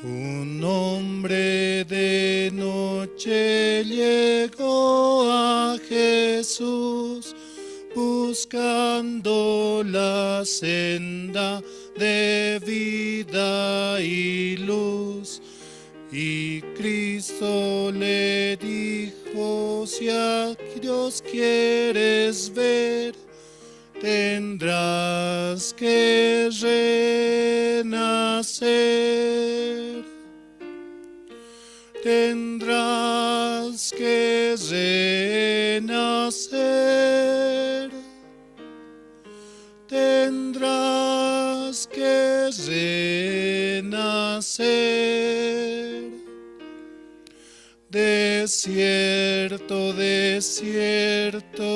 Un hombre de noche llegó a Jesús, buscando la senda de vida y luz. Y Cristo le dijo: si a Dios quieres ver, tendrás que renacer. Tendrás que renacer. Tendrás que renacer. De cierto,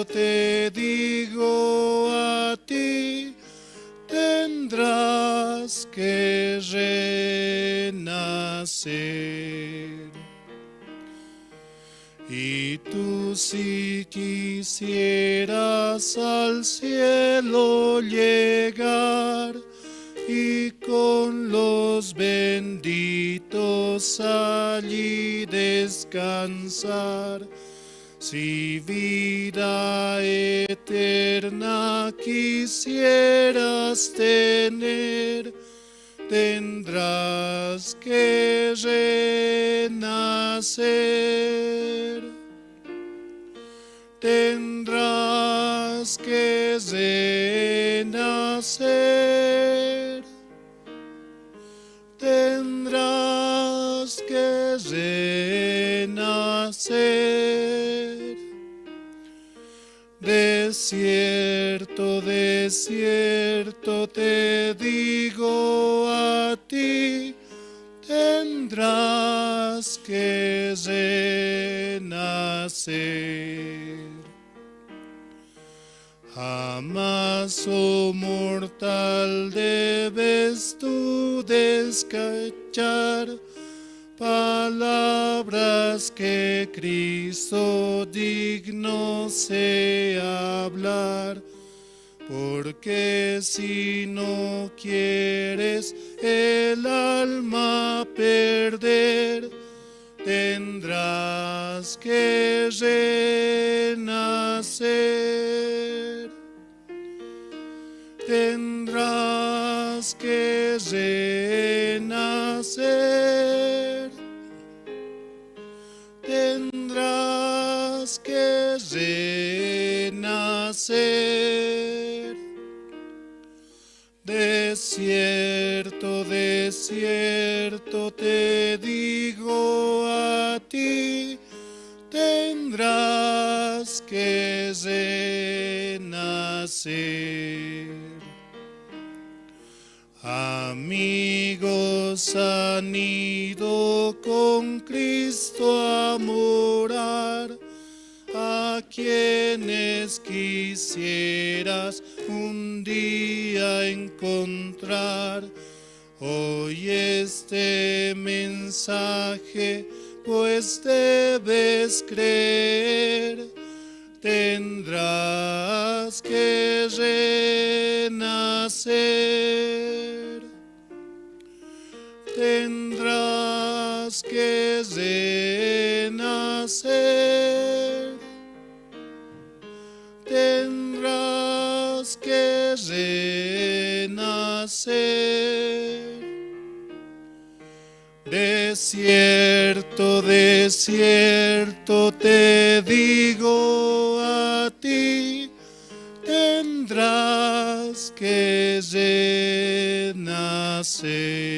te digo a ti, tendrás que renacer. Y tú, si quisieras al cielo llegar y con los benditos allí descansar, si vida eterna quisieras tener, tendrás que renacer. Tendrás que renacer. Tendrás que renacer. De cierto, te digo a ti, tendrás que renacer. Jamás, oh mortal, debes tú descachar palabras que Cristo digno sea hablar, porque si no quieres el alma perder, tendrás que renacer. Tendrás que renacer. Tendrás que renacer. De cierto, te digo a ti, tendrás que renacer. Amigos han ido con Cristo a morar, a quienes quisieras un día encontrar. Hoy este mensaje pues debes creer, tendrás que renacer. Tendrás que renacer. Tendrás que renacer. De cierto, te digo a ti, tendrás que renacer.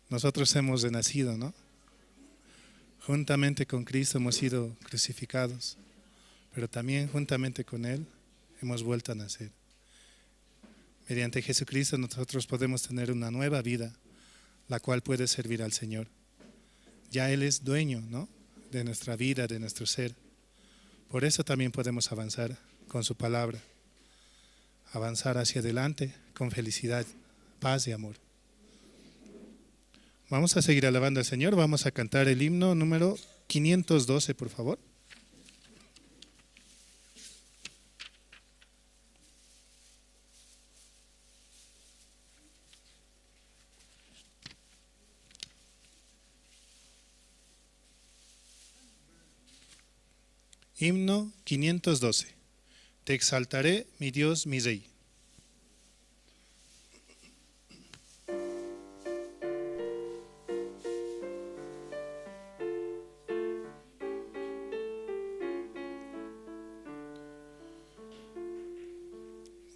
Nosotros hemos renacido, ¿no? Juntamente con Cristo hemos sido crucificados, pero también juntamente con Él hemos vuelto a nacer. Mediante Jesucristo nosotros podemos tener una nueva vida, la cual puede servir al Señor. Ya Él es dueño, ¿no?, de nuestra vida, de nuestro ser. Por eso también podemos avanzar con su palabra, avanzar hacia adelante con felicidad, paz y amor. Vamos a seguir alabando al Señor. Vamos a cantar el himno número 512, por favor. Himno 512. Te exaltaré, mi Dios, mi Rey.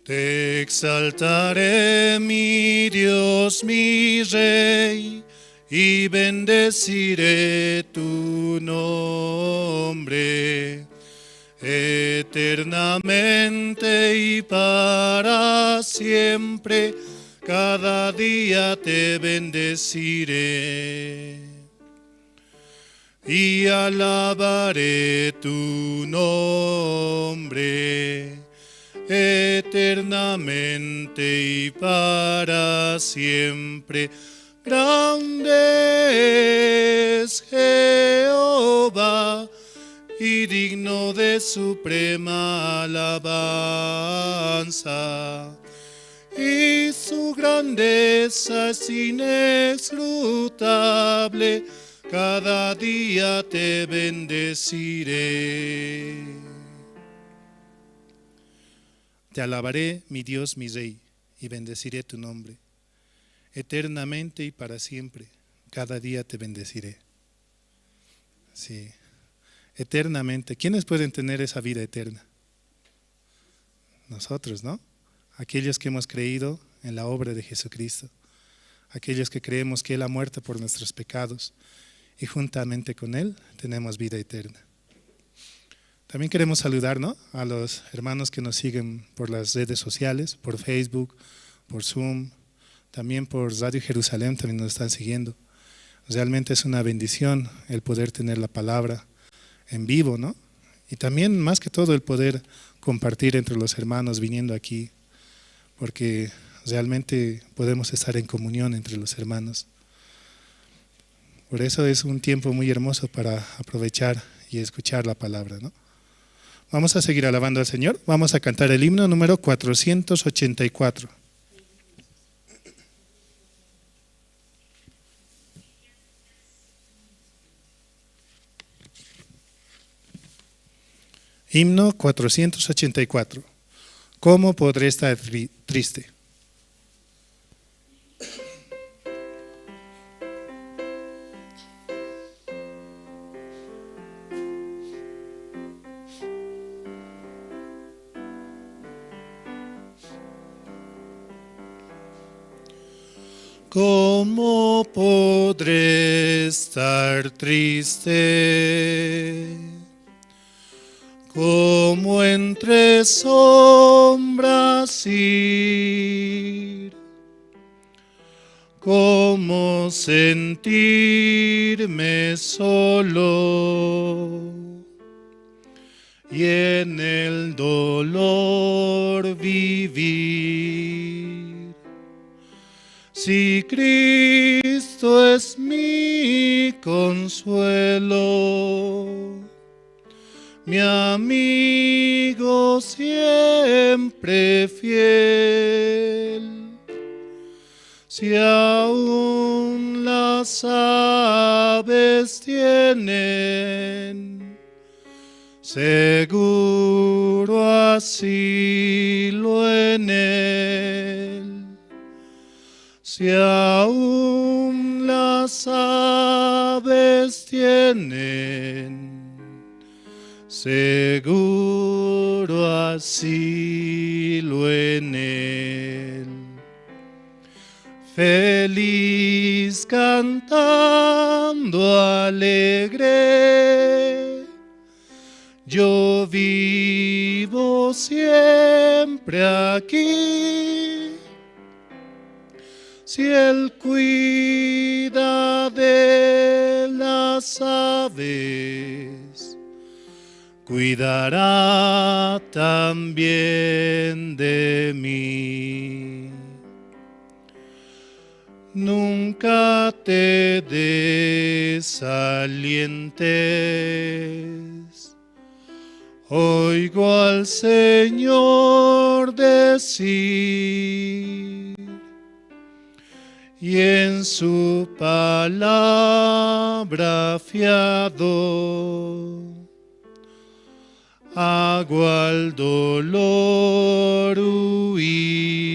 Te exaltaré, mi Dios, mi Rey, y bendeciré tu nombre eternamente y para siempre. Cada día te bendeciré y alabaré tu nombre eternamente y para siempre. Grande es Jehová y digno de suprema alabanza, y su grandeza es inescrutable. Cada día te bendeciré. Te alabaré, mi Dios, mi Rey, y bendeciré tu nombre. Eternamente y para siempre, cada día te bendeciré. Sí, eternamente. ¿Quiénes pueden tener esa vida eterna? Nosotros, ¿no? Aquellos que hemos creído en la obra de Jesucristo. Aquellos que creemos que Él ha muerto por nuestros pecados y juntamente con Él tenemos vida eterna. También queremos saludar, ¿no?, a los hermanos que nos siguen por las redes sociales, por Facebook, por Zoom, también por Radio Jerusalén, también nos están siguiendo. Realmente es una bendición el poder tener la palabra en vivo, ¿no? Y también, más que todo, el poder compartir entre los hermanos viniendo aquí, porque realmente podemos estar en comunión entre los hermanos. Por eso es un tiempo muy hermoso para aprovechar y escuchar la palabra, ¿no? Vamos a seguir alabando al Señor. Vamos a cantar el himno número 484. Himno 484. ¿Cómo podré estar triste? ¿Cómo podré estar triste? Como entre sombras ir, cómo sentirme solo y en el dolor vivir. Si Cristo es mi consuelo, mi amigo siempre fiel, si aún las aves tienen seguro asilo en él, si aún las aves tienen seguro asilo en él. Feliz cantando alegre, yo vivo siempre aquí. Si Él cuida de las aves, cuidará también de mí. Nunca te desalientes. Oigo al Señor decir, y en su palabra fiado, hago al dolor huir.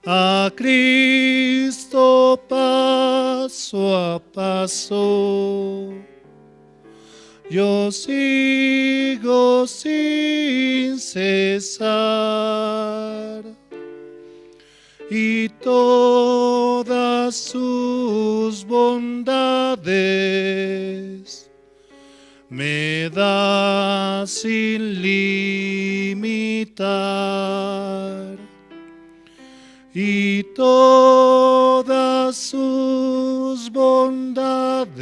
A Cristo paso a paso, yo sigo sin cesar, y todas sus bondades me da sin limitar, y todas sus bondades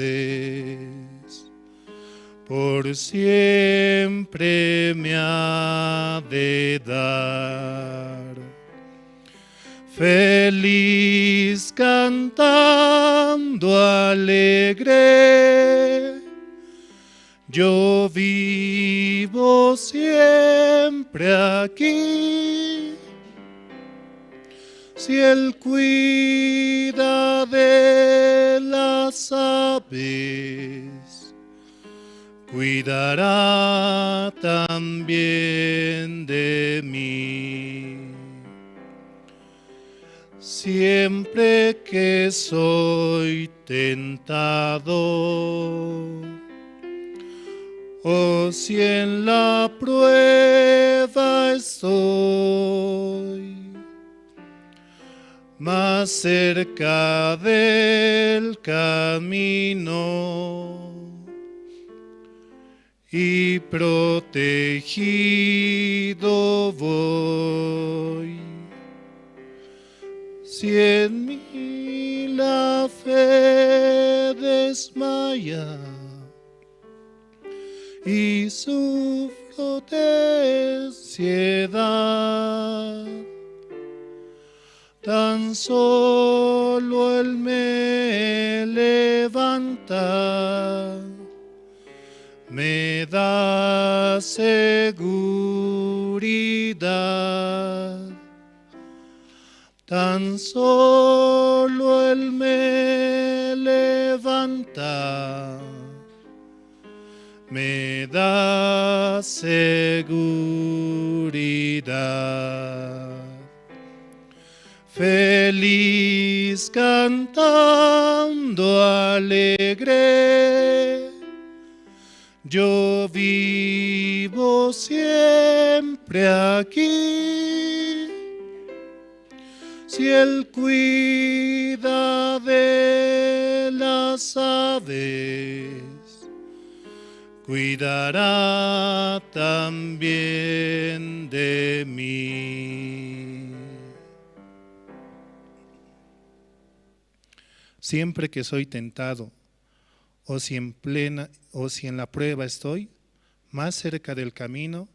por siempre me ha de dar. Feliz cantando alegre, yo vivo siempre aquí. Si Él cuida de las aves, cuidará también de mí. Siempre que soy tentado, o si en la prueba estoy, más cerca del camino y protegido voy. Si en mí la fe desmaya y sufro de ansiedad, tan solo Él me levanta, me da seguridad. Tan solo Él me levanta, me da seguridad. Feliz cantando alegre, yo vivo siempre aquí. Si Él cuida de las aves, cuidará también de mí. Siempre que soy tentado, o si en la prueba estoy, más cerca del camino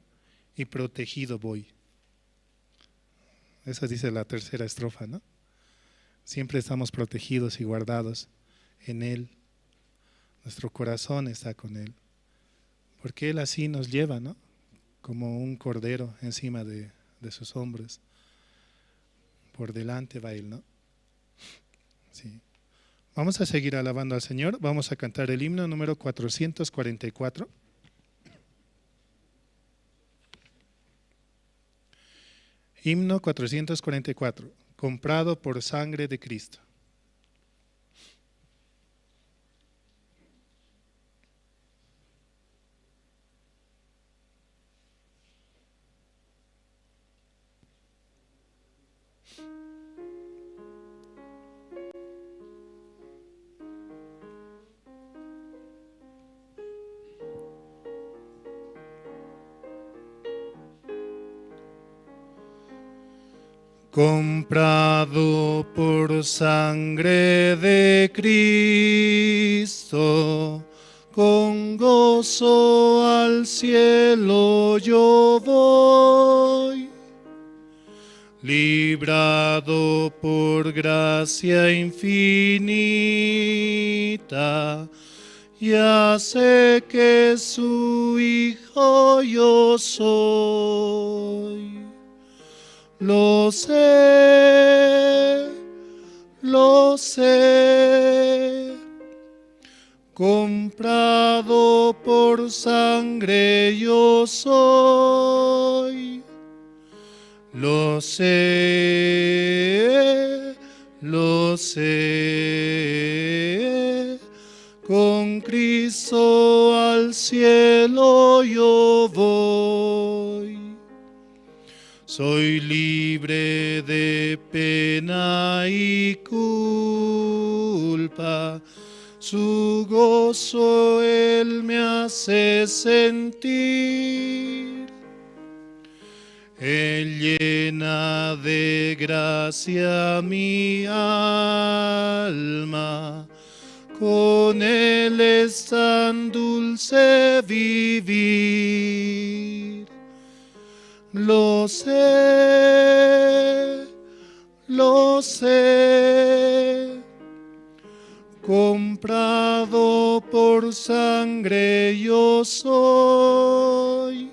y protegido voy. Eso dice la tercera estrofa, ¿no? Siempre estamos protegidos y guardados en Él. Nuestro corazón está con Él. Porque Él así nos lleva, ¿no? Como un cordero encima de sus hombros. Por delante va Él, ¿no? Sí. Vamos a seguir alabando al Señor. Vamos a cantar el himno número 444. Himno 444, comprado por sangre de Cristo. Comprado por sangre de Cristo, con gozo al cielo yo voy. Librado por gracia infinita, ya sé que su hijo yo soy. Lo sé, con comprado por sangre yo soy. Lo sé, con Cristo al cielo yo voy. Soy libre de pena y culpa, su gozo Él me hace sentir. Él llena de gracia mi alma, con Él es tan dulce vivir. Lo sé, comprado por sangre yo soy.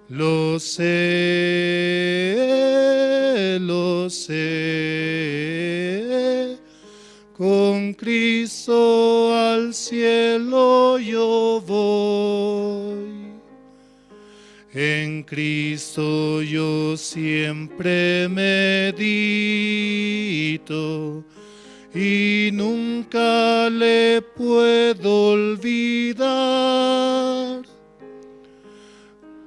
Lo sé, con Cristo al cielo yo voy. En Cristo yo siempre medito y nunca le puedo olvidar.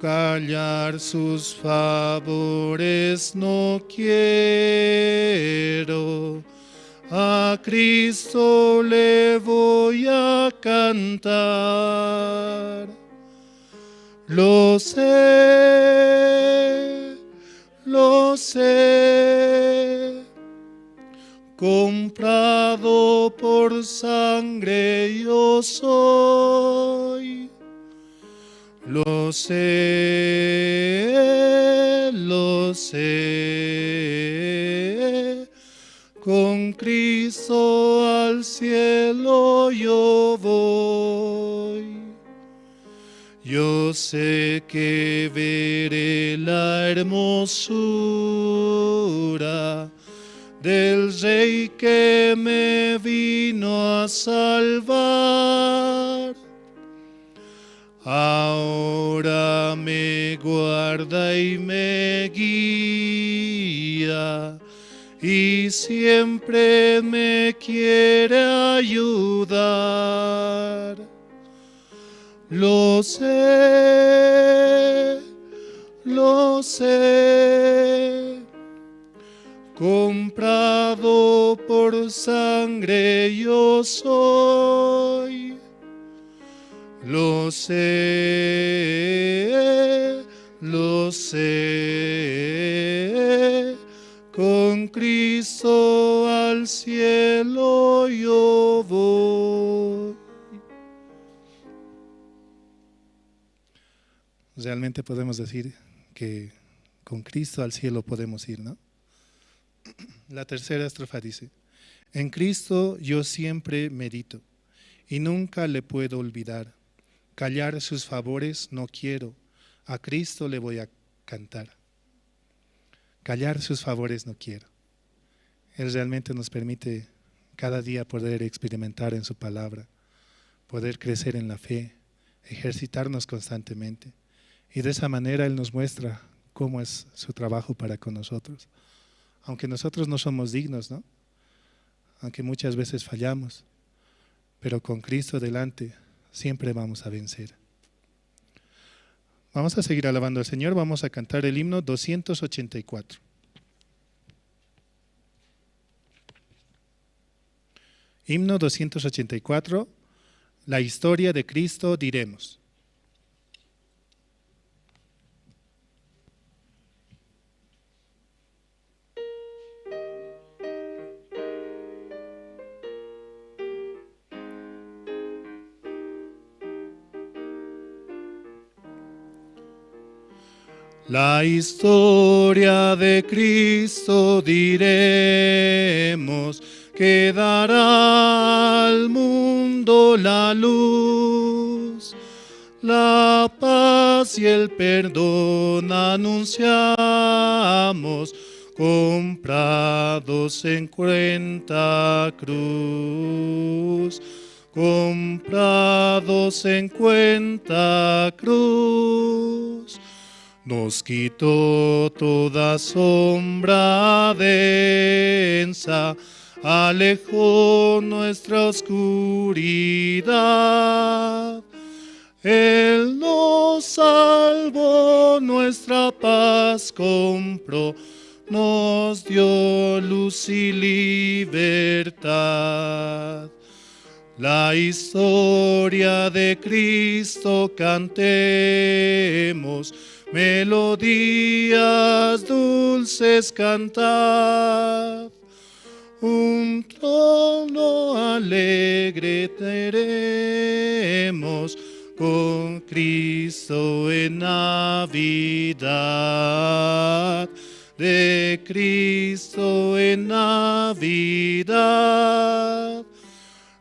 Callar sus favores no quiero, a Cristo le voy a cantar. Lo sé, comprado por sangre yo soy. Lo sé, con Cristo al cielo yo voy. Yo sé que veré la hermosura del Rey que me vino a salvar. Ahora me guarda y me guía y siempre me quiere ayudar. Lo sé, comprado por sangre yo soy. Lo sé, con Cristo al cielo yo voy. Realmente podemos decir que con Cristo al cielo podemos ir, ¿no? La tercera estrofa dice: en Cristo yo siempre medito y nunca le puedo olvidar. Callar sus favores no quiero, a Cristo le voy a cantar. Callar sus favores no quiero. Él realmente nos permite cada día poder experimentar en su palabra, poder crecer en la fe, ejercitarnos constantemente. Y de esa manera Él nos muestra cómo es su trabajo para con nosotros. Aunque nosotros no somos dignos, ¿no? Aunque muchas veces fallamos, pero con Cristo delante siempre vamos a vencer. Vamos a seguir alabando al Señor, vamos a cantar el himno 284. Himno 284, la historia de Cristo diremos. La historia de Cristo diremos, que dará al mundo la luz, la paz y el perdón anunciamos, comprados en cruenta cruz. comprados en cuenta cruz, nos quitó toda sombra densa, alejó nuestra oscuridad. Él nos salvó, nuestra paz compró, nos dio luz y libertad. La historia de Cristo cantemos, melodías dulces cantad. Un trono alegre tenemos con Cristo en Navidad. De Cristo en Navidad.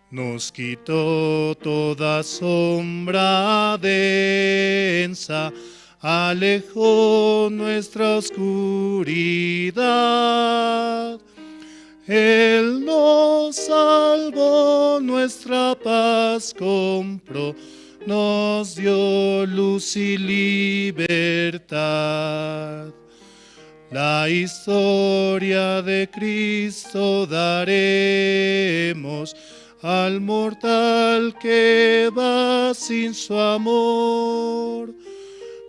Nos quitó toda sombra densa, alejó nuestra oscuridad. Él nos salvó, nuestra paz compró, nos dio luz y libertad. La historia de Cristo daremos al mortal que va sin su amor,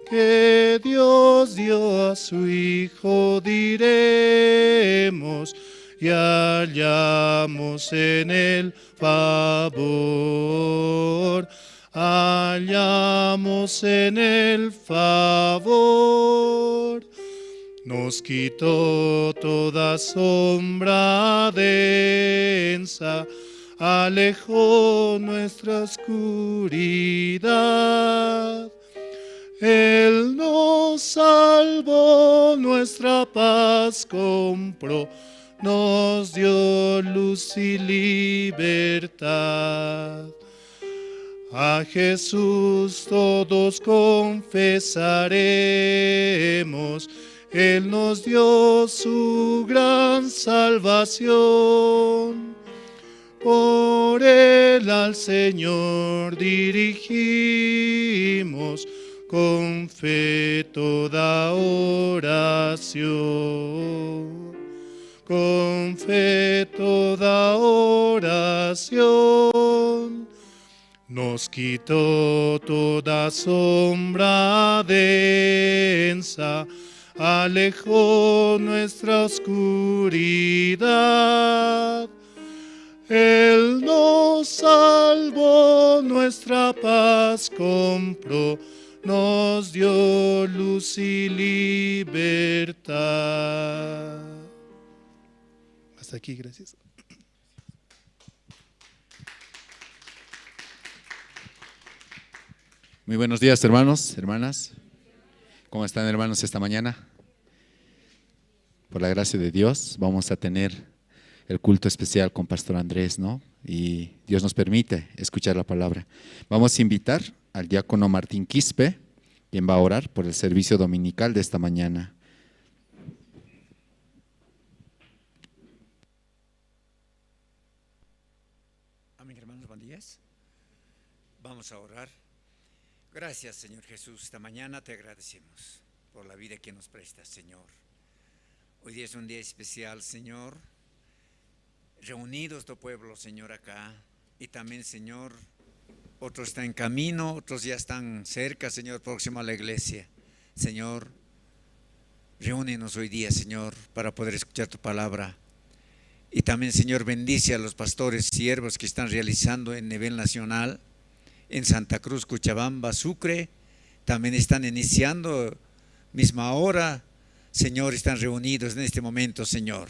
que Dios dio a su Hijo, diremos, y hallamos en él favor, hallamos en él favor. Nos quitó toda sombra densa, alejó nuestra oscuridad. Él nos salvó, nuestra paz compró, nos dio luz y libertad. A Jesús todos confesaremos, Él nos dio su gran salvación. Por Él al Señor dirigimos con fe toda oración. Con fe toda oración. Nos quitó toda sombra densa, alejó nuestra oscuridad. Él nos salvó, nuestra paz compró, nos dio luz y libertad. Hasta aquí, gracias. Muy buenos días, hermanos, hermanas. ¿Cómo están, hermanos, esta mañana? Por la gracia de Dios vamos a tener el culto especial con Pastor Andrés, ¿no? Y Dios nos permite escuchar la palabra. Vamos a invitar al diácono Martín Quispe, quien va a orar por el servicio dominical de esta mañana. Amén, hermanos, buenos días. Vamos a orar. Gracias, Señor Jesús. Esta mañana te agradecemos por la vida que nos prestas, Señor. Hoy día es un día especial, Señor. Reunidos tu pueblo, Señor, acá. Y también, Señor, otros están en camino, otros ya están cerca, Señor, próximo a la iglesia. Señor, reúnenos hoy día, Señor, para poder escuchar tu palabra. Y también, Señor, bendice a los pastores siervos que están realizando en nivel nacional, en Santa Cruz, Cochabamba, Sucre. También están iniciando misma hora, Señor, están reunidos en este momento, Señor.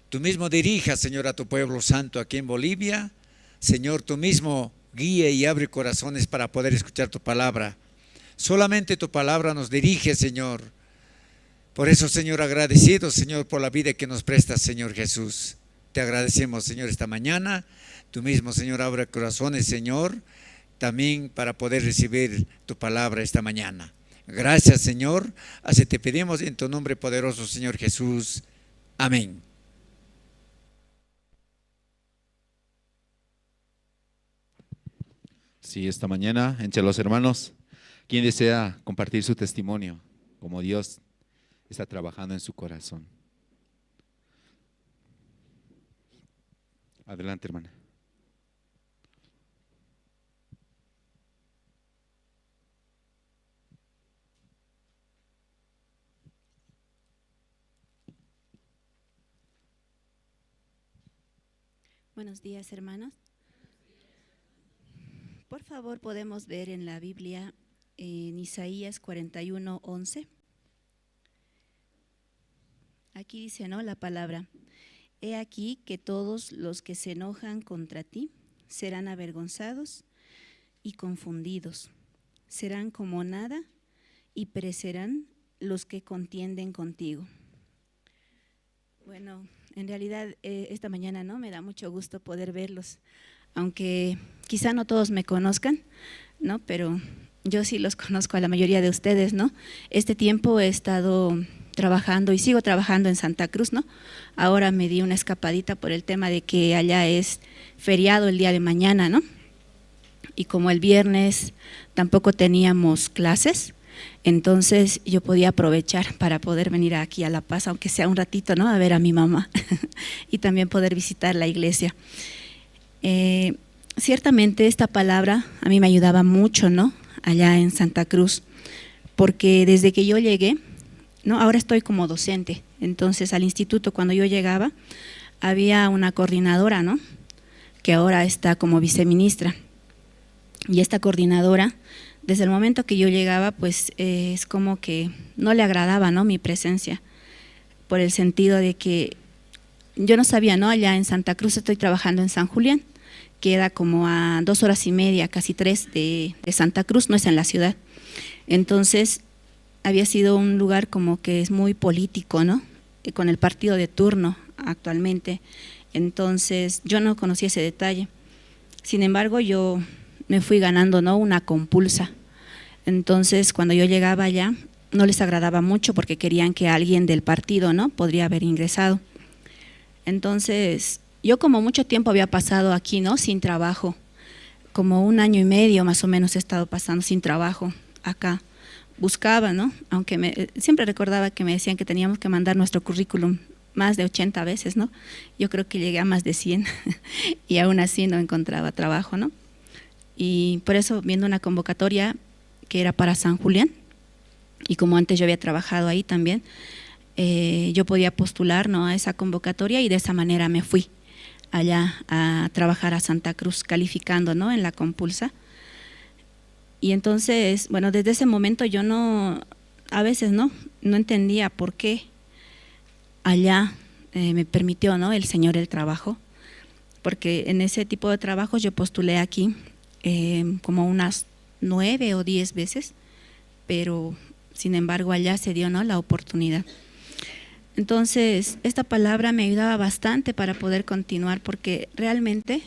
Tú mismo dirijas, Señor, a tu pueblo santo aquí en Bolivia. Señor, tú mismo guíe y abre corazones para poder escuchar tu palabra. Solamente tu palabra nos dirige, Señor. Por eso, Señor, agradecidos, Señor, por la vida que nos prestas, Señor Jesús. Te agradecemos, Señor, esta mañana. Tú mismo, Señor, abre corazones, Señor, también para poder recibir tu palabra esta mañana. Gracias, Señor. Así te pedimos en tu nombre poderoso, Señor Jesús. Amén. Sí, esta mañana, entre los hermanos, ¿quién desea compartir su testimonio? Como Dios está trabajando en su corazón. Adelante, hermana. Buenos días, hermanos. Por favor, podemos ver en la Biblia, en Isaías 41:11. Aquí dice, ¿no?, la palabra: He aquí que todos los que se enojan contra ti serán avergonzados y confundidos. Serán como nada y perecerán los que contienden contigo. Bueno, en realidad esta mañana, ¿no?, me da mucho gusto poder verlos, aunque quizá no todos me conozcan, ¿no?, pero yo sí los conozco a la mayoría de ustedes, ¿no? Este tiempo he estado trabajando y sigo trabajando en Santa Cruz, ¿no? Ahora me di una escapadita por el tema de que allá es feriado el día de mañana, ¿no? Y como el viernes tampoco teníamos clases, entonces yo podía aprovechar para poder venir aquí a La Paz, aunque sea un ratito, ¿no?, a ver a mi mamá y también poder visitar la iglesia. Ciertamente esta palabra a mí me ayudaba mucho, ¿no?, allá en Santa Cruz, porque desde que yo llegué, ¿no?, ahora estoy como docente, entonces al instituto cuando yo llegaba había una coordinadora, ¿no?, que ahora está como viceministra, y esta coordinadora, desde el momento que yo llegaba, pues es como que no le agradaba, ¿no?, mi presencia, por el sentido de que yo no sabía, ¿no?, allá en Santa Cruz estoy trabajando en San Julián, queda como a 2 horas y media, casi 3 de Santa Cruz, no es en la ciudad. Entonces había sido un lugar como que es muy político, ¿no?, con el partido de turno actualmente. Entonces yo no conocía ese detalle. Sin embargo, yo me fui ganando, ¿no?, una compulsa. Entonces cuando yo llegaba allá no les agradaba mucho porque querían que alguien del partido, ¿no?, podría haber ingresado. Entonces yo, como mucho tiempo había pasado aquí, ¿no?, sin trabajo, como 1 año y medio más o menos he estado pasando sin trabajo acá. Buscaba, ¿no?, aunque siempre recordaba que me decían que teníamos que mandar nuestro currículum más de 80 veces, ¿no? Yo creo que llegué a más de 100 y aún así no encontraba trabajo, ¿no? Y por eso, viendo una convocatoria que era para San Julián, y como antes yo había trabajado ahí también, yo podía postular, ¿no?, a esa convocatoria, y de esa manera me fui allá a trabajar a Santa Cruz, calificando, ¿no?, en la compulsa. Y entonces, bueno, desde ese momento yo a veces no entendía por qué allá me permitió, ¿no?, el Señor el trabajo, porque en ese tipo de trabajos yo postulé aquí como unas 9 o 10 veces, pero sin embargo allá se dio, ¿no?, la oportunidad. Entonces esta palabra me ayudaba bastante para poder continuar, porque realmente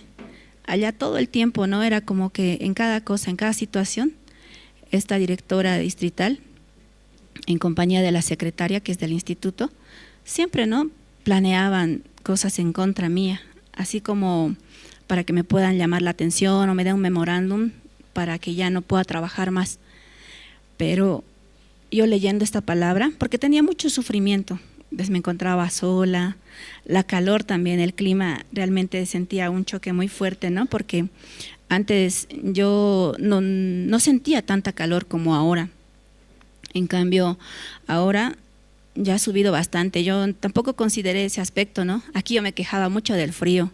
allá todo el tiempo, ¿no?, era como que en cada cosa, en cada situación, esta directora distrital, en compañía de la secretaria, que es del instituto, siempre, ¿no?, planeaban cosas en contra mía, así como para que me puedan llamar la atención o me den un memorándum para que ya no pueda trabajar más. Pero yo, leyendo esta palabra, porque tenía mucho sufrimiento, pues me encontraba sola, la calor también, el clima, realmente sentía un choque muy fuerte, ¿no?, porque antes yo no sentía tanta calor como ahora. En cambio, ahora ya ha subido bastante. Yo tampoco consideré ese aspecto, ¿no? Aquí yo me quejaba mucho del frío.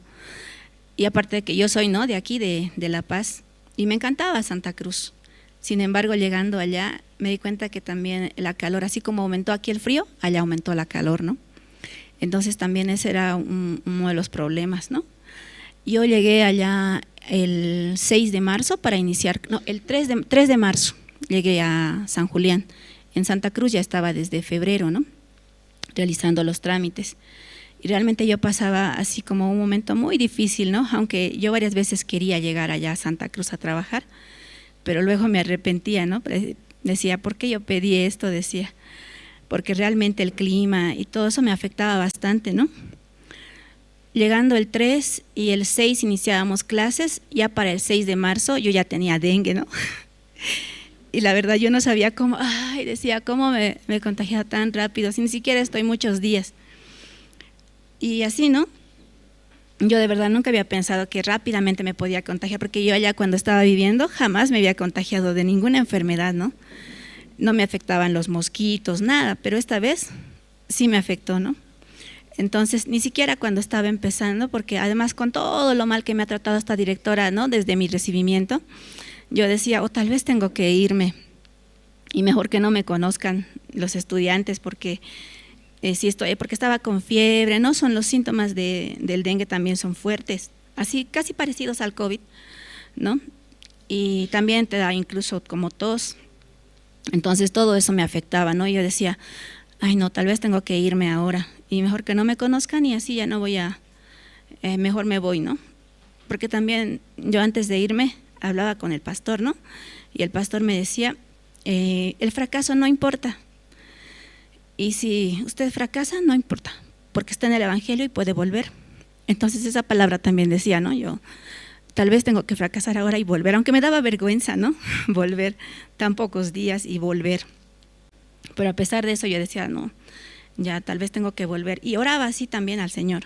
Y aparte de que yo soy, ¿no?, de aquí, de La Paz, y me encantaba Santa Cruz. Sin embargo, llegando allá, me di cuenta que también la calor, así como aumentó aquí el frío, allá aumentó la calor, ¿no? Entonces también ese era uno de los problemas, ¿no? Yo llegué allá el 6 de marzo para iniciar, no, el 3 de marzo llegué a San Julián. En Santa Cruz ya estaba desde febrero, ¿no?, realizando los trámites. Y realmente yo pasaba así como un momento muy difícil, ¿no?, aunque yo varias veces quería llegar allá a Santa Cruz a trabajar, pero luego me arrepentía, ¿no? Decía, ¿por qué yo pedí esto? Decía, porque realmente el clima y todo eso me afectaba bastante, ¿no? llegando el 3 y el 6 iniciábamos clases, ya para el 6 de marzo yo ya tenía dengue, ¿no? Y la verdad yo no sabía cómo, decía, ¿cómo me contagiaba tan rápido? Si ni siquiera estoy muchos días. Y así, ¿no? Yo de verdad nunca había pensado que rápidamente me podía contagiar, porque yo allá cuando estaba viviendo jamás me había contagiado de ninguna enfermedad, ¿no? No me afectaban los mosquitos, nada, pero esta vez sí me afectó, ¿no? Entonces, ni siquiera cuando estaba empezando, porque además con todo lo mal que me ha tratado esta directora, ¿no? Desde mi recibimiento, yo decía, tal vez tengo que irme y mejor que no me conozcan los estudiantes, porque porque estaba con fiebre, ¿no? Son los síntomas del dengue también son fuertes, así casi parecidos al COVID, ¿no? Y también te da incluso como tos. Entonces todo eso me afectaba, ¿no? Y yo decía, no, tal vez tengo que irme ahora y mejor que no me conozcan y así ya no voy mejor me voy, ¿no? Porque también yo antes de irme hablaba con el pastor, ¿no? Y el pastor me decía, el fracaso no importa. Y si usted fracasa, no importa, porque está en el Evangelio y puede volver. Entonces esa palabra también decía, ¿no? Yo tal vez tengo que fracasar ahora y volver, aunque me daba vergüenza, ¿no? Volver tan pocos días y volver. Pero a pesar de eso yo decía, no, ya tal vez tengo que volver. Y oraba así también al Señor,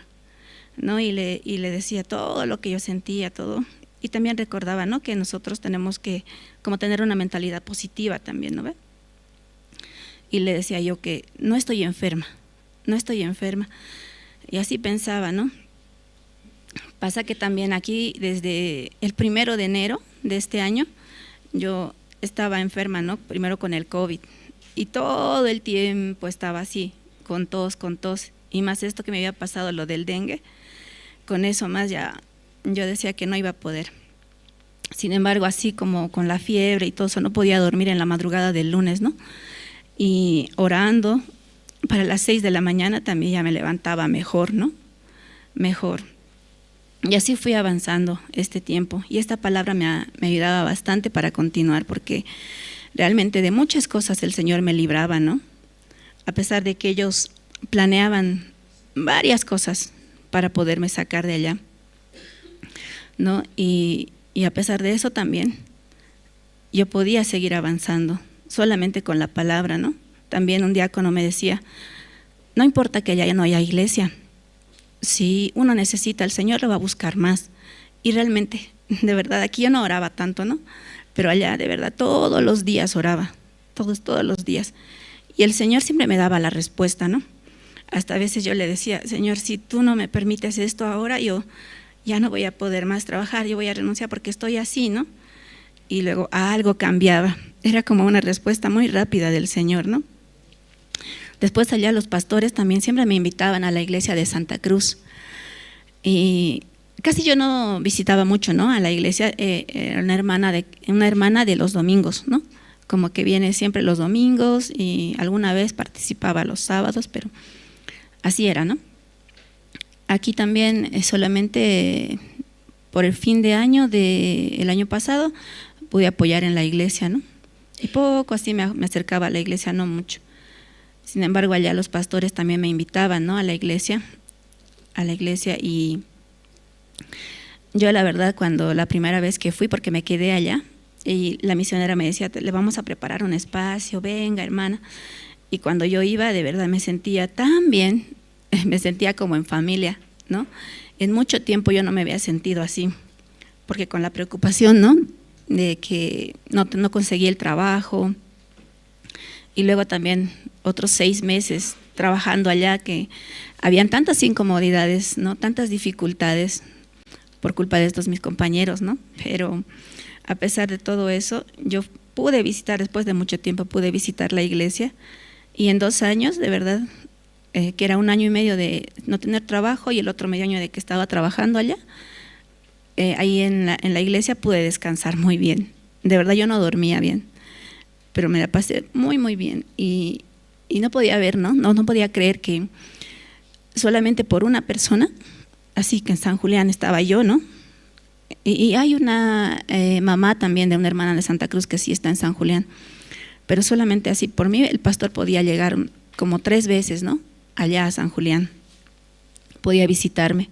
¿no? Y le decía todo lo que yo sentía, todo. Y también recordaba, ¿no? Que nosotros tenemos que como tener una mentalidad positiva también, ¿no ve? Y le decía yo que no estoy enferma. Y así pensaba, ¿no? Pasa que también aquí desde el 1 de enero de este año yo estaba enferma, ¿no? Primero con el COVID y todo el tiempo estaba así, con tos, y más esto que me había pasado lo del dengue, con eso más ya yo decía que no iba a poder. Sin embargo, así como con la fiebre y todo eso, no podía dormir en la madrugada del lunes, ¿no? Y orando, para las 6 de la mañana también ya me levantaba mejor, ¿no? Mejor. Y así fui avanzando este tiempo. Y esta palabra me ayudaba bastante para continuar, porque realmente de muchas cosas el Señor me libraba, ¿no? A pesar de que ellos planeaban varias cosas para poderme sacar de allá, ¿no? Y a pesar de eso también yo podía seguir avanzando, solamente con la palabra, ¿no? También un diácono me decía, no importa que allá no haya iglesia, si uno necesita al Señor lo va a buscar más. Y realmente, de verdad, aquí yo no oraba tanto, ¿no? Pero allá de verdad todos los días oraba, todos los días. Y el Señor siempre me daba la respuesta, ¿no? Hasta a veces yo le decía, Señor, si tú no me permites esto ahora, yo ya no voy a poder más trabajar, yo voy a renunciar porque estoy así, ¿no? Y luego algo cambiaba. Era como una respuesta muy rápida del Señor, ¿no? Después allá los pastores también siempre me invitaban a la iglesia de Santa Cruz. Y casi yo no visitaba mucho, ¿no? A la iglesia, era una hermana de los domingos, ¿no? Como que viene siempre los domingos y alguna vez participaba los sábados, pero así era, ¿no? Aquí también solamente por el fin de año del año pasado pude apoyar en la iglesia, ¿no? Y poco así me acercaba a la iglesia, no mucho. Sin embargo, allá los pastores también me invitaban, ¿no? a la iglesia, y yo la verdad cuando la primera vez que fui, porque me quedé allá, y la misionera me decía, le vamos a preparar un espacio, venga hermana, y cuando yo iba de verdad me sentía tan bien, me sentía como en familia, ¿no? En mucho tiempo yo no me había sentido así, porque con la preocupación, ¿no? De que no conseguí el trabajo, y luego también otros 6 meses trabajando allá, que habían tantas incomodidades, ¿no? Tantas dificultades por culpa de estos mis compañeros, ¿no? Pero a pesar de todo eso, yo pude visitar, después de mucho tiempo, pude visitar la iglesia, y en 2 años, de verdad, que era 1 año y medio de no tener trabajo y el otro medio año de que estaba trabajando allá, ahí en la iglesia pude descansar muy bien. De verdad yo no dormía bien, pero me la pasé muy, muy bien. Y no podía ver, ¿no? No podía creer que solamente por una persona, así que en San Julián estaba yo, ¿no? Y hay una mamá también de una hermana de Santa Cruz que sí está en San Julián, pero solamente así, por mí el pastor podía llegar como 3 veces, ¿no? Allá a San Julián, podía visitarme.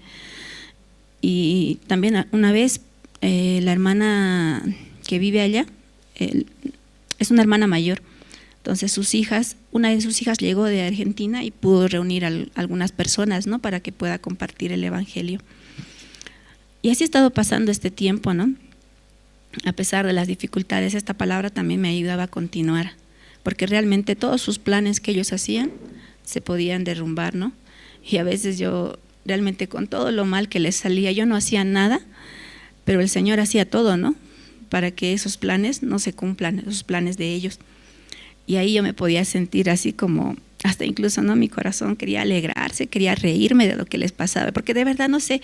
Y también una vez la hermana que vive allá, es una hermana mayor, entonces una de sus hijas llegó de Argentina y pudo reunir a algunas personas, ¿no?, para que pueda compartir el evangelio. Y así ha estado pasando este tiempo, ¿no? A pesar de las dificultades, esta palabra también me ayudaba a continuar, porque realmente todos sus planes que ellos hacían se podían derrumbar, ¿no? Y a veces yo realmente, con todo lo mal que les salía, yo no hacía nada, pero el Señor hacía todo, ¿no?, para que esos planes no se cumplan, esos planes de ellos. Y ahí yo me podía sentir así como, hasta incluso, ¿no?, mi corazón quería alegrarse, quería reírme de lo que les pasaba, porque de verdad no sé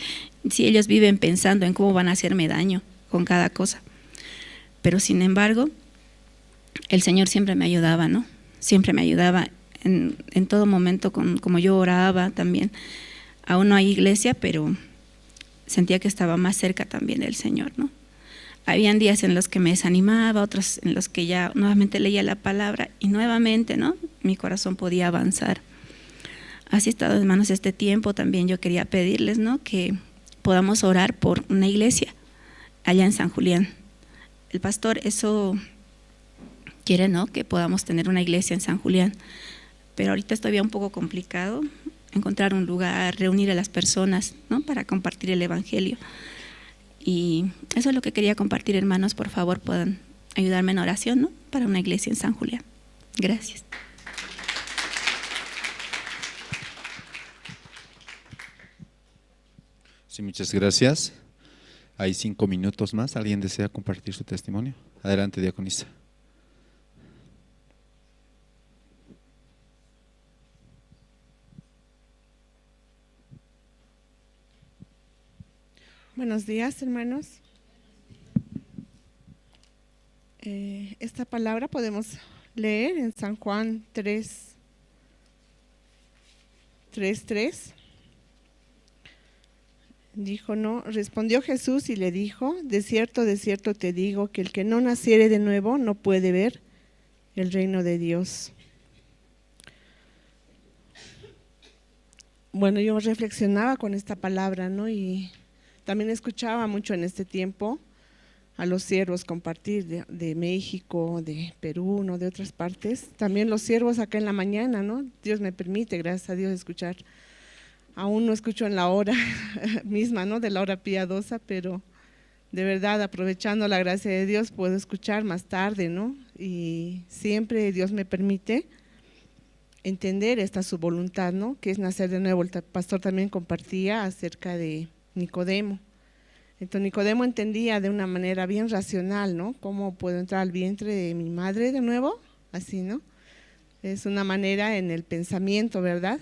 si ellos viven pensando en cómo van a hacerme daño con cada cosa. Pero sin embargo, el Señor siempre me ayudaba, ¿no? Siempre me ayudaba en todo momento, como yo oraba también. Aún no hay iglesia, pero sentía que estaba más cerca también del Señor, ¿no? Habían días en los que me desanimaba, otros en los que ya nuevamente leía la palabra y nuevamente, ¿no?, mi corazón podía avanzar. Así ha estado, hermanos, este tiempo. También yo quería pedirles, ¿no?, que podamos orar por una iglesia allá en San Julián. El pastor eso quiere, ¿no?, que podamos tener una iglesia en San Julián, pero ahorita es todavía un poco complicado encontrar un lugar, reunir a las personas, ¿no?, para compartir el evangelio. Y eso es lo que quería compartir, hermanos. Por favor, puedan ayudarme en oración, ¿no?, para una iglesia en San Julián. Gracias. Sí, muchas gracias. Hay 5 minutos más. ¿Alguien desea compartir su testimonio? Adelante, diaconisa. Buenos días, hermanos. Esta palabra podemos leer en San Juan 3:3. Dijo, ¿no? Respondió Jesús y le dijo: de cierto te digo que el que no naciere de nuevo no puede ver el reino de Dios. Bueno, yo reflexionaba con esta palabra, ¿no? Y también escuchaba mucho en este tiempo a los siervos compartir de México, de Perú, ¿no?, de otras partes. También los siervos acá en la mañana, ¿no? Dios me permite, gracias a Dios, escuchar. Aún no escucho en la hora misma, ¿no?, de la hora piadosa, pero de verdad, aprovechando la gracia de Dios, puedo escuchar más tarde, ¿no? Y siempre Dios me permite entender esta su voluntad, ¿no?, que es nacer de nuevo. El pastor también compartía acerca de Nicodemo. Entonces Nicodemo entendía de una manera bien racional, ¿no?, cómo puedo entrar al vientre de mi madre de nuevo, así, ¿no? Es una manera en el pensamiento, ¿verdad?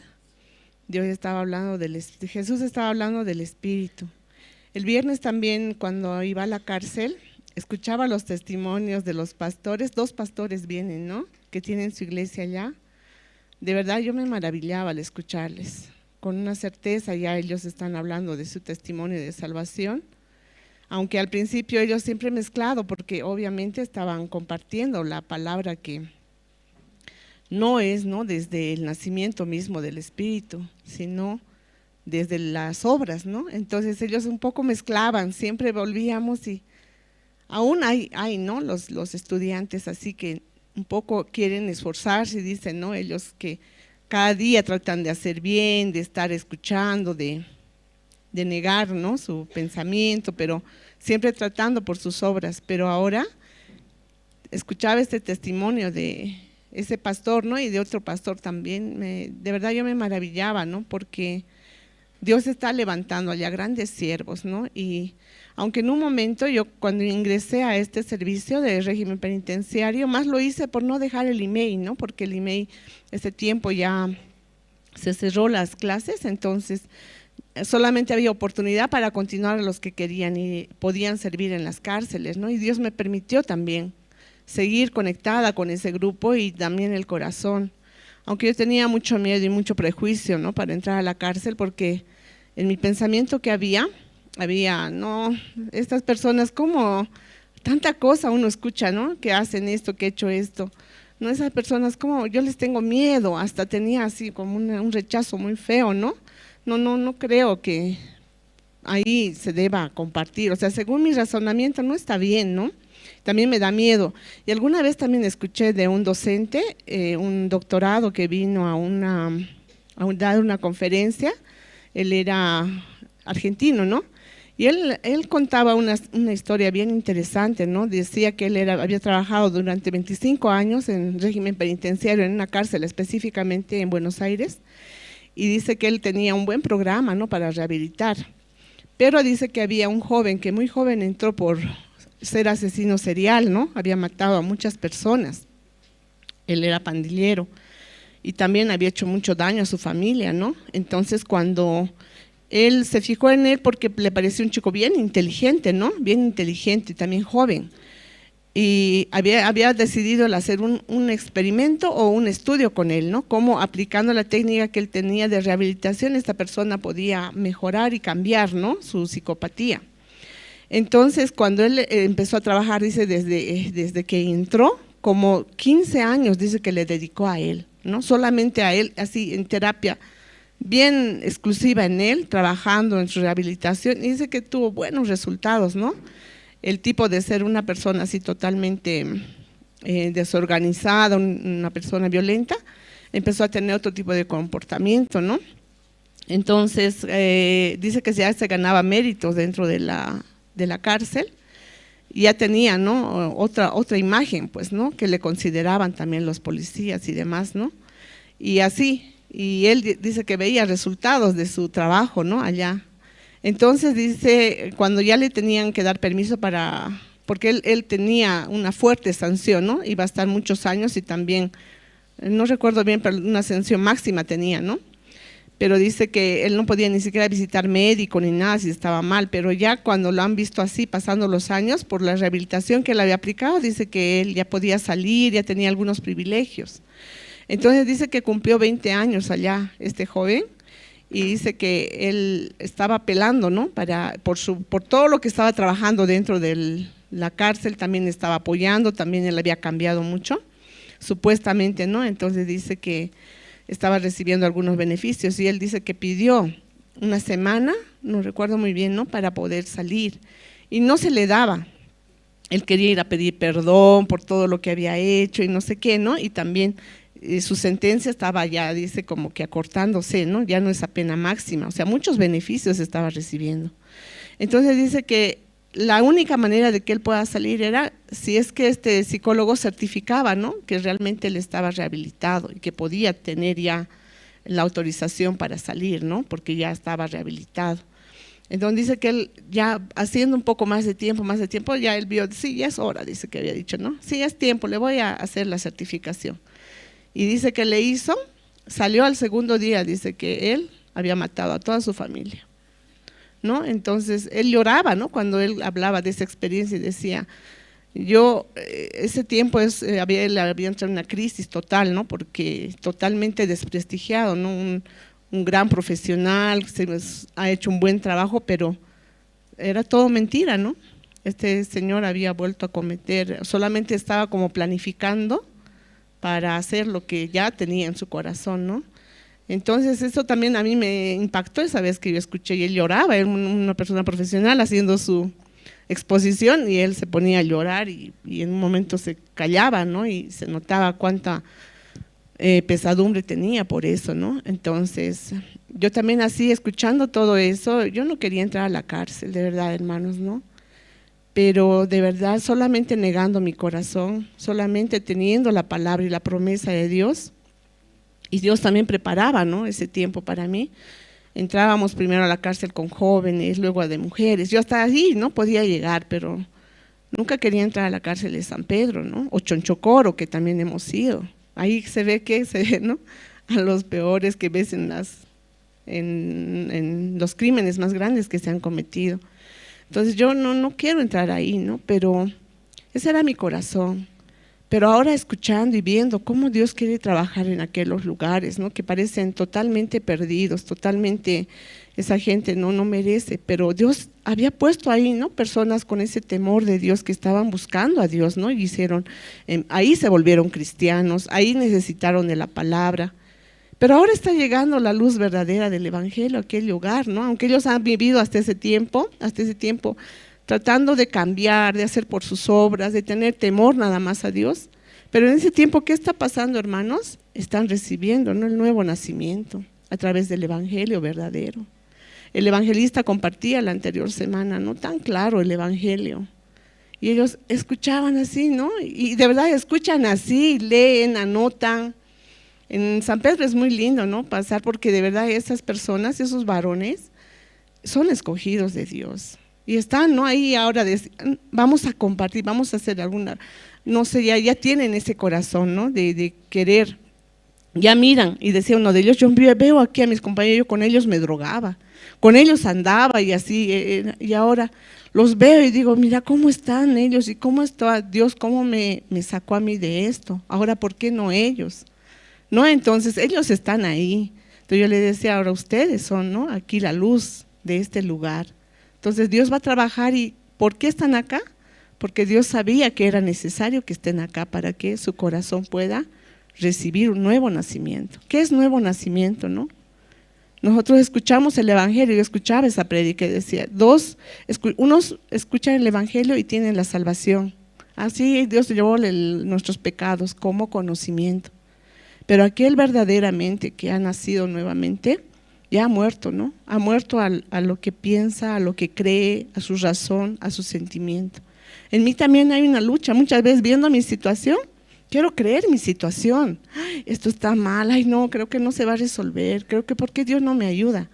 Jesús estaba hablando del Espíritu. El viernes también, cuando iba a la cárcel, escuchaba los testimonios de los pastores. 2 pastores vienen, ¿no?, que tienen su iglesia allá. De verdad yo me maravillaba al escucharles. Con una certeza ya ellos están hablando de su testimonio de salvación, aunque al principio ellos siempre mezclado, porque obviamente estaban compartiendo la palabra que no es, ¿no?, desde el nacimiento mismo del Espíritu, sino desde las obras, ¿no? Entonces ellos un poco mezclaban, siempre volvíamos y aún hay ¿no?, los estudiantes así que un poco quieren esforzarse y dicen, ¿no?, ellos que cada día tratan de hacer bien, de estar escuchando, de negar, ¿no?, su pensamiento, pero siempre tratando por sus obras. Pero ahora escuchaba este testimonio de ese pastor, ¿no?, y de otro pastor también. De verdad yo me maravillaba, ¿no?, porque Dios está levantando allá grandes siervos, ¿no? Y aunque en un momento yo, cuando ingresé a este servicio de régimen penitenciario, más lo hice por no dejar el email, ¿no?, porque el email, ese tiempo ya se cerró las clases, entonces solamente había oportunidad para continuar a los que querían y podían servir en las cárceles, ¿no? Y Dios me permitió también seguir conectada con ese grupo y también el corazón, aunque yo tenía mucho miedo y mucho prejuicio, ¿no?, para entrar a la cárcel, porque en mi pensamiento que había, no, estas personas, como tanta cosa uno escucha, ¿no?, que hacen esto, que he hecho esto, no, esas personas, como yo les tengo miedo, hasta tenía así como un rechazo muy feo, ¿no?, no creo que ahí se deba compartir. O sea, según mi razonamiento no está bien, ¿no? También me da miedo. Y alguna vez también escuché de un docente, un doctorado que vino a dar una conferencia. Él era argentino, ¿no? Y él contaba una historia bien interesante, ¿no? Decía que él había trabajado durante 25 años en régimen penitenciario, en una cárcel específicamente en Buenos Aires, y dice que él tenía un buen programa, ¿no?, para rehabilitar. Pero dice que había un joven que muy joven entró por ser asesino serial, ¿no? Había matado a muchas personas. Él era pandillero y también había hecho mucho daño a su familia, ¿no? Entonces, cuando él se fijó en él porque le pareció un chico bien inteligente, ¿no? Bien inteligente y también joven. Y había decidido hacer un experimento o un estudio con él, ¿no? Cómo aplicando la técnica que él tenía de rehabilitación, esta persona podía mejorar y cambiar, ¿no?, su psicopatía. Entonces, cuando él empezó a trabajar, dice, desde que entró, como 15 años, dice que le dedicó a él, ¿no? Solamente a él, así en terapia bien exclusiva en él, trabajando en su rehabilitación, y dice que tuvo buenos resultados, ¿no? El tipo de ser una persona así totalmente desorganizada, una persona violenta, empezó a tener otro tipo de comportamiento, ¿no? Entonces, dice que ya se ganaba méritos dentro de la cárcel, y ya tenía, ¿no?, otra imagen, pues, ¿no?, que le consideraban también los policías y demás, ¿no? Y así, y él dice que veía resultados de su trabajo, ¿no?, allá. Entonces dice, cuando ya le tenían que dar permiso porque él tenía una fuerte sanción, ¿no?, iba a estar muchos años y también, no recuerdo bien, pero una sanción máxima tenía, ¿no? Pero dice que él no podía ni siquiera visitar médico ni nada si estaba mal, pero ya cuando lo han visto así, pasando los años, por la rehabilitación que él había aplicado, dice que él ya podía salir, ya tenía algunos privilegios. Entonces dice que cumplió 20 años allá este joven, y dice que él estaba apelando, ¿no?, por todo lo que estaba trabajando dentro de la cárcel, también estaba apoyando, también él había cambiado mucho, supuestamente, ¿no? Entonces dice que estaba recibiendo algunos beneficios, y él dice que pidió una semana, no recuerdo muy bien, ¿no?, para poder salir, y no se le daba. Él quería ir a pedir perdón por todo lo que había hecho y no sé qué, ¿no? Y también su sentencia estaba ya, dice, como que acortándose, ¿no? Ya no esa pena máxima, o sea, muchos beneficios estaba recibiendo. Entonces dice que la única manera de que él pueda salir era si es que este psicólogo certificaba, ¿no?, que realmente él estaba rehabilitado y que podía tener ya la autorización para salir, ¿no?, porque ya estaba rehabilitado. Entonces dice que él ya haciendo un poco más de tiempo, ya él vio, sí, ya es hora, dice que había dicho, ¿no? Sí, es tiempo, le voy a hacer la certificación. Y dice que le hizo, salió al segundo día, dice que él había matado a toda su familia, ¿no? Entonces él lloraba, ¿no?, cuando él hablaba de esa experiencia y decía, ese tiempo él había entrado en una crisis total, ¿no?, porque totalmente desprestigiado, ¿no?, un gran profesional, ha hecho un buen trabajo, pero era todo mentira, ¿no? Este señor había vuelto a cometer, solamente estaba como planificando para hacer lo que ya tenía en su corazón, ¿no? Entonces eso también a mí me impactó esa vez que yo escuché, y él lloraba, era una persona profesional haciendo su exposición, y él se ponía a llorar y en un momento se callaba, ¿no?, y se notaba cuánta pesadumbre tenía por eso, ¿no? Entonces yo también así, escuchando todo eso, yo no quería entrar a la cárcel, de verdad, hermanos, ¿no? Pero de verdad, solamente negando mi corazón, solamente teniendo la palabra y la promesa de Dios, y Dios también preparaba, ¿no?, ese tiempo para mí. Entrábamos primero a la cárcel con jóvenes, luego a de mujeres, yo hasta allí no podía llegar, pero nunca quería entrar a la cárcel de San Pedro, ¿no?, o Chonchocoro, que también hemos ido. Ahí se ve, ¿no?, a los peores que ves en los crímenes más grandes que se han cometido. Entonces yo no quiero entrar ahí, ¿no?, pero ese era mi corazón. Pero ahora escuchando y viendo cómo Dios quiere trabajar en aquellos lugares, ¿no?, que parecen totalmente perdidos, totalmente, esa gente no merece, pero Dios había puesto ahí, ¿no?, personas con ese temor de Dios que estaban buscando a Dios, ¿no?, y ahí se volvieron cristianos, ahí necesitaron de la palabra, Pero ahora está llegando la luz verdadera del Evangelio a aquel lugar, ¿no? Aunque ellos han vivido hasta ese tiempo, tratando de cambiar, de hacer por sus obras, de tener temor nada más a Dios. Pero en ese tiempo, ¿qué está pasando, hermanos? Están recibiendo, ¿no?, el nuevo nacimiento a través del Evangelio verdadero. El evangelista compartía la anterior semana, ¿no?, tan claro el Evangelio. Y ellos escuchaban así, ¿no? Y de verdad escuchan así, leen, anotan. En San Pedro es muy lindo, ¿no?, pasar, porque de verdad esas personas, esos varones, son escogidos de Dios. Y están, ¿no?, ahí ahora, vamos a compartir, vamos a hacer alguna, no sé, ya tienen ese corazón, ¿no?, de querer. Ya miran, y decía uno de ellos, yo veo aquí a mis compañeros, yo con ellos me drogaba, con ellos andaba y así, y ahora los veo y digo, mira cómo están ellos y cómo está Dios, cómo me sacó a mí de esto, ahora ¿por qué no ellos? No, entonces ellos están ahí. Entonces yo le decía, ahora ustedes son, ¿no?, aquí la luz de este lugar. Entonces Dios va a trabajar. ¿Y por qué están acá? Porque Dios sabía que era necesario que estén acá para que su corazón pueda recibir un nuevo nacimiento. ¿Qué es nuevo nacimiento, no? Nosotros escuchamos el Evangelio, yo escuchaba esa prédica y decía, unos escuchan el Evangelio y tienen la salvación. Así Dios llevó nuestros pecados como conocimiento. Pero aquel verdaderamente que ha nacido nuevamente, ya ha muerto, ¿no? Ha muerto a lo que piensa, a lo que cree, a su razón, a su sentimiento. En mí también hay una lucha, muchas veces viendo mi situación, quiero creer mi situación. Ay, esto está mal, ay no, creo que no se va a resolver, creo que ¿por qué Dios no me ayuda?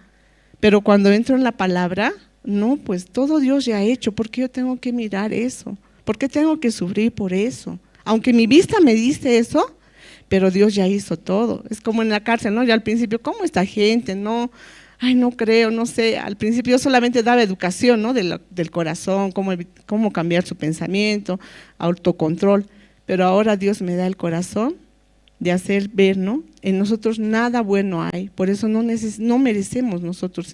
Pero cuando entro en la palabra, no, pues todo Dios ya ha hecho, ¿por qué yo tengo que mirar eso? ¿Por qué tengo que sufrir por eso? Aunque mi vista me dice eso, pero Dios ya hizo todo. Es como en la cárcel, ¿no? Ya al principio, ¿cómo esta gente? No, ay, no creo, no sé. Al principio yo solamente daba educación, ¿no?, del corazón, cómo cambiar su pensamiento, autocontrol. Pero ahora Dios me da el corazón de hacer ver, ¿no?, en nosotros nada bueno hay. Por eso no merecemos nosotros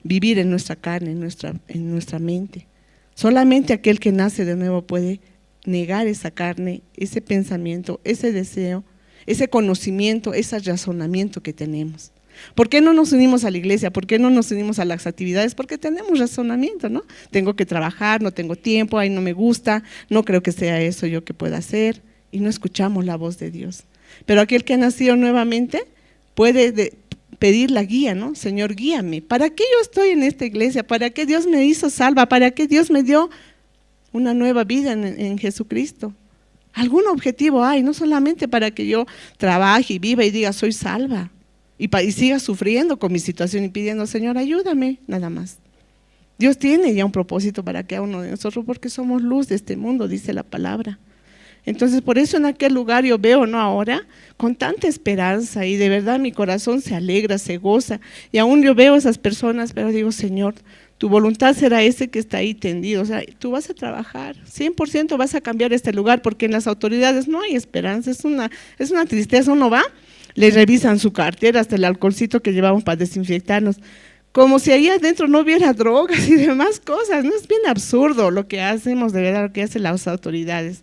vivir en nuestra carne, en nuestra mente. Solamente aquel que nace de nuevo puede negar esa carne, ese pensamiento, ese deseo, ese conocimiento, ese razonamiento que tenemos. ¿Por qué no nos unimos a la iglesia? ¿Por qué no nos unimos a las actividades? Porque tenemos razonamiento, ¿no? Tengo que trabajar, no tengo tiempo, ahí no me gusta, no creo que sea eso yo que pueda hacer, y no escuchamos la voz de Dios. Pero aquel que ha nacido nuevamente puede pedir la guía, ¿no? Señor, guíame. ¿Para qué yo estoy en esta iglesia? ¿Para qué Dios me hizo salva? ¿Para qué Dios me dio una nueva vida en Jesucristo? Algún objetivo hay, no solamente para que yo trabaje y viva y diga soy salva y siga sufriendo con mi situación y pidiendo, Señor, ayúdame, nada más. Dios tiene ya un propósito para cada uno de nosotros porque somos luz de este mundo, dice la palabra. Entonces por eso en aquel lugar yo veo, ¿no?, ahora con tanta esperanza y de verdad mi corazón se alegra, se goza, y aún yo veo a esas personas, pero digo, Señor, tu voluntad será ese que está ahí tendido, o sea, tú vas a trabajar, 100% vas a cambiar este lugar, porque en las autoridades no hay esperanza, es una tristeza. Uno va, le revisan su cartera, hasta el alcoholcito que llevamos para desinfectarnos, como si ahí adentro no hubiera drogas y demás cosas, ¿no? Es bien absurdo lo que hacemos, de verdad, lo que hacen las autoridades.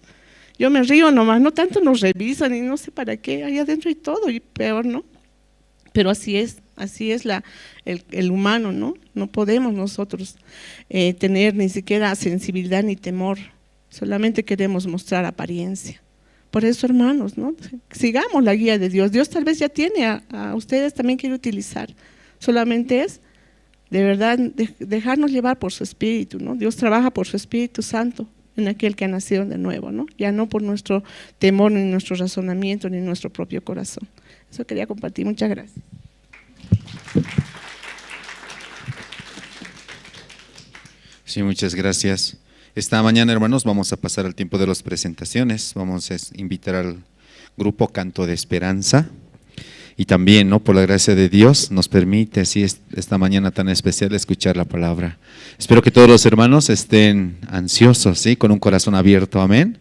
Yo me río nomás, no tanto nos revisan y no sé para qué, ahí adentro hay todo y peor, ¿no? Pero así es el humano, ¿no? No podemos nosotros tener ni siquiera sensibilidad ni temor, solamente queremos mostrar apariencia. Por eso, hermanos, ¿no?, sigamos la guía de Dios. Dios tal vez ya tiene a ustedes, también quiere utilizar, solamente es de verdad dejarnos llevar por su Espíritu, ¿no? Dios trabaja por su Espíritu Santo en aquel que ha nacido de nuevo, ¿no? Ya no por nuestro temor, ni nuestro razonamiento, ni nuestro propio corazón. Eso quería compartir. Muchas gracias. Sí, muchas gracias. Esta mañana, hermanos, vamos a pasar al tiempo de las presentaciones. Vamos a invitar al grupo Canto de Esperanza. Y también, ¿no?, por la gracia de Dios, nos permite así esta mañana tan especial escuchar la palabra. Espero que todos los hermanos estén ansiosos, ¿sí?, con un corazón abierto, amén,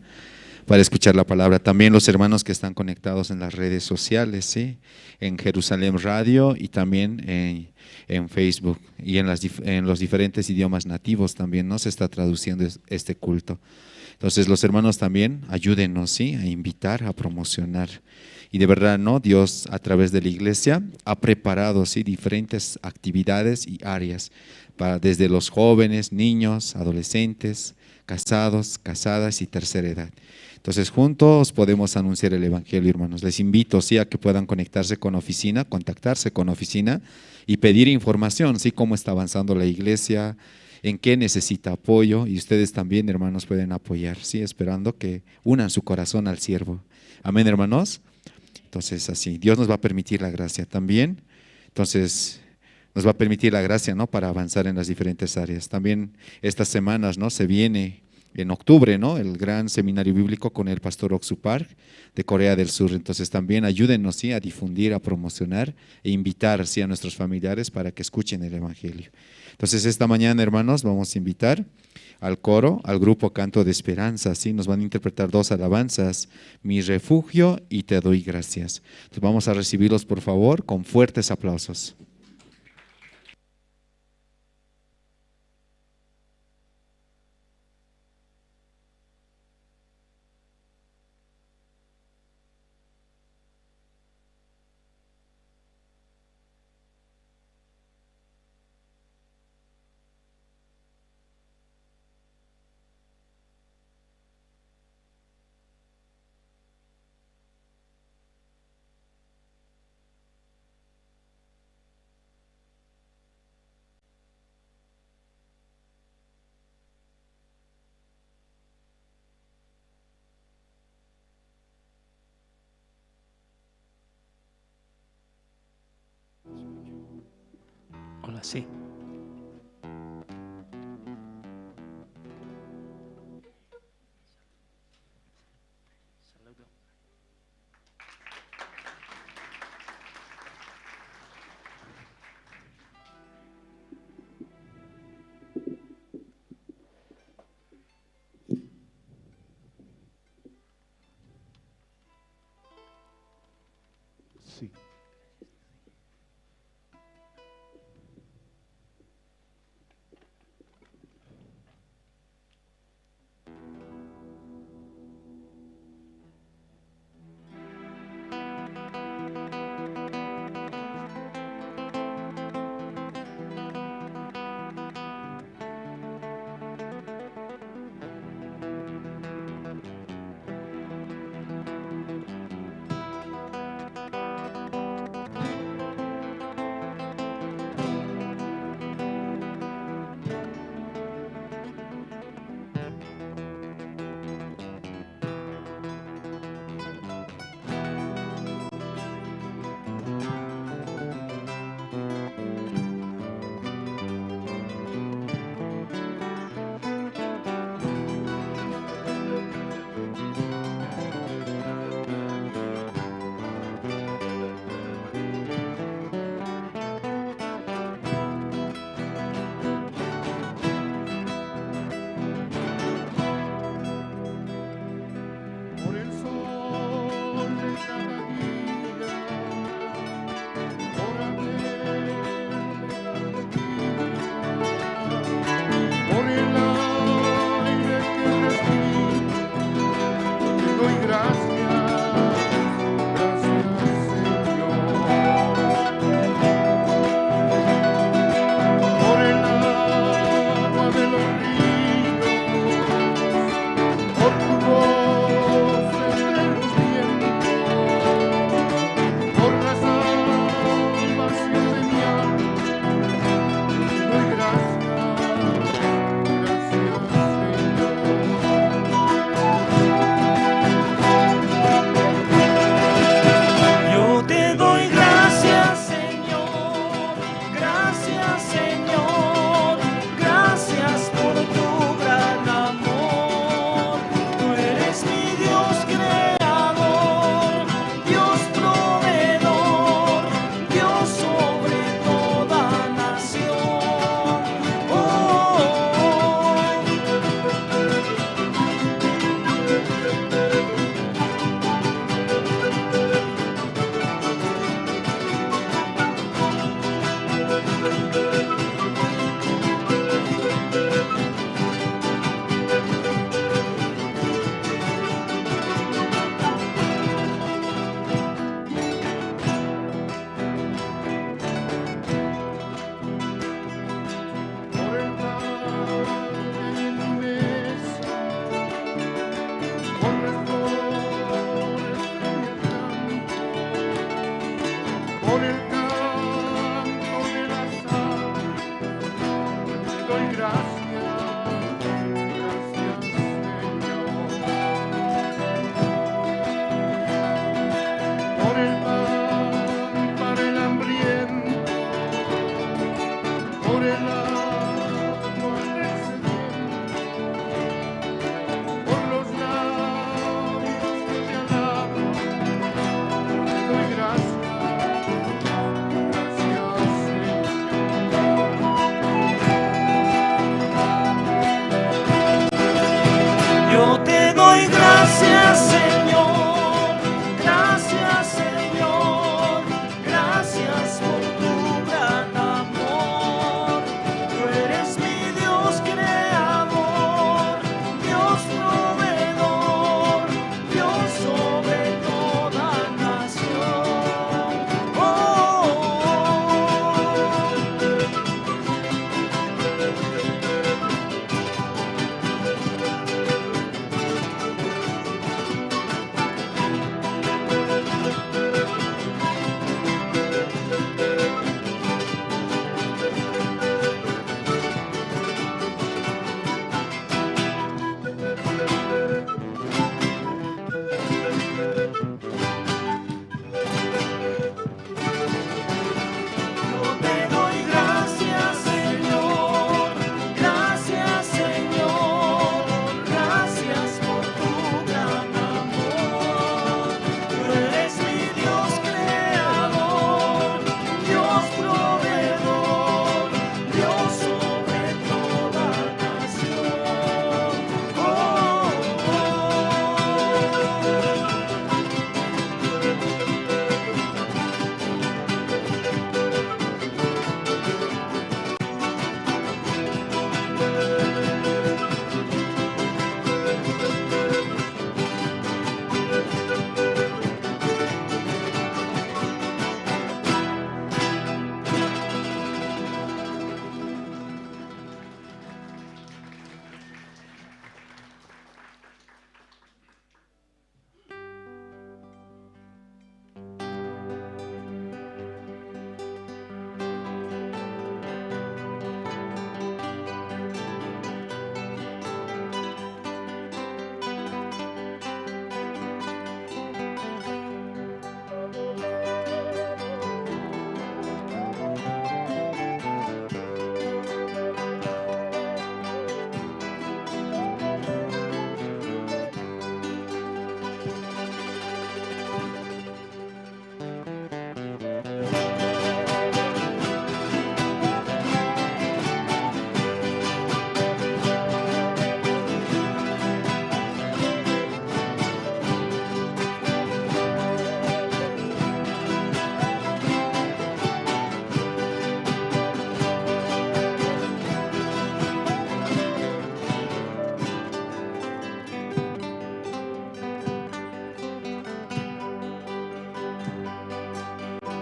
para escuchar la palabra. También los hermanos que están conectados en las redes sociales, ¿sí?, en Jerusalén Radio y también en Facebook y en los diferentes idiomas nativos también, ¿no?, se está traduciendo este culto. Entonces los hermanos también ayúdenos, ¿sí?, a invitar, a promocionar. Y de verdad, ¿no?, Dios a través de la iglesia ha preparado, ¿sí?, diferentes actividades y áreas para desde los jóvenes, niños, adolescentes, casados, casadas y tercera edad. Entonces juntos podemos anunciar el evangelio, hermanos. Les invito, sí, a que puedan conectarse con oficina, contactarse con oficina y pedir información, sí, cómo está avanzando la iglesia, en qué necesita apoyo, y ustedes también, hermanos, pueden apoyar, sí, esperando que unan su corazón al siervo. Amén, hermanos. Entonces así, Dios nos va a permitir la gracia también. Entonces nos va a permitir la gracia, ¿no?, para avanzar en las diferentes áreas. También estas semanas, ¿no?, se viene en octubre, ¿no?, el gran seminario bíblico con el pastor Oksu Park de Corea del Sur. Entonces también ayúdenos, ¿sí?, a difundir, a promocionar e invitar, ¿sí?, a nuestros familiares para que escuchen el evangelio. Entonces esta mañana, hermanos, vamos a invitar al coro, al grupo Canto de Esperanza, ¿sí? Nos van a interpretar 2 alabanzas, Mi refugio y Te doy gracias. Entonces vamos a recibirlos, por favor, con fuertes aplausos. Hola, sí. Sí.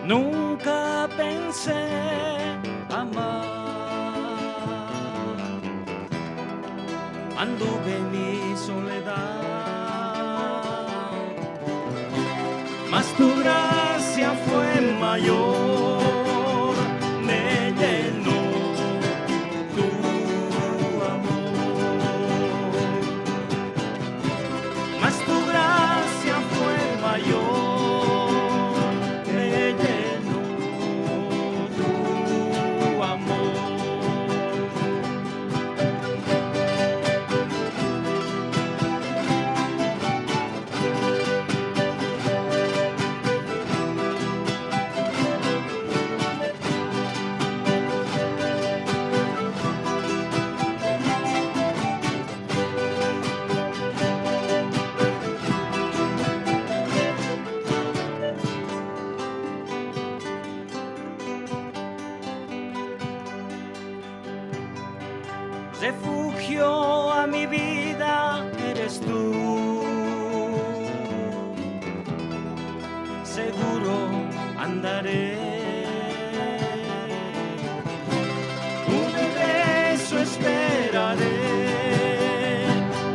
Nunca pensé amar, anduve en mi soledad, mas tu gracia fue mayor, me llenó tu amor, mas tu gracia fue mayor. Refugio a mi vida eres tú, seguro andaré, tu regreso esperaré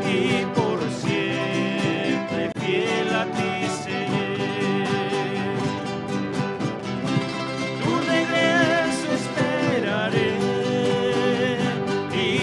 y por siempre fiel a ti seré. Tu regreso esperaré y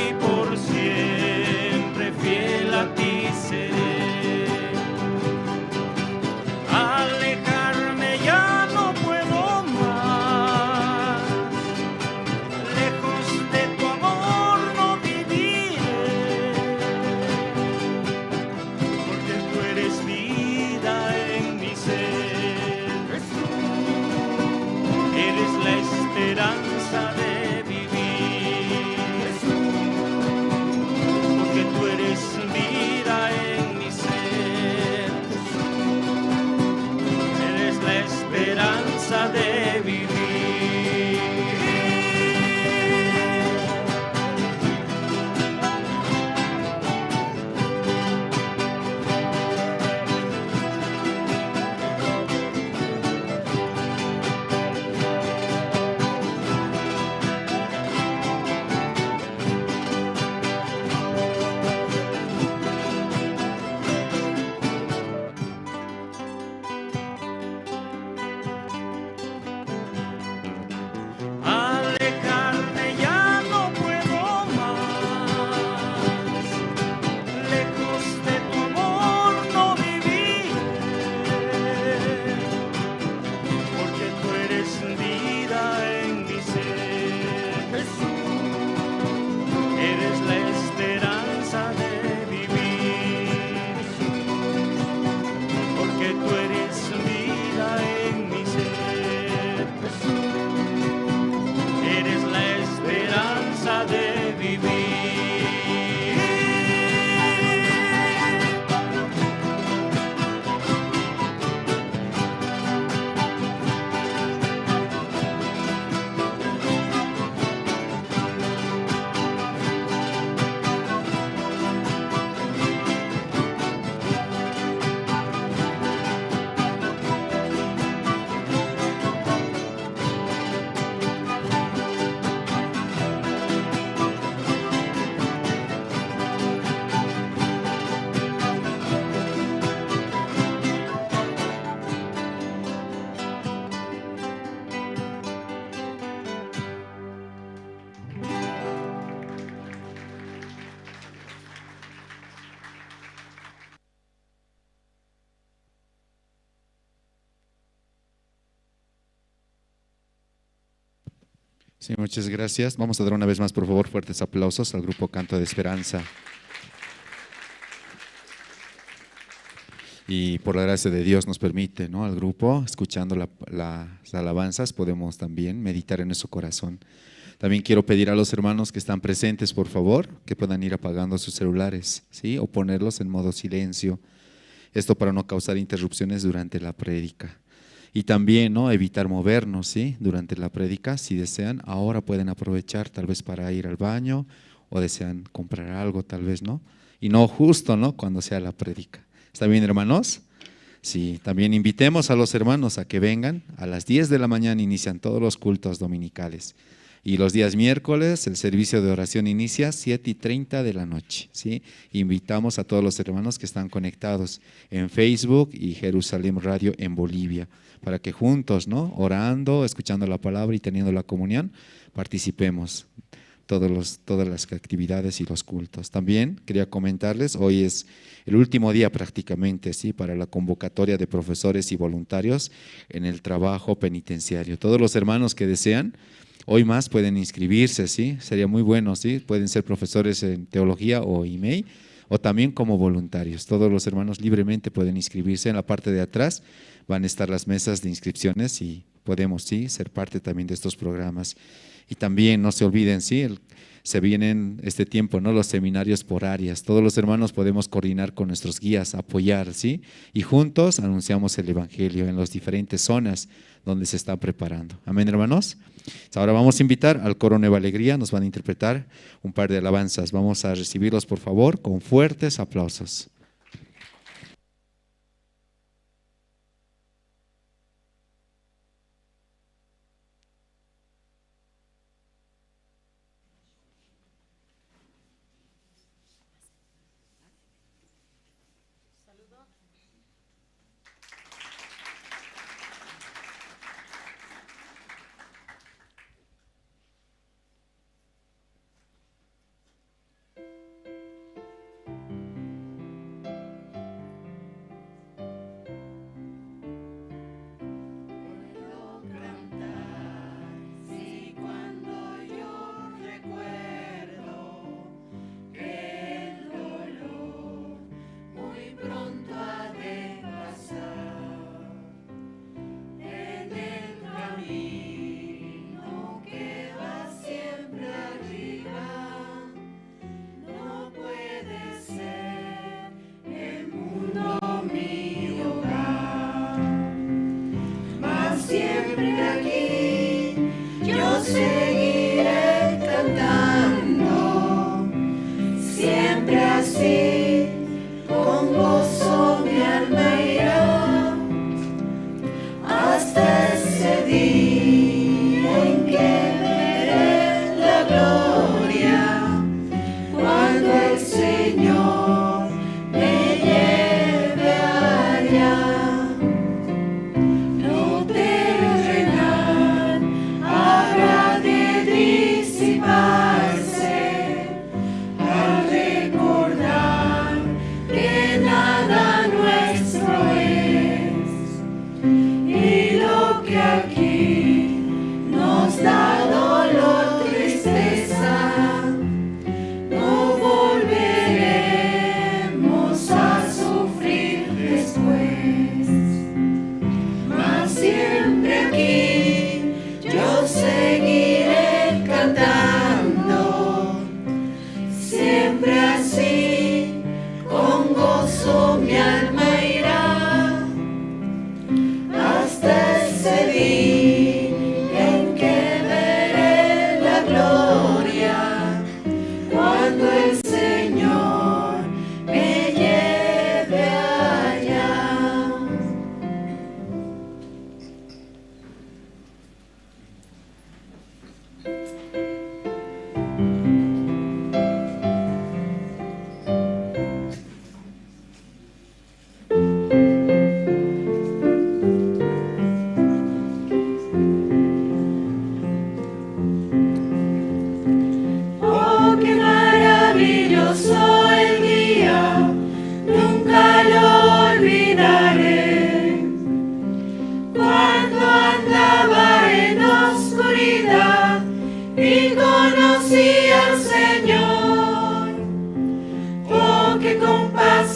Sí, muchas gracias. Vamos a dar una vez más, por favor, fuertes aplausos al grupo Canto de Esperanza. Y por la gracia de Dios nos permite, ¿no? Al grupo, escuchando las alabanzas, podemos también meditar en nuestro corazón. También quiero pedir a los hermanos que están presentes, por favor, que puedan ir apagando sus celulares, ¿sí? O ponerlos en modo silencio. Esto para no causar interrupciones durante la prédica. Y también, ¿no? Evitar movernos, ¿sí? Durante la prédica, si desean, ahora pueden aprovechar tal vez para ir al baño o desean comprar algo, tal vez, ¿no? Y no justo, ¿no? Cuando sea la prédica. ¿Está bien, hermanos? Sí, también invitemos a los hermanos a que vengan. A las 10 de la mañana inician todos los cultos dominicales. Y los días miércoles el servicio de oración inicia 7:30 de la noche, ¿sí? Invitamos a todos los hermanos que están conectados en Facebook y Jerusalén Radio en Bolivia, para que juntos, ¿no? Orando, escuchando la palabra y teniendo la comunión, participemos todas las actividades y los cultos. También quería comentarles, hoy es el último día prácticamente, ¿sí? Para la convocatoria de profesores y voluntarios en el trabajo penitenciario. Todos los hermanos que desean, hoy más pueden inscribirse, ¿sí? Sería muy bueno, ¿sí? Pueden ser profesores en teología o IMEI, o también como voluntarios. Todos los hermanos libremente pueden inscribirse. En la parte de atrás van a estar las mesas de inscripciones y podemos, ¿sí? Ser parte también de estos programas. Y también no se olviden, ¿sí? Se vienen este tiempo, ¿no? Los seminarios por áreas. Todos los hermanos podemos coordinar con nuestros guías, apoyar, ¿sí? Y juntos anunciamos el Evangelio en las diferentes zonas donde se está preparando. Amén, hermanos. Ahora vamos a invitar al coro Nueva Alegría, nos van a interpretar un par de alabanzas. Vamos a recibirlos, por favor, con fuertes aplausos.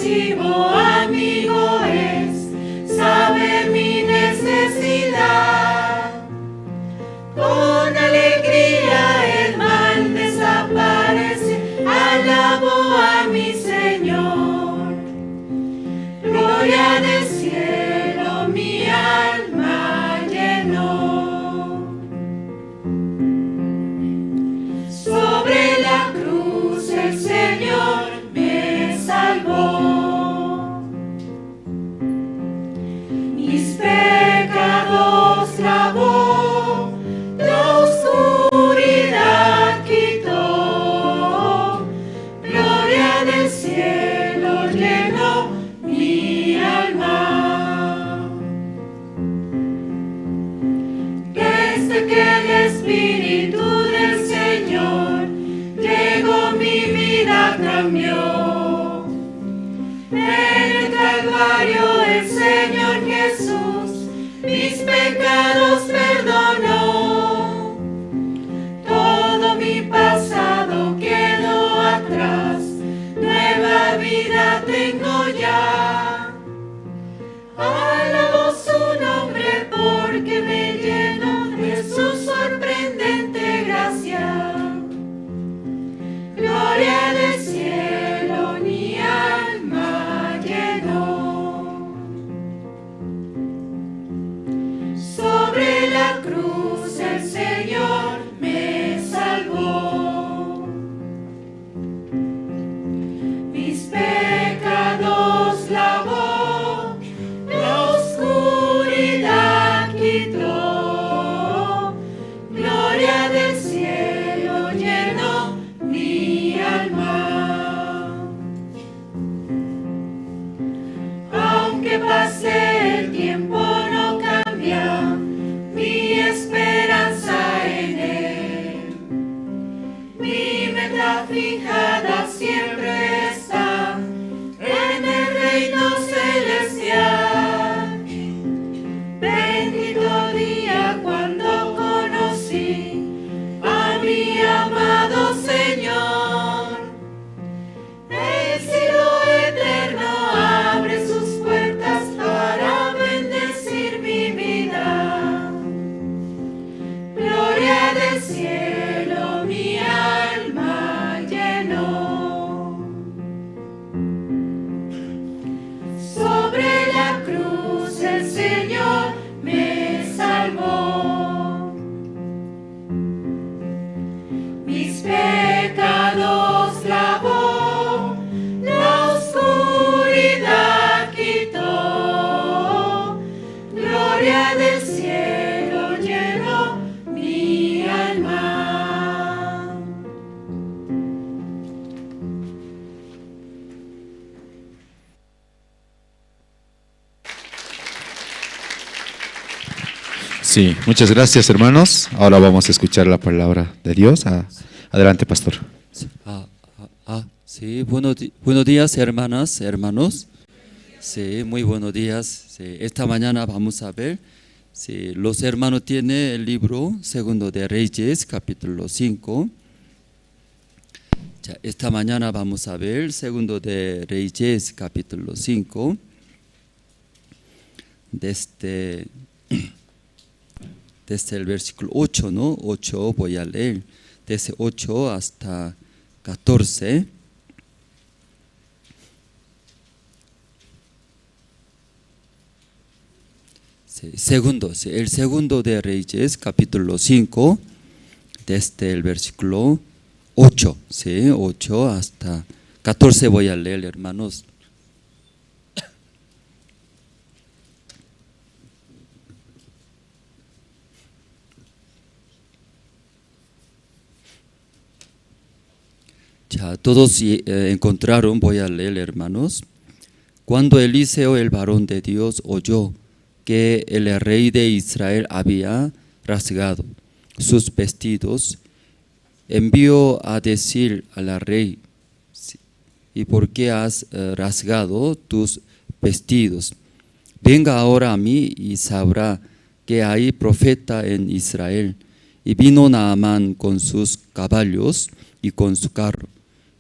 compasivo amigo es, sabe mi necesidad. Con alegría el mal desaparece, alabo a mi Señor. Gloria del cielo mi alma llenó. Sobre la cruz el Señor me salvó. Mis pecados lavó, la oscuridad quitó. Gloria del cielo llenó mi alma. Desde que el Espíritu del Señor llegó, mi vida cambió. En el Calvario el Señor Jesús mis pecados perdonó. Todo mi pasado quedó atrás, nueva vida tengo ya. Alabo su nombre porque me llenó de su sorprendente gracia. Gloria del cielo mi alma llenó. Sobre la cruz el Señor me salvó. Mis pecados lavó, la oscuridad quitó. Gloria del cielo llenó mi alma. Aunque pase el tiempo no cambia mi esperanza en Él. Mi meta fijada siempre está en el reino celestial. Bendito día cuando conocí a mi amado Señor. El cielo eterno abre sus puertas para bendecir mi vida. Gloria del cielo mi alma llenó. Sobre la cruz el Señor me salvó. Mis pecados lavó, la oscuridad quitó. Gloria del cielo llenó mi alma. Sí, muchas gracias, hermanos. Ahora vamos a escuchar la palabra de Dios. Adelante, pastor. Sí, buenos días, hermanas, hermanos. Sí, muy buenos días. Sí, esta mañana vamos a ver, sí, los hermanos tienen el libro Segundo de Reyes, capítulo 5. Esta mañana vamos a ver Segundo de Reyes, capítulo 5. Desde el versículo 8, ¿no? 8 voy a leer, desde 8 hasta 14. Sí, el segundo de Reyes, capítulo 5, desde el versículo 8, ¿sí? 8 hasta 14 voy a leer, hermanos. Ya, todos encontraron, voy a leer, hermanos. Cuando Eliseo, el varón de Dios, oyó que el rey de Israel había rasgado sus vestidos, envió a decir al rey: ¿y por qué has rasgado tus vestidos? Venga ahora a mí y sabrá que hay profeta en Israel. Y vino Naamán con sus caballos y con su carro,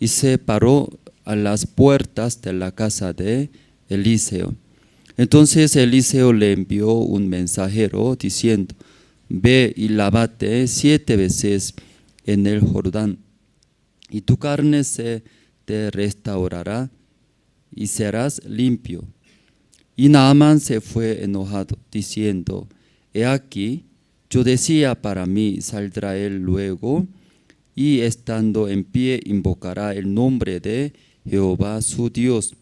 y se paró a las puertas de la casa de Eliseo. Entonces Eliseo le envió un mensajero diciendo: ve y lávate 7 veces en el Jordán, y tu carne se te restaurará y serás limpio. Y Naamán se fue enojado, diciendo: he aquí, yo decía para mí, saldrá él luego, y estando en pie invocará el nombre de Jehová su Dios,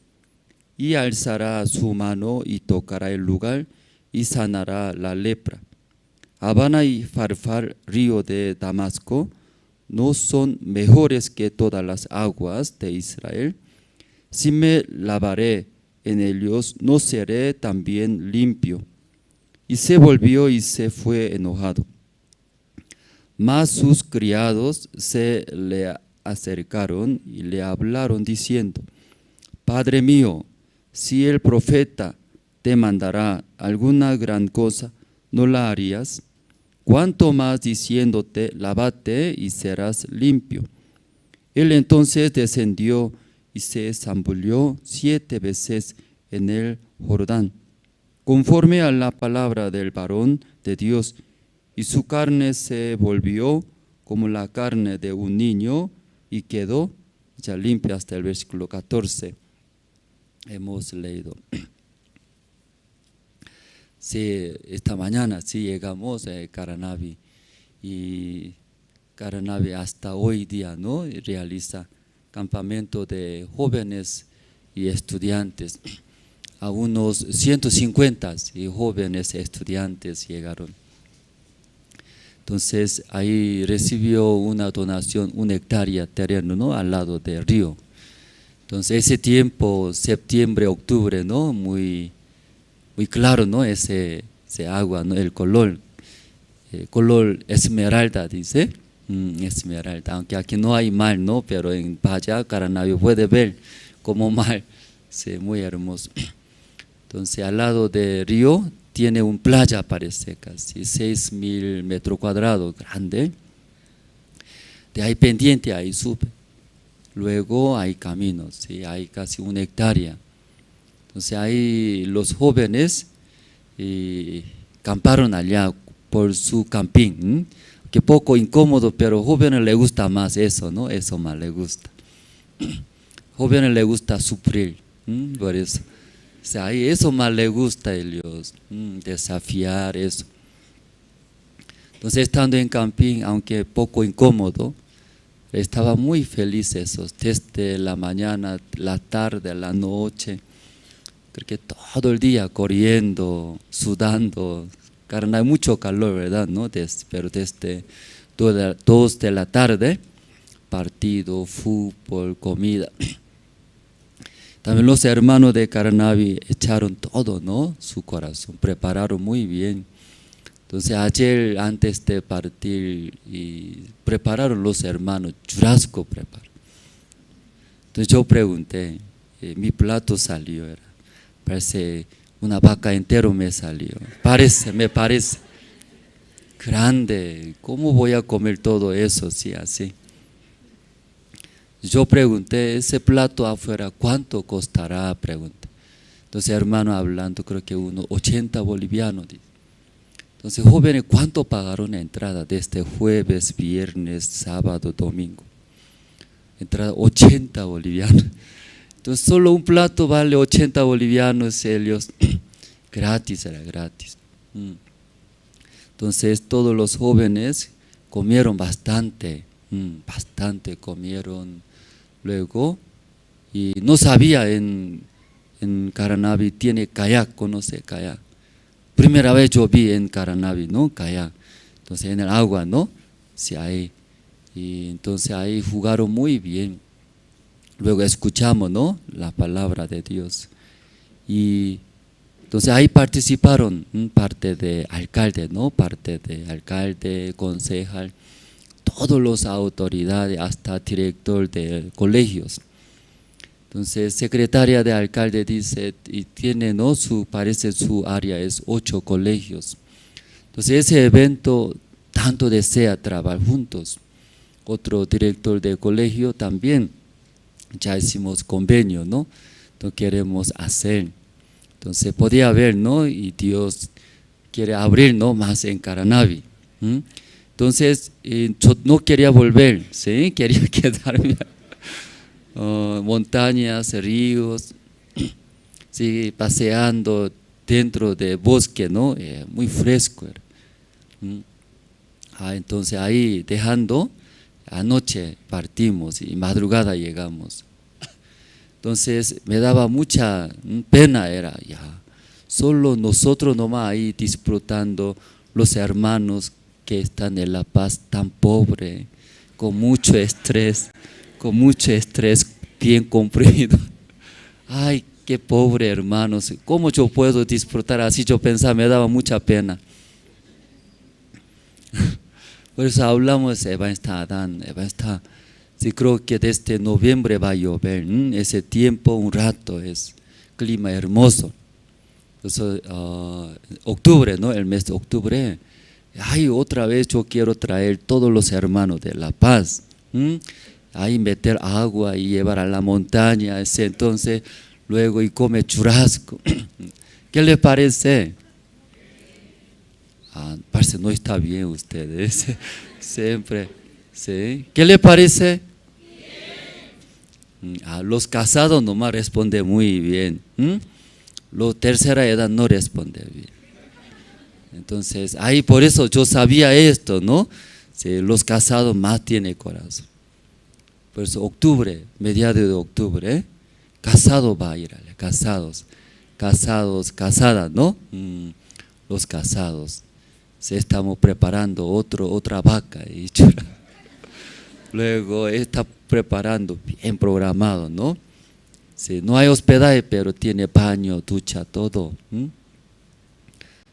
y alzará su mano y tocará el lugar, y sanará la lepra. Abana y Farfar, río de Damasco, no son mejores que todas las aguas de Israel. Si me lavaré en ellos, no seré también limpio. Y se volvió y se fue enojado. Mas sus criados se le acercaron y le hablaron diciendo: Padre mío, si el profeta te mandará alguna gran cosa, ¿no la harías? Cuanto más diciéndote: lávate y serás limpio. Él entonces descendió y se zambulló 7 veces en el Jordán, conforme a la palabra del varón de Dios, y su carne se volvió como la carne de un niño y quedó ya limpia. Hasta el versículo 14 hemos leído. Sí, esta mañana sí llegamos a Caranavi, y Caranavi hasta hoy día, ¿no?, realiza campamento de jóvenes y estudiantes. A unos 150 jóvenes estudiantes llegaron. Entonces ahí recibió una donación, 1 hectárea de terreno, ¿no?, al lado del río. Entonces ese tiempo, septiembre, octubre, ¿no?, muy claro, ¿no?, ese agua, ¿no?, el color esmeralda, dice, esmeralda, aunque aquí no hay mar, ¿no?, pero en Paya, Caranavi, puede ver como mar, sí, muy hermoso. Entonces al lado del río tiene una playa, parece casi 6.000 metros cuadrados, grande. De ahí pendiente, ahí sube. Luego hay caminos, ¿sí?, hay casi 1 hectárea. Entonces ahí los jóvenes camparon allá por su camping, que poco incómodo, pero a jóvenes les gusta más eso, ¿no? Eso más les gusta. Jóvenes les gusta sufrir, por eso. O sea, ahí eso más les gusta a ellos, desafiar eso. Entonces estando en camping, aunque poco incómodo, estaba muy feliz esos, desde la mañana, la tarde, la noche. Creo que todo el día corriendo, sudando, carne, hay mucho calor, ¿verdad?, ¿no? Pero desde 2 de la tarde, partido, fútbol, comida. También los hermanos de Caranavi echaron todo, ¿no?, su corazón, prepararon muy bien. Entonces ayer, antes de partir, prepararon los hermanos, churrasco prepararon. Entonces yo pregunté, mi plato salió, parece una vaca entera me salió, me parece grande, ¿cómo voy a comer todo eso? Sí, así. Yo pregunté, ese plato afuera, ¿cuánto costará? Pregunté. Entonces hermano hablando, creo que unos 80 bolivianos. Entonces jóvenes, ¿cuánto pagaron la entrada desde jueves, viernes, sábado, domingo? Entrada 80 bolivianos. Entonces solo un plato vale 80 bolivianos, ellos, gratis, era gratis. Entonces todos los jóvenes comieron bastante, bastante comieron. Luego, y no sabía en Caranavi tiene kayak, conoce kayak. Primera vez yo vi en Caranavi, ¿no?, kayak. Entonces en el agua, ¿no?, sí hay. Y entonces ahí jugaron muy bien. Luego escuchamos, ¿no?, la palabra de Dios. Y entonces ahí participaron parte de alcalde, ¿no?, parte de alcalde, concejal, todas las autoridades, hasta director de colegios. Entonces secretaria de alcalde dice, y tiene, ¿no?, parece su área es 8 colegios. Entonces ese evento tanto desea trabajar juntos. Otro director de colegio también ya hicimos convenio, ¿no? Entonces queremos hacer. Entonces podía haber, ¿no? Y Dios quiere abrir, ¿no? Más en Caranavi. Entonces yo no quería volver, ¿sí? Quería quedarme. Montañas, ríos, sí, paseando dentro del bosque, ¿no? Muy fresco era. Entonces ahí dejando, anoche partimos y madrugada llegamos. Entonces me daba mucha pena, era ya, solo nosotros nomás ahí disfrutando, los hermanos que están en La Paz tan pobre, con mucho estrés, bien comprimido. Ay, qué pobre hermanos, ¿cómo yo puedo disfrutar así? Yo pensaba, me daba mucha pena. Por eso hablamos, sí, creo que desde noviembre va a llover, ese tiempo, un rato, es clima hermoso. Entonces, octubre, ¿no? El mes de octubre, ay, otra vez yo quiero traer todos los hermanos de La Paz, ahí meter agua y llevar a la montaña, entonces luego y come churrasco. ¿Qué le parece? Parece no está bien ustedes, siempre, ¿sí? ¿Qué le parece? Los casados nomás responden muy bien, los tercera edad no responden bien. Entonces, ahí por eso yo sabía esto, ¿no? Sí, los casados más tienen corazón. Por eso octubre, mediados de octubre, casado va a ir, casados, casadas, ¿no? Los casados. Se estamos preparando otra vaca y chura. Luego está preparando, bien programado, ¿no? Sí, no hay hospedaje, pero tiene baño, ducha, todo.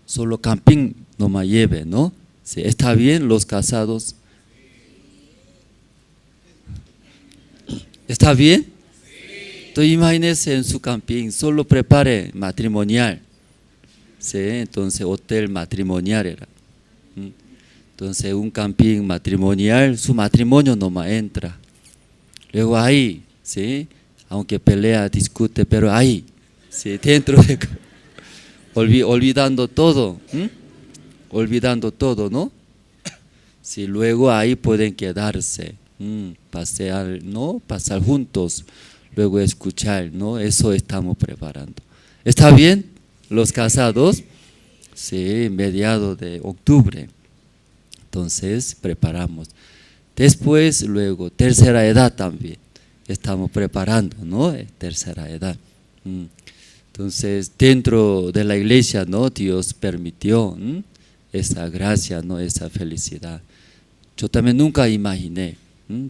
Solo camping no me lleve, ¿no? Sí, ¿está bien los casados? ¿Está bien? Entonces imagínense en su camping, solo prepare matrimonial. Sí, entonces hotel matrimonial era. Entonces un camping matrimonial, su matrimonio nomás entra. Luego ahí, ¿sí? Aunque pelea, discute, pero ahí, ¿sí? Dentro de... olvidando todo, olvidando todo, ¿no? Sí, luego ahí pueden quedarse, pasear, ¿no? Pasar juntos, luego escuchar, ¿no? Eso estamos preparando. ¿Está bien? Los casados, sí, mediados de octubre. Entonces preparamos. Después, luego, tercera edad también. Estamos preparando, ¿no? Tercera edad. Entonces, dentro de la iglesia, ¿no? Dios permitió esa gracia, ¿no? Esa felicidad. Yo también nunca imaginé.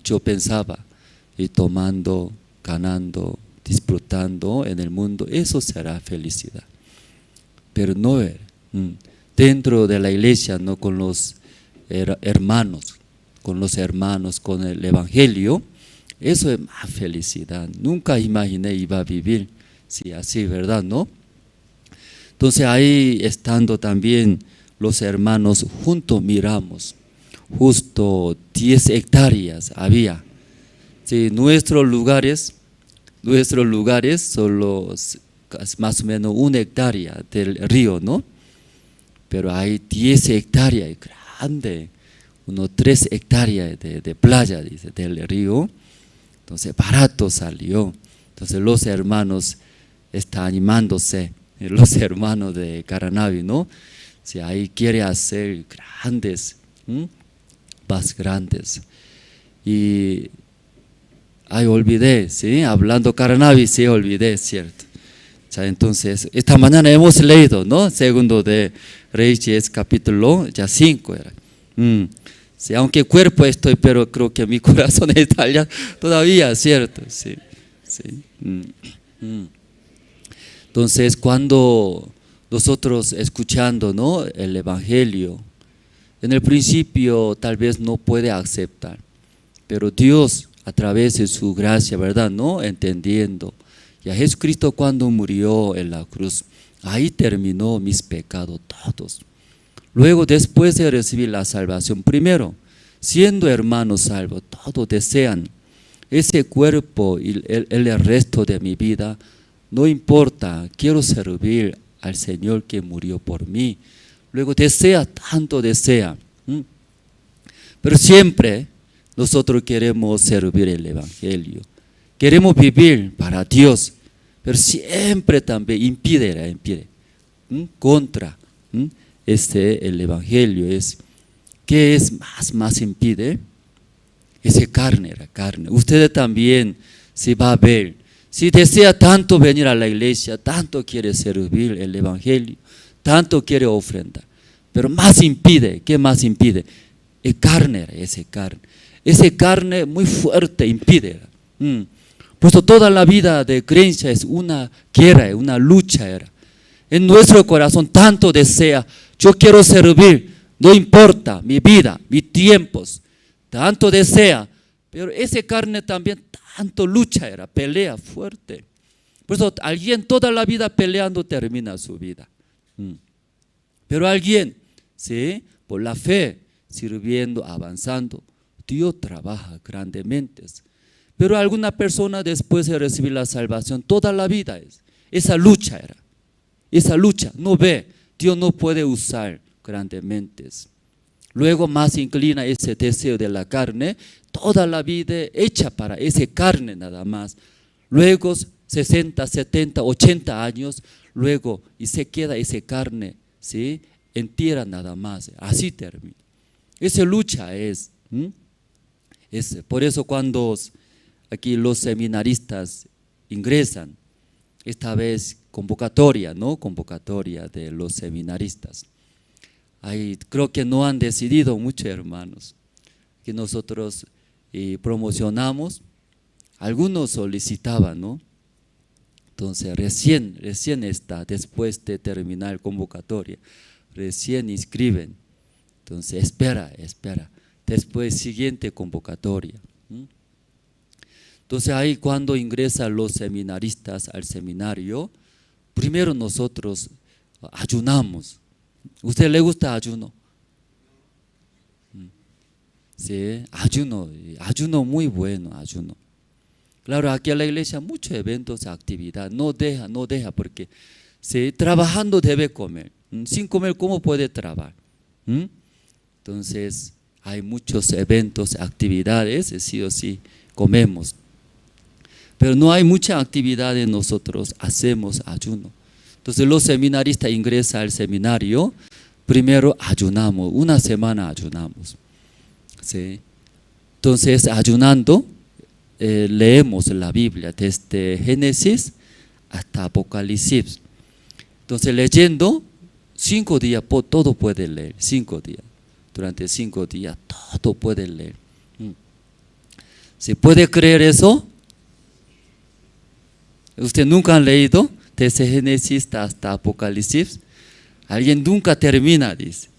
Yo pensaba, y tomando, ganando, disfrutando en el mundo, eso será felicidad. Pero no era. Dentro de la iglesia, ¿no? Con los hermanos, con el evangelio, eso es más felicidad. Nunca imaginé iba a vivir, sí, así, ¿verdad? ¿No? Entonces ahí estando también los hermanos juntos miramos, justo 10 hectáreas había. Sí, nuestros lugares solo más o menos 1 hectárea del río, ¿no? Pero hay 10 hectáreas, grande, unos 3 hectáreas de playa, dice, del río. Entonces barato salió. Entonces los hermanos están animándose, los hermanos de Caranavi, ¿no? Si ahí quiere hacer grandes, más grandes. Y ahí olvidé, ¿sí? Hablando Caranavi, sí olvidé, ¿cierto? Ya, entonces, esta mañana hemos leído, ¿no? Segundo de Reyes, capítulo ya 5 era. Sí, aunque cuerpo estoy, pero creo que mi corazón está allá todavía, ¿cierto? Sí, sí. Entonces, cuando nosotros escuchando, ¿no? El evangelio, en el principio tal vez no puede aceptar, pero Dios a través de su gracia, ¿verdad? ¿No? Entendiendo. Y a Jesucristo cuando murió en la cruz, ahí terminó mis pecados todos. Luego, después de recibir la salvación, primero, siendo hermanos salvos, todos desean ese cuerpo y el resto de mi vida, no importa, quiero servir al Señor que murió por mí. Luego desea, tanto desea. Pero siempre nosotros queremos servir el Evangelio. Queremos vivir para Dios, pero siempre también impide. Contra el Evangelio. ¿Qué es más impide? Ese carne. Ustedes también, si va a ver, si desea tanto venir a la iglesia, tanto quiere servir el Evangelio, tanto quiere ofrendar, pero más impide, ¿qué más impide? Ese carne muy fuerte impide. Pues toda la vida de creencia es una guerra, una lucha. En nuestro corazón tanto desea, yo quiero servir, no importa mi vida, mis tiempos, tanto desea, pero ese carne también tanto lucha, pelea fuerte. Por eso alguien toda la vida peleando termina su vida. Pero alguien, ¿sí?, por la fe, sirviendo, avanzando, Dios trabaja grandemente. Pero alguna persona después de recibir la salvación, toda la vida esa lucha esa lucha, no ve, Dios no puede usar grandemente. Luego más inclina ese deseo de la carne, toda la vida hecha para ese carne nada más. Luego 60, 70, 80 años, luego y se queda ese carne, ¿sí?, en tierra nada más, así termina. Esa lucha es por eso cuando aquí los seminaristas ingresan, esta vez convocatoria de los seminaristas. Ahí creo que no han decidido mucho, hermanos, que nosotros promocionamos. Algunos solicitaban, ¿no? Entonces recién está, después de terminar convocatoria, recién inscriben. Entonces espera, después siguiente convocatoria. Entonces ahí cuando ingresan los seminaristas al seminario, primero nosotros ayunamos. ¿Usted le gusta ayuno? Sí, ayuno muy bueno, ayuno. Claro, aquí en la iglesia muchos eventos, actividad, no deja porque trabajando debe comer. Sin comer, ¿cómo puede trabajar? Entonces hay muchos eventos, actividades, sí o sí comemos. Pero no hay mucha actividad en nosotros, hacemos ayuno. Entonces los seminaristas ingresan al seminario, primero ayunamos, una semana ayunamos. ¿Sí? Entonces ayunando, leemos la Biblia desde Génesis hasta Apocalipsis. Entonces leyendo, 5 días, todo puede leer, 5 días. Durante 5 días, todo puede leer. ¿Se puede creer eso? ¿Usted nunca ha leído desde Génesis hasta Apocalipsis? Alguien nunca termina, dice.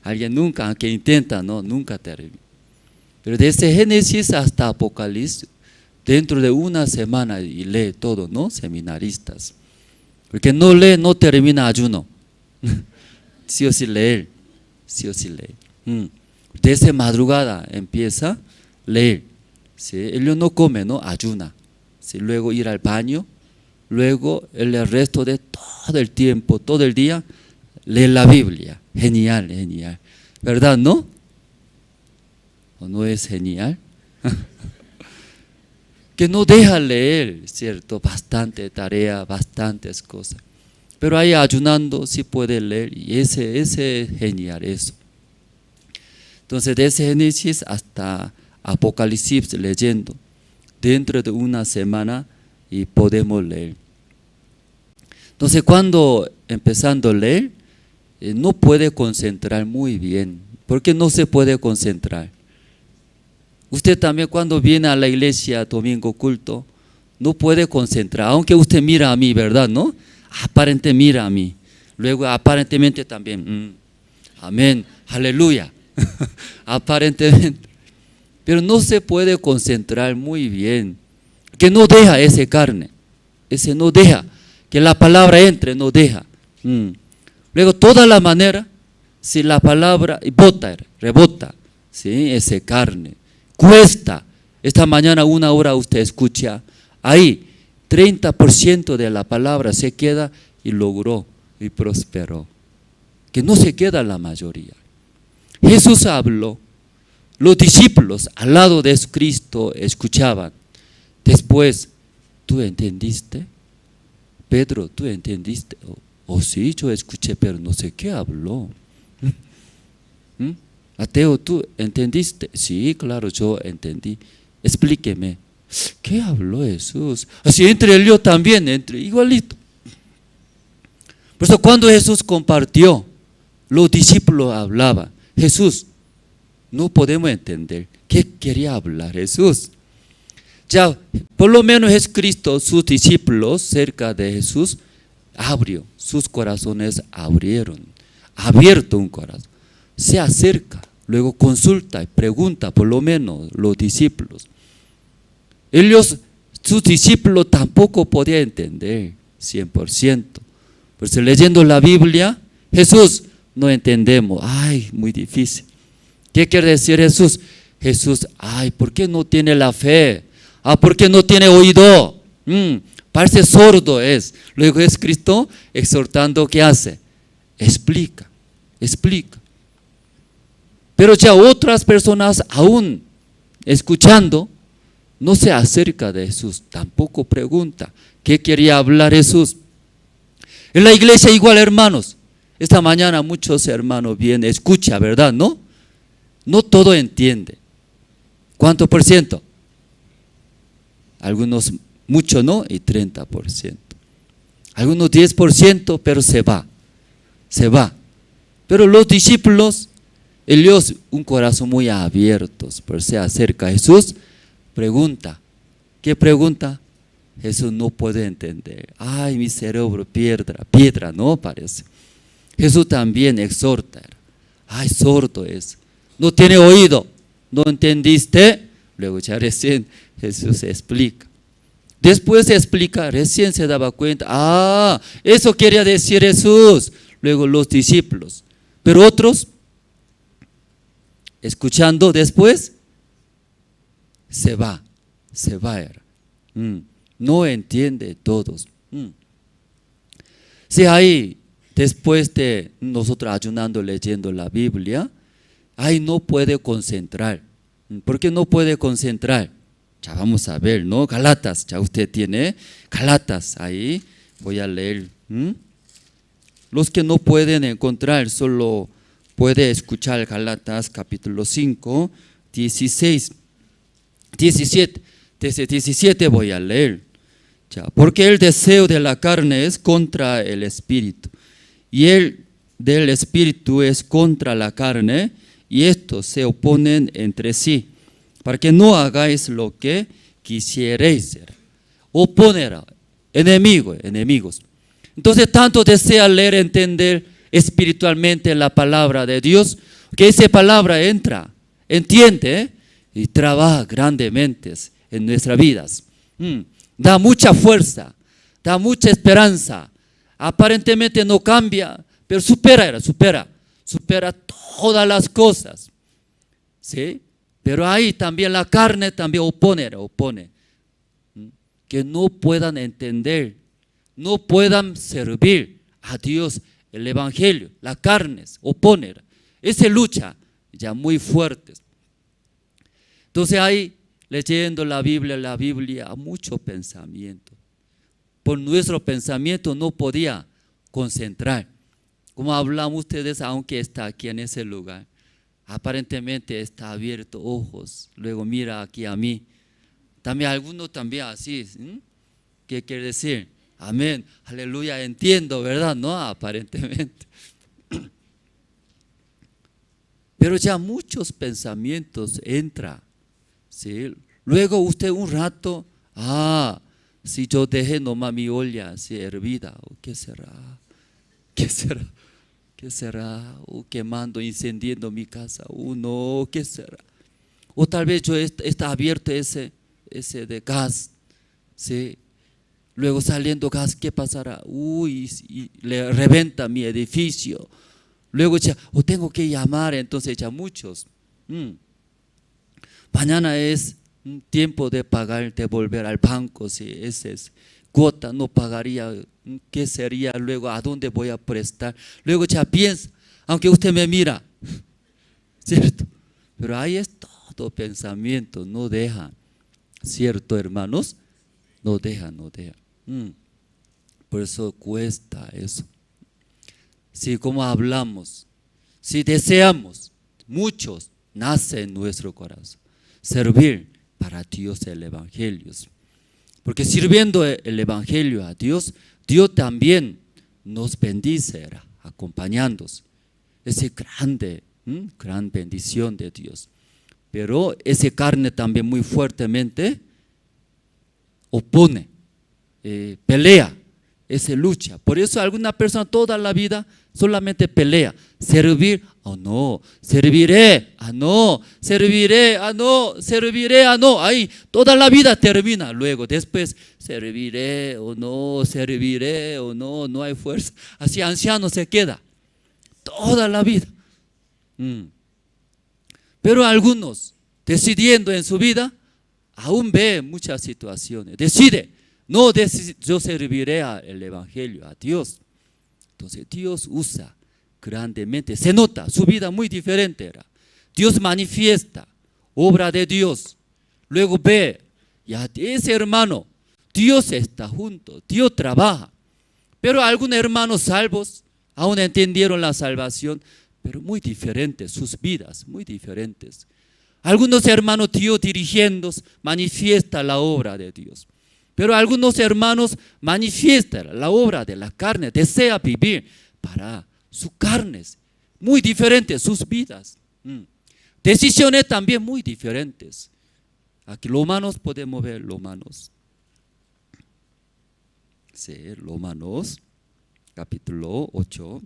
Alguien nunca, aunque intenta, no, nunca termina. Pero desde Génesis hasta Apocalipsis, dentro de una semana y lee todo, ¿no? Seminaristas. Porque no lee, no termina ayuno. Sí o sí leer. Desde madrugada empieza a leer. ¿Sí? Él no come, ¿no? Ayuna. ¿Sí? Luego ir al baño. Luego el resto de todo el tiempo, todo el día, lee la Biblia. Genial. ¿Verdad, no? ¿O no es genial? Que no deja leer, ¿cierto? Bastante tarea, bastantes cosas. Pero ahí ayunando sí puede leer y ese es genial eso. Entonces desde Génesis hasta Apocalipsis leyendo, dentro de una semana y podemos leer. Entonces cuando empezando a leer, no puede concentrar muy bien. ¿Por qué no se puede concentrar? Usted también cuando viene a la iglesia domingo culto, no puede concentrar, aunque usted mira a mí, ¿verdad? ¿No? Aparentemente mira a mí. Luego aparentemente también, amén, aleluya. Aparentemente. Pero no se puede concentrar muy bien. Que no deja ese carne. Ese no deja. Que la palabra entre, no deja. Luego toda la manera, si la palabra rebota, ¿sí? Ese carne. Cuesta Esta mañana 1 hora usted escucha, ahí 30% de la palabra se queda y logró y prosperó. Que no se queda la mayoría. Jesús habló, los discípulos al lado de Cristo escuchaban. Después, ¿tú entendiste? Pedro, ¿tú entendiste? Oh, sí, yo escuché, pero no sé qué habló. Mateo, ¿tú entendiste? Sí, claro, yo entendí. Explíqueme, ¿qué habló Jesús? Así entre yo también, entre igualito. Por eso cuando Jesús compartió, los discípulos hablaban. Jesús, no podemos entender qué quería hablar Jesús. Ya, por lo menos Jesucristo, sus discípulos cerca de Jesús, abrió, sus corazones abrieron, abierto un corazón. Se acerca, luego consulta y pregunta, por lo menos los discípulos. Ellos, sus discípulos tampoco podían entender 100%. Pues leyendo la Biblia, Jesús, no entendemos, ay, muy difícil. ¿Qué quiere decir Jesús? Jesús, ay, ¿por qué no tiene la fe? ¿Por qué no tiene oído? Parece sordo es. Luego es Cristo exhortando, ¿qué hace? Explica. Pero ya otras personas aún escuchando, no se acerca de Jesús, tampoco pregunta, ¿qué quería hablar Jesús? En la iglesia igual, hermanos. Esta mañana muchos hermanos vienen, escucha, ¿verdad? ¿No? No todo entiende. ¿Cuánto por ciento? Algunos mucho, ¿no? Y 30%. Algunos 10%, pero se va. Pero los discípulos, ellos un corazón muy abierto, por se acerca a Jesús, pregunta. ¿Qué pregunta? Jesús no puede entender. Ay, mi cerebro, piedra, ¿no? Parece. Jesús también exhorta. Ay, sordo es. No tiene oído. ¿No entendiste? Luego ya recién Jesús explica. Después de explicar, recién se daba cuenta. Eso quería decir Jesús. Luego los discípulos. Pero otros, escuchando después, se va. No entiende todos. Si ahí, después de nosotros ayunando, leyendo la Biblia, ahí no puede concentrar. ¿Por qué no puede concentrar? Ya vamos a ver, ¿no? Gálatas, ya usted tiene Gálatas ahí, voy a leer. Los que no pueden encontrar, solo puede escuchar Gálatas capítulo 5, 16, 17. Desde 17 voy a leer. Ya, porque el deseo de la carne es contra el espíritu, y el del espíritu es contra la carne, y estos se oponen entre sí, para que no hagáis lo que quisierais hacer. Oponer, enemigos. Entonces tanto desea leer, entender espiritualmente la palabra de Dios, que esa palabra entra, entiende y trabaja grandemente en nuestras vidas. Da mucha fuerza, da mucha esperanza. Aparentemente no cambia, pero supera todas las cosas. ¿Sí? Pero ahí también la carne también opone. Que no puedan entender, no puedan servir a Dios el evangelio. La carne opone. Esa lucha ya muy fuerte. Entonces ahí, leyendo la Biblia, mucho pensamiento. Por nuestro pensamiento no podía concentrar. Como hablamos ustedes, aunque está aquí en ese lugar, aparentemente está abierto ojos, luego mira aquí a mí. También algunos también así. ¿Qué quiere decir? Amén, aleluya, entiendo, ¿verdad? No, aparentemente. Pero ya muchos pensamientos entran. ¿Sí? Luego usted un rato, si yo dejé nomás mi olla así hervida, ¿qué será? O quemando, incendiando mi casa, no, ¿qué será? O tal vez yo está abierto ese de gas, ¿sí? Luego saliendo gas, ¿qué pasará? Y le reventa mi edificio. Luego ya, tengo que llamar, entonces ya muchos. Mañana es tiempo de pagar, devolver al banco, si ese es cuota, no pagaría, ¿qué sería luego? ¿A dónde voy a prestar? Luego ya piensa, aunque usted me mira, ¿cierto? Pero ahí es todo pensamiento, no deja, ¿cierto, hermanos? No deja. Por eso cuesta eso. Si como hablamos, si deseamos, muchos nace en nuestro corazón, servir para Dios el Evangelio. Porque sirviendo el Evangelio a Dios, Dios también nos bendice, acompañándonos. Esa gran bendición de Dios. Pero esa carne también muy fuertemente opone, pelea, esa lucha. Por eso alguna persona toda la vida solamente pelea. Servir, oh no, serviré, ah no, serviré, ah no, serviré, ah no. Ahí toda la vida termina. Luego, después, serviré o no, serviré o no, no hay fuerza. Así anciano se queda toda la vida. Pero algunos, decidiendo en su vida, aún ve muchas situaciones. Decide, no, yo serviré al Evangelio, a Dios. Entonces Dios usa grandemente, se nota, su vida muy diferente era. Dios manifiesta, obra de Dios. Luego ve, ya ese hermano, Dios está junto, Dios trabaja. Pero algunos hermanos salvos aún entendieron la salvación, pero muy diferentes, sus vidas muy diferentes. Algunos hermanos Dios dirigiendo manifiesta la obra de Dios. Pero algunos hermanos manifiestan la obra de la carne, desea vivir para sus carnes, muy diferentes sus vidas. Decisiones también muy diferentes. Aquí Romanos podemos ver Romanos. Sí, Romanos, capítulo 8.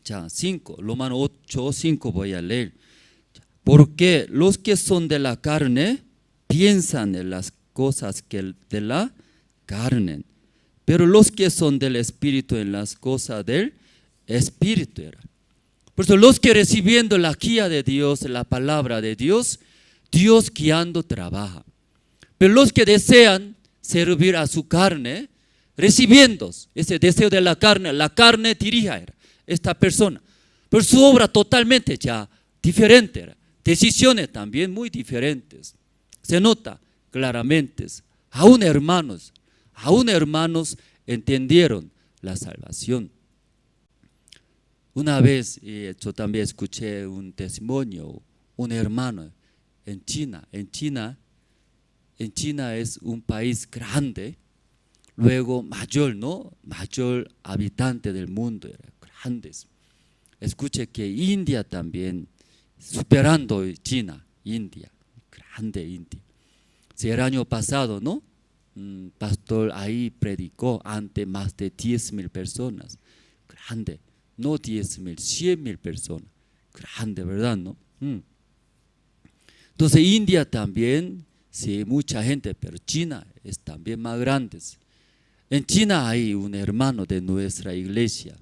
Ya, 5, Romanos 8, 5 voy a leer. Porque los que son de la carne piensan en las cosas que de la carne, pero los que son del Espíritu en las cosas del Espíritu. Por eso los que recibiendo la guía de Dios, la palabra de Dios, Dios guiando trabaja. Pero los que desean servir a su carne, recibiendo ese deseo de la carne dirige a esta persona. Pero su obra totalmente ya diferente. Decisiones también muy diferentes. Se nota claramente. Aún hermanos entendieron la salvación. Una vez yo también escuché un testimonio, un hermano en China. En China es un país grande, luego mayor, ¿no? Mayor habitante del mundo, grandes. Escuché que India también, superando China, India, grande India. Si el año pasado, ¿no? Un pastor ahí predicó ante más de 10,000 personas, grande, no 10,000, 100,000 personas, grande, ¿verdad? ¿No? Entonces India también, sí, mucha gente, pero China es también más grande. En China hay un hermano de nuestra iglesia.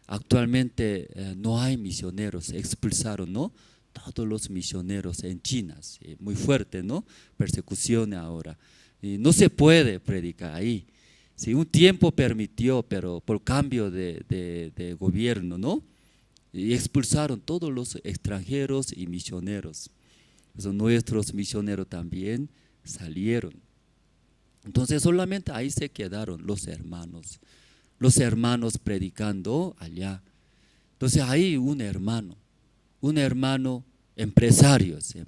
Actualmente no hay misioneros, se expulsaron, ¿no? Todos los misioneros en China, sí, muy fuerte, ¿no? Persecución ahora. Y no se puede predicar ahí. Sí, un tiempo permitió, pero por cambio de gobierno, ¿no? Y expulsaron todos los extranjeros y misioneros. Entonces, nuestros misioneros también salieron. Entonces solamente ahí se quedaron los hermanos predicando allá. Entonces ahí un hermano empresario. Sí,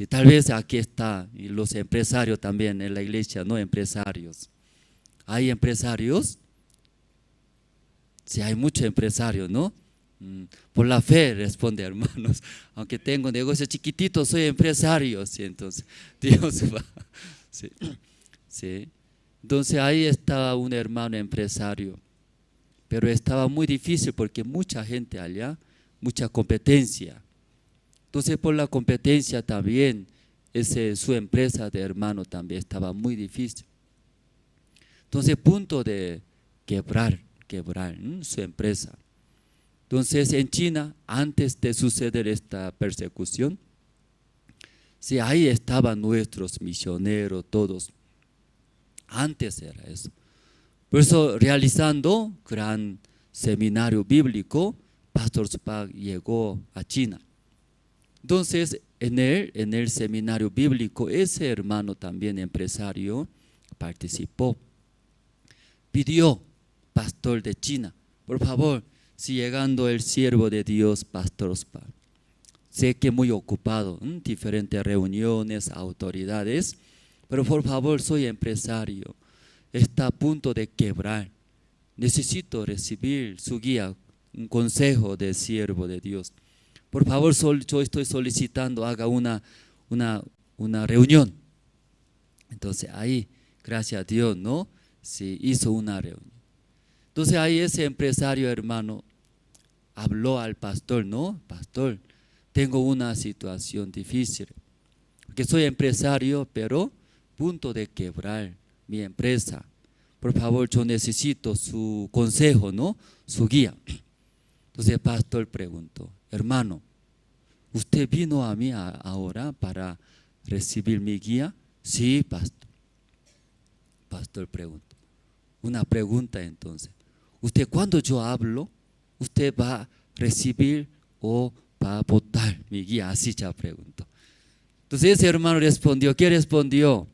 tal vez aquí está, y los empresarios también en la iglesia, ¿no? Empresarios. ¿Hay empresarios? Sí, hay muchos empresarios, ¿no? Por la fe, responde hermanos. Aunque tengo un negocio chiquitito, soy empresario. Sí, entonces, Dios va. Sí, sí. Entonces ahí estaba un hermano empresario. Pero estaba muy difícil porque mucha gente allá, mucha competencia. Entonces por la competencia también, su empresa de hermano también estaba muy difícil. Entonces punto de quebrar quebrar su empresa. Entonces en China, antes de suceder esta persecución, sí, ahí estaban nuestros misioneros, todos. Antes era eso. Por eso, realizando gran seminario bíblico, Pastor Spak llegó a China. Entonces, en el seminario bíblico, ese hermano también empresario participó. Pidió, pastor de China, por favor, si llegando el siervo de Dios, Pastor Spak, sé que muy ocupado en diferentes reuniones, autoridades, pero por favor, soy empresario, está a punto de quebrar. Necesito recibir su guía, un consejo del siervo de Dios. Por favor, yo estoy solicitando, haga una reunión. Entonces ahí, gracias a Dios, ¿no? Sí, hizo una reunión. Entonces ahí ese empresario hermano habló al pastor, ¿no? Pastor, tengo una situación difícil, porque soy empresario, pero punto de quebrar mi empresa. Por favor, yo necesito su consejo, ¿no? Su guía. Entonces el pastor preguntó, hermano, ¿usted vino a mí ahora para recibir mi guía? Sí, pastor. Pastor preguntó, una pregunta entonces, ¿usted cuando yo hablo, usted va a recibir o va a votar mi guía? Así ya preguntó. Entonces ese hermano respondió, ¿qué respondió?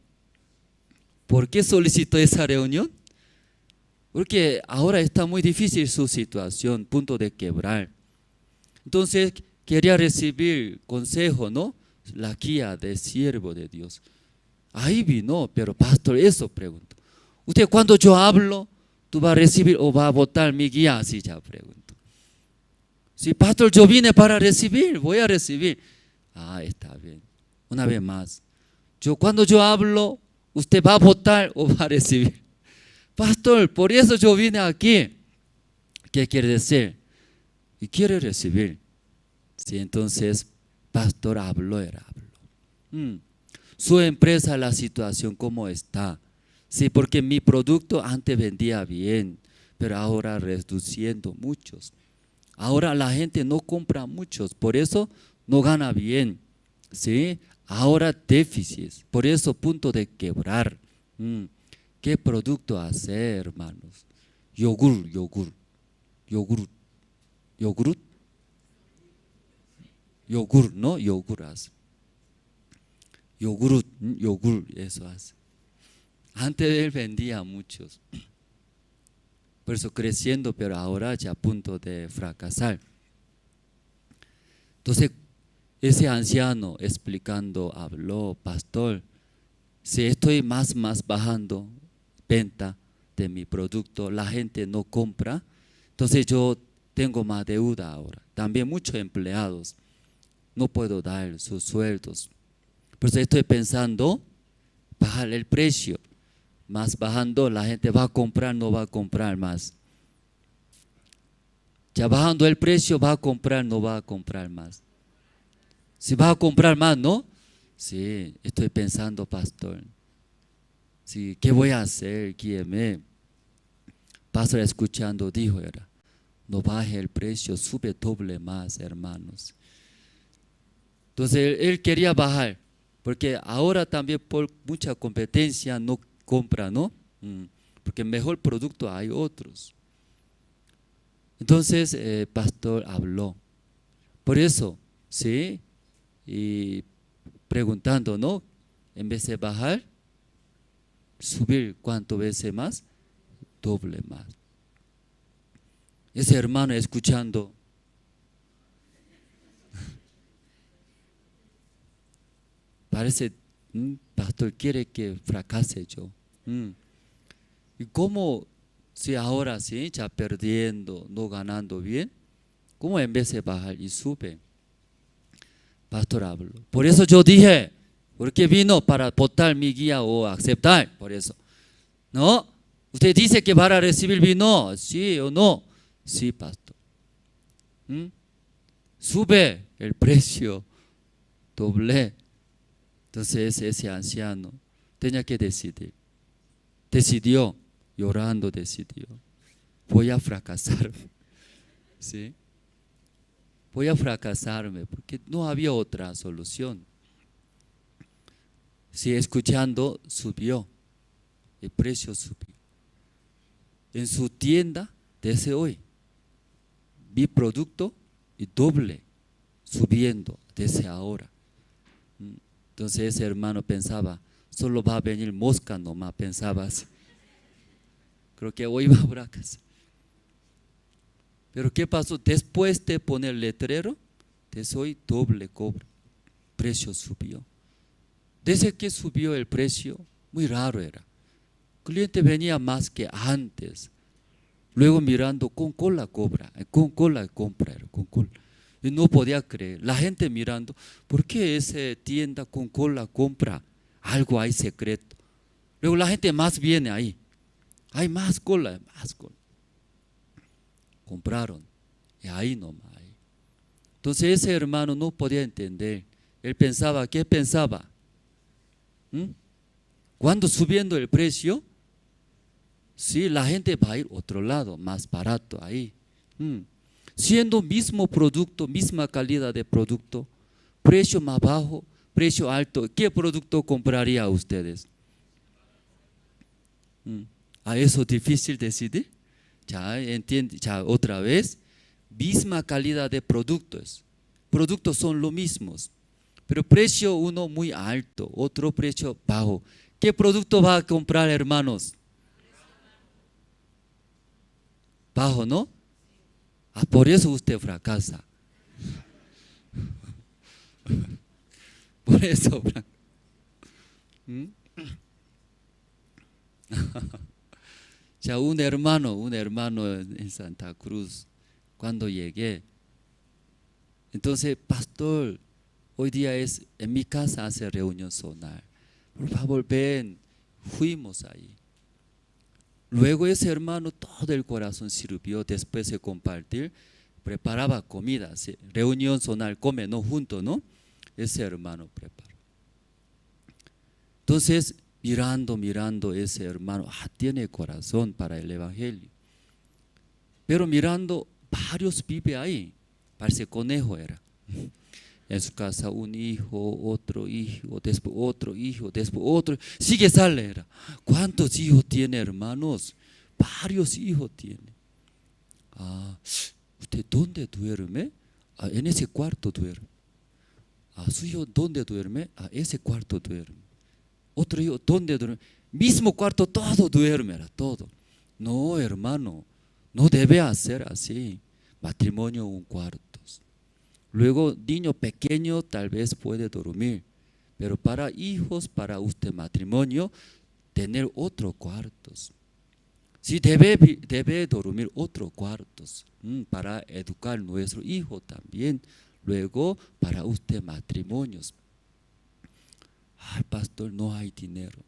¿Por qué solicitó esa reunión? Porque ahora está muy difícil su situación, punto de quebrar. Entonces quería recibir consejo, ¿no? La guía del siervo de Dios. Ahí vino, pero pastor, eso preguntó. ¿Usted cuando yo hablo, tú vas a recibir o vas a votar mi guía? Así ya preguntó. Sí, pastor, yo vine para recibir, voy a recibir. Ah, está bien. Una vez más. Cuando yo hablo, ¿usted va a votar o va a recibir? Pastor, por eso yo vine aquí. ¿Qué quiere decir? Y quiere recibir. Sí, entonces, pastor habló. Su empresa, la situación, ¿cómo está? Sí, porque mi producto antes vendía bien, pero ahora reduciendo muchos. Ahora la gente no compra muchos, por eso no gana bien. Sí, ahora déficit, por eso punto de quebrar. ¿Qué producto hacer, hermanos? Yogur, ¿no? Yogur hace. Yogur, eso hace. Antes él vendía muchos. Por eso creciendo, pero ahora ya a punto de fracasar. Entonces, ese anciano explicando, habló, pastor, si estoy más bajando venta de mi producto, la gente no compra, entonces yo tengo más deuda ahora. También muchos empleados no puedo dar sus sueldos. Por eso estoy pensando bajar el precio. Más bajando, la gente va a comprar, no va a comprar más. Ya bajando el precio, va a comprar, no va a comprar más. Si va a comprar más, ¿no? Sí, estoy pensando, pastor. Sí, ¿qué voy a hacer? Guíeme. Pastor escuchando dijo, no baje el precio, sube doble más, hermanos. Entonces él quería bajar, porque ahora también por mucha competencia no compra, ¿no? Porque mejor producto hay otros. Entonces pastor habló. Por eso, ¿sí? Y preguntando, ¿no? En vez de bajar, subir ¿cuánto veces más? Doble más. Ese hermano escuchando, parece, pastor quiere que fracase yo. ¿Y cómo si ahora sí, ya perdiendo, no ganando bien? ¿Cómo en vez de bajar y sube? Pastor habló. Por eso yo dije, ¿por qué vino para votar mi guía o aceptar? Por eso. ¿No? Usted dice que para recibir vino, ¿sí o no? Sí, pastor. Sube el precio, doble. Entonces ese anciano tenía que decidir. Decidió, llorando decidió. voy a fracasar. ¿Sí? Voy a fracasarme porque no había otra solución. Si escuchando, subió, el precio subió. En su tienda, desde hoy, vi producto y doble subiendo desde ahora. Entonces ese hermano pensaba, solo va a venir mosca nomás, pensaba así. Creo que hoy va a fracasar. Pero ¿qué pasó? Después de poner letrero, desde hoy doble cobro, precio subió. Desde que subió el precio, muy raro era. El cliente venía más que antes. Luego mirando, con cola cobra, con cola compra, con cola. Y no podía creer. La gente mirando, ¿por qué esa tienda con cola compra? Algo hay secreto. Luego la gente más viene ahí. Hay más cola, más cola. Compraron. Y ahí nomás. Entonces ese hermano no podía entender. Él pensaba, ¿qué pensaba? Cuando subiendo el precio, sí, la gente va a ir a otro lado, más barato ahí. Siendo mismo producto, misma calidad de producto, precio más bajo, precio alto, ¿qué producto compraría ustedes? ¿A eso difícil decidir? Ya entiende, ya otra vez, misma calidad de productos. Productos son los mismos, pero precio uno muy alto, otro precio bajo. ¿Qué producto va a comprar, hermanos? Bajo, ¿no? Por eso usted fracasa. Por eso. Ya un hermano en Santa Cruz, cuando llegué, entonces, pastor, hoy día es en mi casa hace reunión zonal. Por favor, ven, fuimos ahí. Luego ese hermano todo el corazón sirvió, después de compartir, preparaba comida, ¿sí? Reunión zonal, come, no junto, ¿no? Ese hermano prepara. Entonces, mirando ese hermano, tiene corazón para el evangelio. Pero mirando, varios vive ahí, parece conejo era. En su casa un hijo, otro hijo, después otro hijo, después otro. Sigue sale era. ¿Cuántos hijos tiene, hermanos? Varios hijos tiene. ¿Usted dónde duerme? En ese cuarto duerme. Su hijo dónde duerme? Ese cuarto duerme. Otro hijo dónde duerme? Mismo cuarto, todo duerme, era todo. No, hermano, no debe hacer así. Matrimonio un cuarto. Luego, niño pequeño tal vez puede dormir, pero para hijos, para usted matrimonio, tener otro cuartos. Sí, debe dormir otro cuartos para educar a nuestro hijo también. Luego, para usted matrimonios. Pastor, no hay dinero,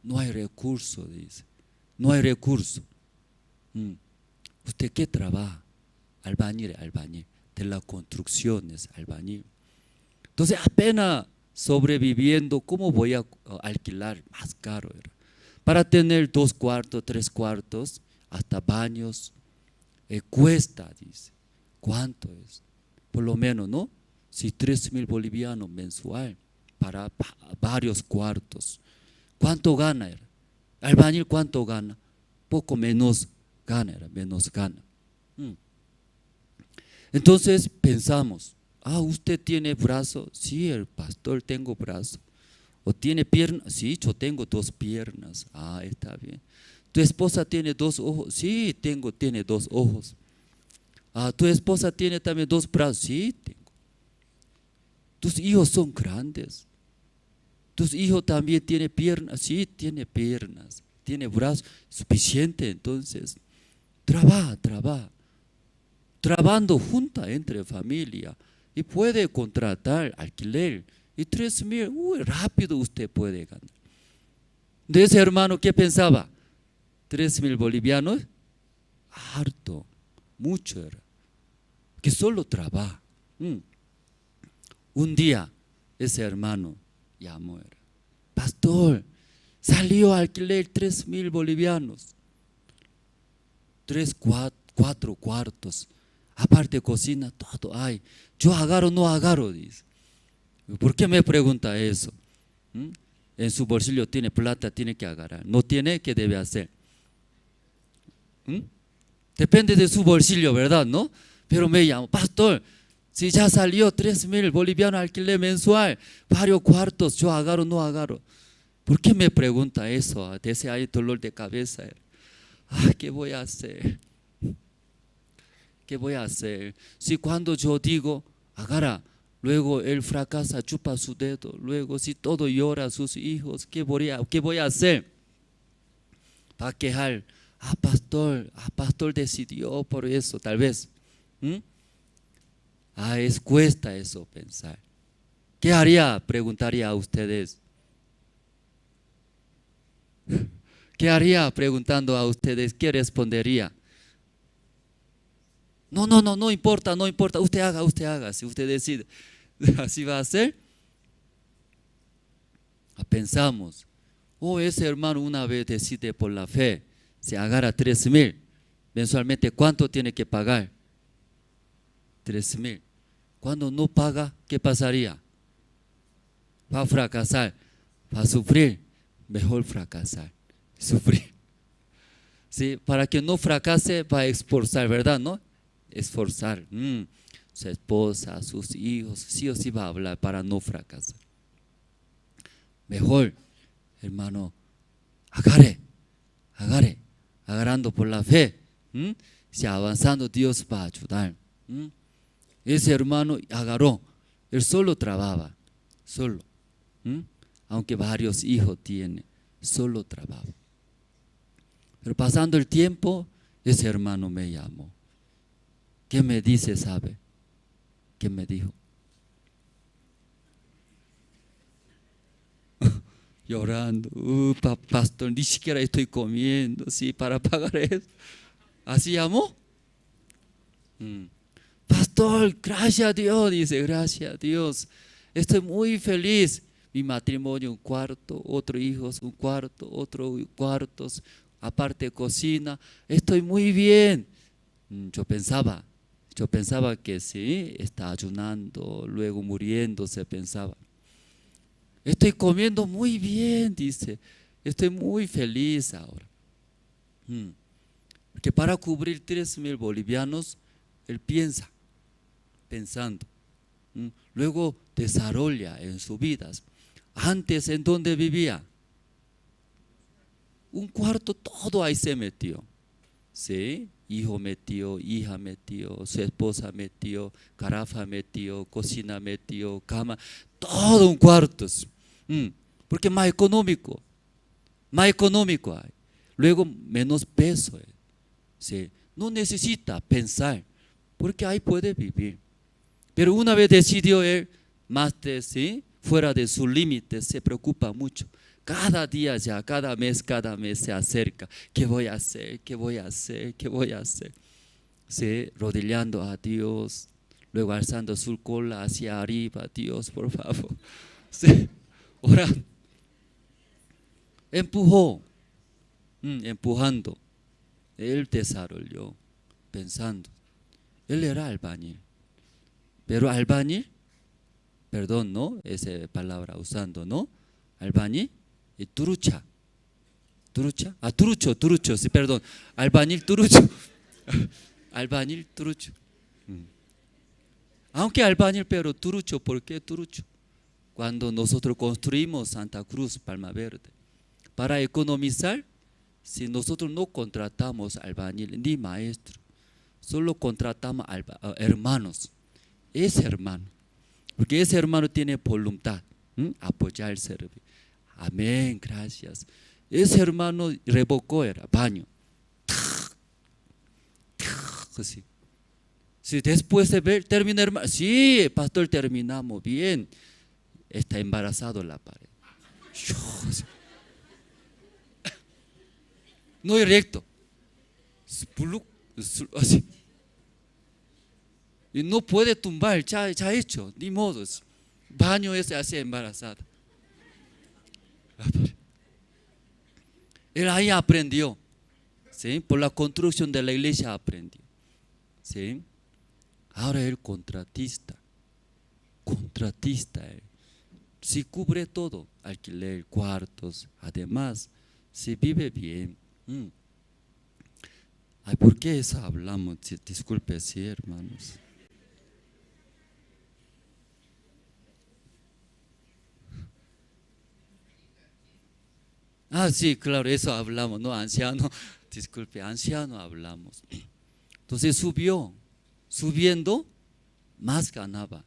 no hay recurso, dice. No hay recurso. ¿Usted qué trabaja? Albañil. De las construcciones, albañil. Entonces apenas sobreviviendo, ¿cómo voy a alquilar? Más caro era. Para tener 2 cuartos, 3 cuartos, hasta baños, cuesta, dice. ¿Cuánto es? Por lo menos, ¿no? Si 3,000 bolivianos mensual para varios cuartos. ¿Cuánto gana era? Albañil, ¿cuánto gana? Poco menos gana era, menos gana. Entonces pensamos, ¿usted tiene brazo? Sí, el pastor tengo brazo. ¿O tiene pierna? Sí, yo tengo 2 piernas. Está bien. ¿Tu esposa tiene 2 ojos? Sí, tiene 2 ojos. ¿Tu esposa tiene también 2 brazos? Sí, tengo. ¿Tus hijos son grandes? ¿Tus hijos también tienen piernas? Sí, tiene piernas. ¿Tiene brazos? Suficiente, entonces. Trabaja. Trabajando junta entre familia y puede contratar alquiler y 3,000, rápido usted puede ganar. De ese hermano, ¿qué pensaba? 3,000 bolivianos, harto, mucho era, que solo trabaja. Un día ese hermano llamó, pastor, salió a alquiler 3,000 bolivianos. 3, 4 cuartos. Aparte cocina, todo hay. Yo agarro, no agarro, dice. ¿Por qué me pregunta eso? En su bolsillo tiene plata, tiene que agarrar. No tiene, ¿qué debe hacer? Depende de su bolsillo, ¿verdad? ¿No? Pero me llamo, pastor, si ya salió 3,000 bolivianos alquiler mensual, varios cuartos, yo agarro, no agarro. ¿Por qué me pregunta eso? Desde ahí dolor de cabeza. ¿Qué voy a hacer? ¿Qué voy a hacer? Si cuando yo digo, agarra, luego él fracasa, chupa su dedo, luego si todo llora a sus hijos, ¿qué voy a hacer? Va a quejar, pastor decidió por eso, tal vez. Cuesta eso pensar. ¿Qué haría? Preguntaría a ustedes. ¿Qué haría preguntando a ustedes? ¿Qué respondería? No importa, usted haga, si usted decide. ¿Así va a ser? Pensamos, ese hermano una vez decide por la fe, se agarra 3,000, mensualmente, ¿cuánto tiene que pagar? 3,000. Cuando no paga, ¿qué pasaría? Va a fracasar, va a sufrir, mejor fracasar, sufrir. ¿Sí? Para que no fracase, va a esforzar, ¿verdad? ¿No? Esforzar. Su esposa, sus hijos, sí o sí va a hablar para no fracasar. Mejor, hermano, agarrando por la fe. Si avanzando, Dios va a ayudar. Ese hermano agarró, él solo trabajaba, solo. Aunque varios hijos tiene, solo trabajaba. Pero pasando el tiempo, ese hermano me llamó. ¿Qué me dice, sabe? ¿Qué me dijo? Llorando, pastor, ni siquiera estoy comiendo, sí, para pagar eso. ¿Así llamó? Pastor, gracias a Dios, dice, gracias a Dios. Estoy muy feliz. Mi matrimonio, un cuarto, otro hijos, un cuarto, otro cuartos, aparte cocina. Estoy muy bien. Yo pensaba que sí, está ayunando, luego muriéndose, pensaba. Estoy comiendo muy bien, dice. Estoy muy feliz ahora. Porque para cubrir 3,000 bolivianos, él pensando. Luego desarrolla en su vida. Antes, ¿en dónde vivía? Un cuarto, todo ahí se metió. ¿Sí? Hijo metió, hija metió, su esposa metió, carafa metió, cocina metió, cama, todo un cuarto. Porque más económico hay. Luego menos peso. ¿Sí? No necesita pensar, porque ahí puede vivir. Pero una vez decidió él, más ¿sí? Fuera de su límite, se preocupa mucho. Cada día ya, cada mes se acerca. ¿Qué voy a hacer? ¿Qué voy a hacer? ¿Qué voy a hacer? Sí, rodillando a Dios, luego alzando su cola hacia arriba. Dios, por favor. Sí, orando. Empujando. Él desarrolló, pensando. Él era albañil. Pero albañil, perdón, ¿no? Esa palabra usando, ¿no? Albañil y turucha. Turucho, sí, perdón. Albañil, turucho. Albañil, turucho. Aunque albañil, pero turucho, ¿por qué turucho? Cuando nosotros construimos Santa Cruz, Palma Verde, para economizar, si nosotros no contratamos albañil ni maestro, solo contratamos hermanos. Ese hermano, porque ese hermano tiene voluntad, apoyar el servicio. Amén, gracias. Ese hermano revocó, era baño. Así. Si después de ver, termina hermano, sí, pastor, terminamos bien. Está embarazado la pared. No es recto. Así. Y no puede tumbar, ya hecho, ni modos. Baño ese así embarazada. Él ahí aprendió. ¿sí? Por la construcción de la iglesia aprendió, ¿sí? Ahora él contratista él. Sí cubre todo, alquiler, cuartos, además, sí vive bien. Ay, ¿por qué eso hablamos? Disculpe, sí, hermanos. Ah, sí, claro, eso hablamos, no, anciano, disculpe, anciano hablamos. Entonces subiendo, más ganaba.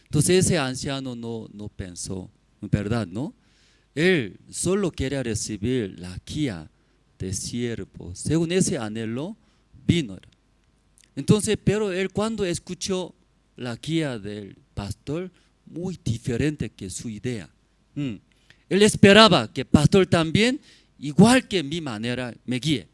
Entonces ese anciano no pensó, ¿verdad? ¿No? Él solo quería recibir la guía de siervo. Según ese anhelo, vino. Entonces, pero él cuando escuchó la guía del pastor, muy diferente que su idea. Él esperaba que el pastor también, igual que mi manera, me guíe.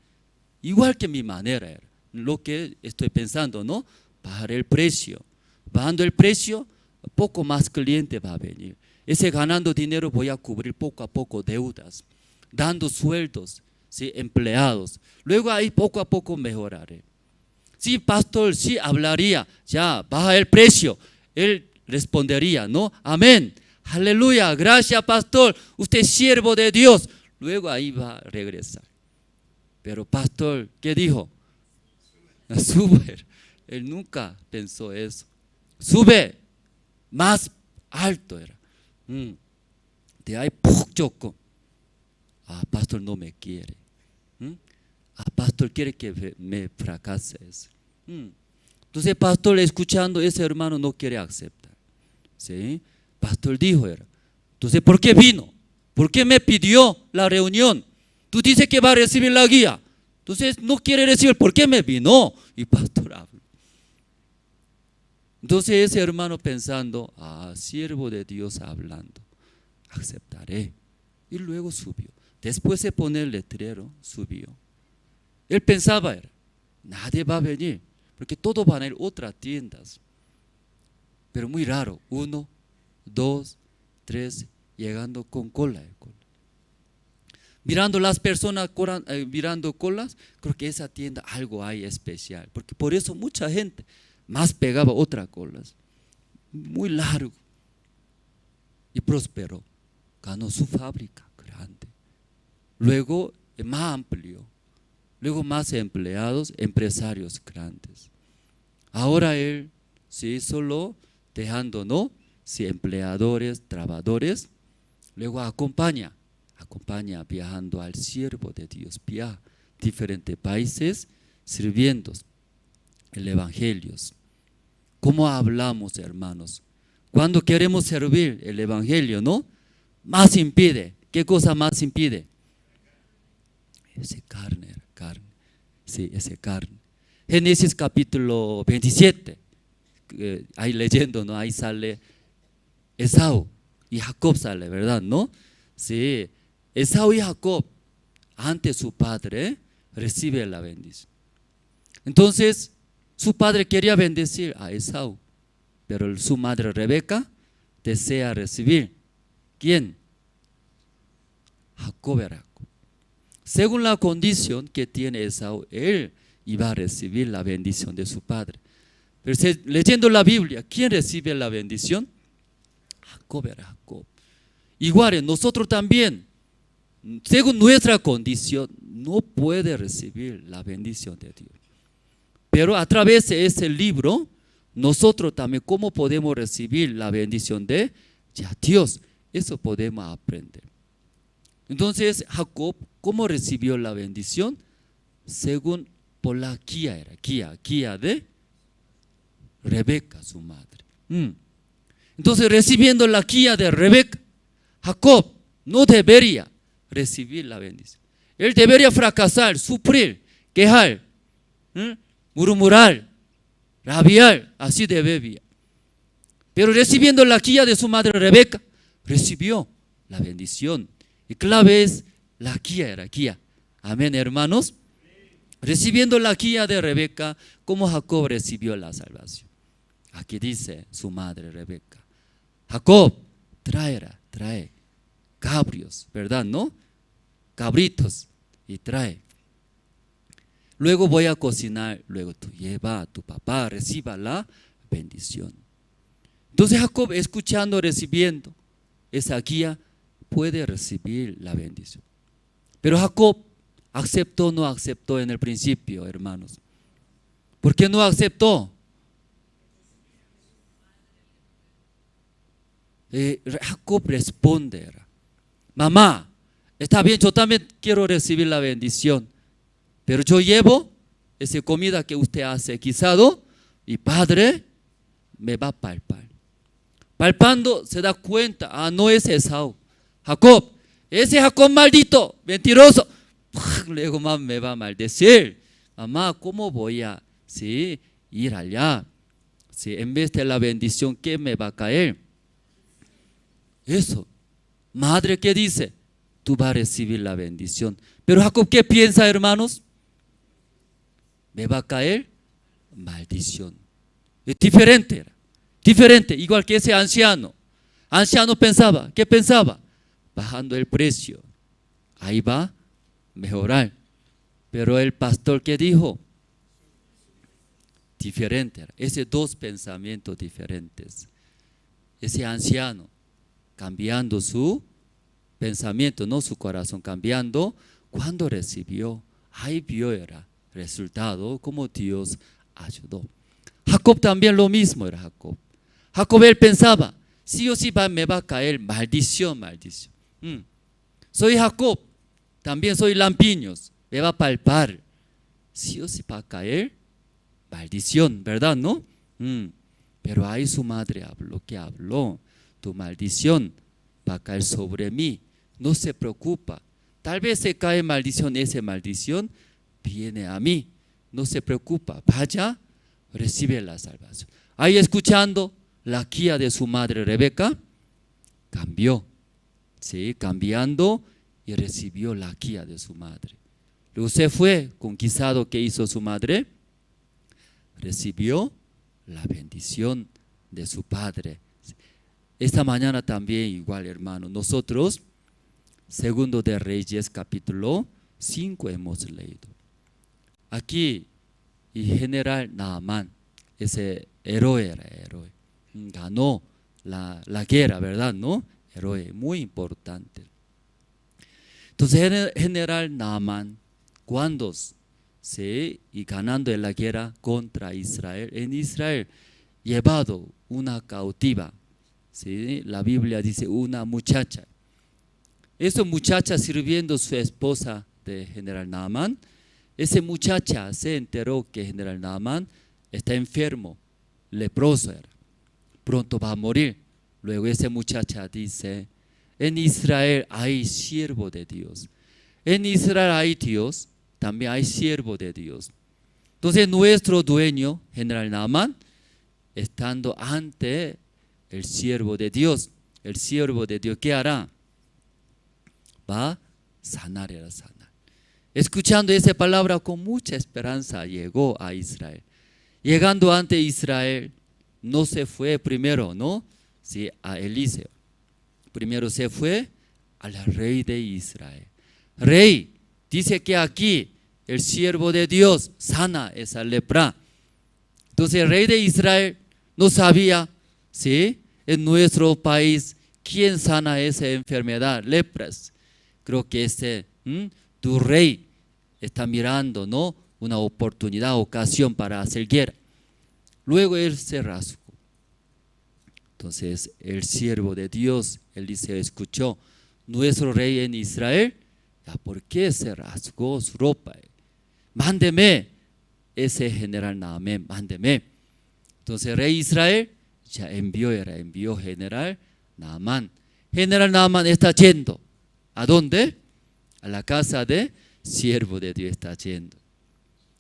Igual que mi manera era. Lo que estoy pensando, ¿no? Bajar el precio. Bajando el precio, poco más cliente va a venir. Ese ganando dinero voy a cubrir poco a poco deudas, dando sueldos, ¿sí? Empleados. Luego ahí poco a poco mejoraré. Sí, pastor, sí hablaría, ya, baja el precio. Él respondería, ¿no? Amén. Aleluya, gracias pastor, usted es siervo de Dios. Luego ahí va a regresar. Pero pastor, ¿qué dijo? Sube. Él nunca pensó eso. Sube, más alto era. De ahí, choco. Ah, pastor no me quiere. Ah, pastor quiere que me fracase eso. Entonces, pastor escuchando, ese hermano no quiere aceptar. ¿Sí? Pastor dijo era. Entonces, ¿por qué vino? ¿Por qué me pidió la reunión? Tú dices que va a recibir la guía. Entonces, no quiere recibir. ¿Por qué me vino? Y pastor habló. Entonces, ese hermano pensando, ah, siervo de Dios hablando, aceptaré. Y luego subió. Después de poner el letrero, subió. Él pensaba, era, nadie va a venir, porque todos van a ir a otras tiendas. Pero muy raro, 1, 2, 3, llegando con cola. Mirando las personas, mirando colas, creo que esa tienda algo hay especial, porque por eso mucha gente más pegaba otras colas, muy largo, y prosperó, ganó su fábrica grande, luego más amplio, luego más empleados, empresarios grandes. Ahora él, sí, solo dejando, ¿no? Sí, empleadores, trabajadores, luego acompaña viajando al siervo de Dios, viaja a diferentes países sirviendo el evangelio. ¿Cómo hablamos, hermanos? Cuando queremos servir el evangelio, ¿no? Más impide. ¿Qué cosa más impide? Ese carne. Sí, ese carne. Génesis capítulo 27. Ahí leyendo, ¿no? Ahí sale Esaú y Jacob sale, ¿verdad? ¿No? Sí, Esaú y Jacob, ante su padre, recibe la bendición. Entonces, su padre quería bendecir a Esaú, pero su madre Rebeca desea recibir. ¿Quién? Jacob era. Según la condición que tiene Esaú, él iba a recibir la bendición de su padre. Pero leyendo la Biblia, ¿quién recibe la bendición? Jacob era Jacob. Igual nosotros también, según nuestra condición, no puede recibir la bendición de Dios. Pero a través de ese libro, nosotros también, ¿cómo podemos recibir la bendición de Dios? Eso podemos aprender. Entonces, Jacob, ¿cómo recibió la bendición? Según por la guía de Rebeca, su madre. Entonces, recibiendo la guía de Rebeca, Jacob no debería recibir la bendición. Él debería fracasar, sufrir, quejar, murmurar, rabiar, así debía. Pero recibiendo la guía de su madre Rebeca, recibió la bendición. Y clave es la guía. Amén, hermanos. Recibiendo la guía de Rebeca, como Jacob recibió la salvación. Aquí dice su madre Rebeca: Jacob, trae cabrios, ¿verdad? ¿No? Cabritos. y trae. Luego voy a cocinar, luego tú lleva a tu papá, reciba la bendición. Entonces Jacob, escuchando, recibiendo esa guía, puede recibir la bendición. Pero Jacob aceptó o no aceptó en el principio, hermanos. ¿Por qué no aceptó? Jacob responde: mamá, está bien, yo también quiero recibir la bendición, pero yo llevo esa comida que usted hace guisado y padre me va a palpar. Palpando se da cuenta, no es Esaú. Jacob, ese Jacob maldito, mentiroso. Luego mamá me va a maldecir. Mamá, ¿cómo voy a ir allá? En vez de la bendición, ¿qué me va a caer? Eso. Madre, ¿qué dice? Tú vas a recibir la bendición. Pero Jacob, ¿qué piensa, hermanos? Me va a caer maldición. Es diferente, igual que ese anciano. Anciano pensaba, ¿qué pensaba? Bajando el precio, ahí va a mejorar. Pero el pastor, ¿qué dijo? Diferente, esos dos pensamientos diferentes. Ese anciano cambiando su pensamiento, no su corazón, cambiando cuando recibió, ahí vio el resultado, como Dios ayudó. Jacob también lo mismo era Jacob. Jacob él pensaba, sí o sí me va a caer maldición. Soy Jacob, también soy lampiños, me va a palpar. Sí o sí va a caer maldición, ¿verdad? ¿No? Pero ahí su madre habló, ¿qué habló? Tu maldición va a caer sobre mí, no se preocupa. Tal vez se cae maldición, esa maldición viene a mí, no se preocupa, vaya, recibe la salvación. Ahí escuchando la guía de su madre Rebeca, cambió, cambiando y recibió la guía de su madre. Luego se fue conquistado, ¿qué hizo su madre? Recibió la bendición de su padre. Esta mañana también igual, hermano, nosotros, segundo de Reyes capítulo 5 hemos leído. Aquí el general Naamán, ese héroe era héroe, ganó la guerra, ¿verdad? ¿No? Héroe muy importante. Entonces el general Naamán, cuando y ganando en la guerra contra Israel, en Israel llevado una cautiva, la Biblia dice una muchacha. Esa muchacha sirviendo a su esposa de general Naamán, esa muchacha se enteró que general Naamán está enfermo, leproso era, pronto va a morir. Luego esa muchacha dice, en Israel hay siervo de Dios, en Israel hay Dios, también hay siervo de Dios. Entonces nuestro dueño, general Naamán, estando ante el siervo de Dios, el siervo de Dios, ¿qué hará? Va a sanar, era sanar. Escuchando esa palabra con mucha esperanza llegó a Israel. Llegando ante Israel, no se fue primero, ¿no? A Eliseo. Primero se fue al rey de Israel. Rey, dice que aquí el siervo de Dios sana esa lepra. Entonces el rey de Israel no sabía, en nuestro país, quién sana esa enfermedad, lepras. Creo que tu rey está mirando, ¿no? Una oportunidad, ocasión para hacer guerra. Luego él se rasgó. Entonces el siervo de Dios, Eliseo, escuchó, nuestro rey en Israel, ¿por qué se rasgó su ropa? Mándeme ese general Naamán, mándeme. Entonces el rey Israel ya envió general Naamán. General Naamán está yendo. ¿A dónde? A la casa de siervo de Dios está yendo.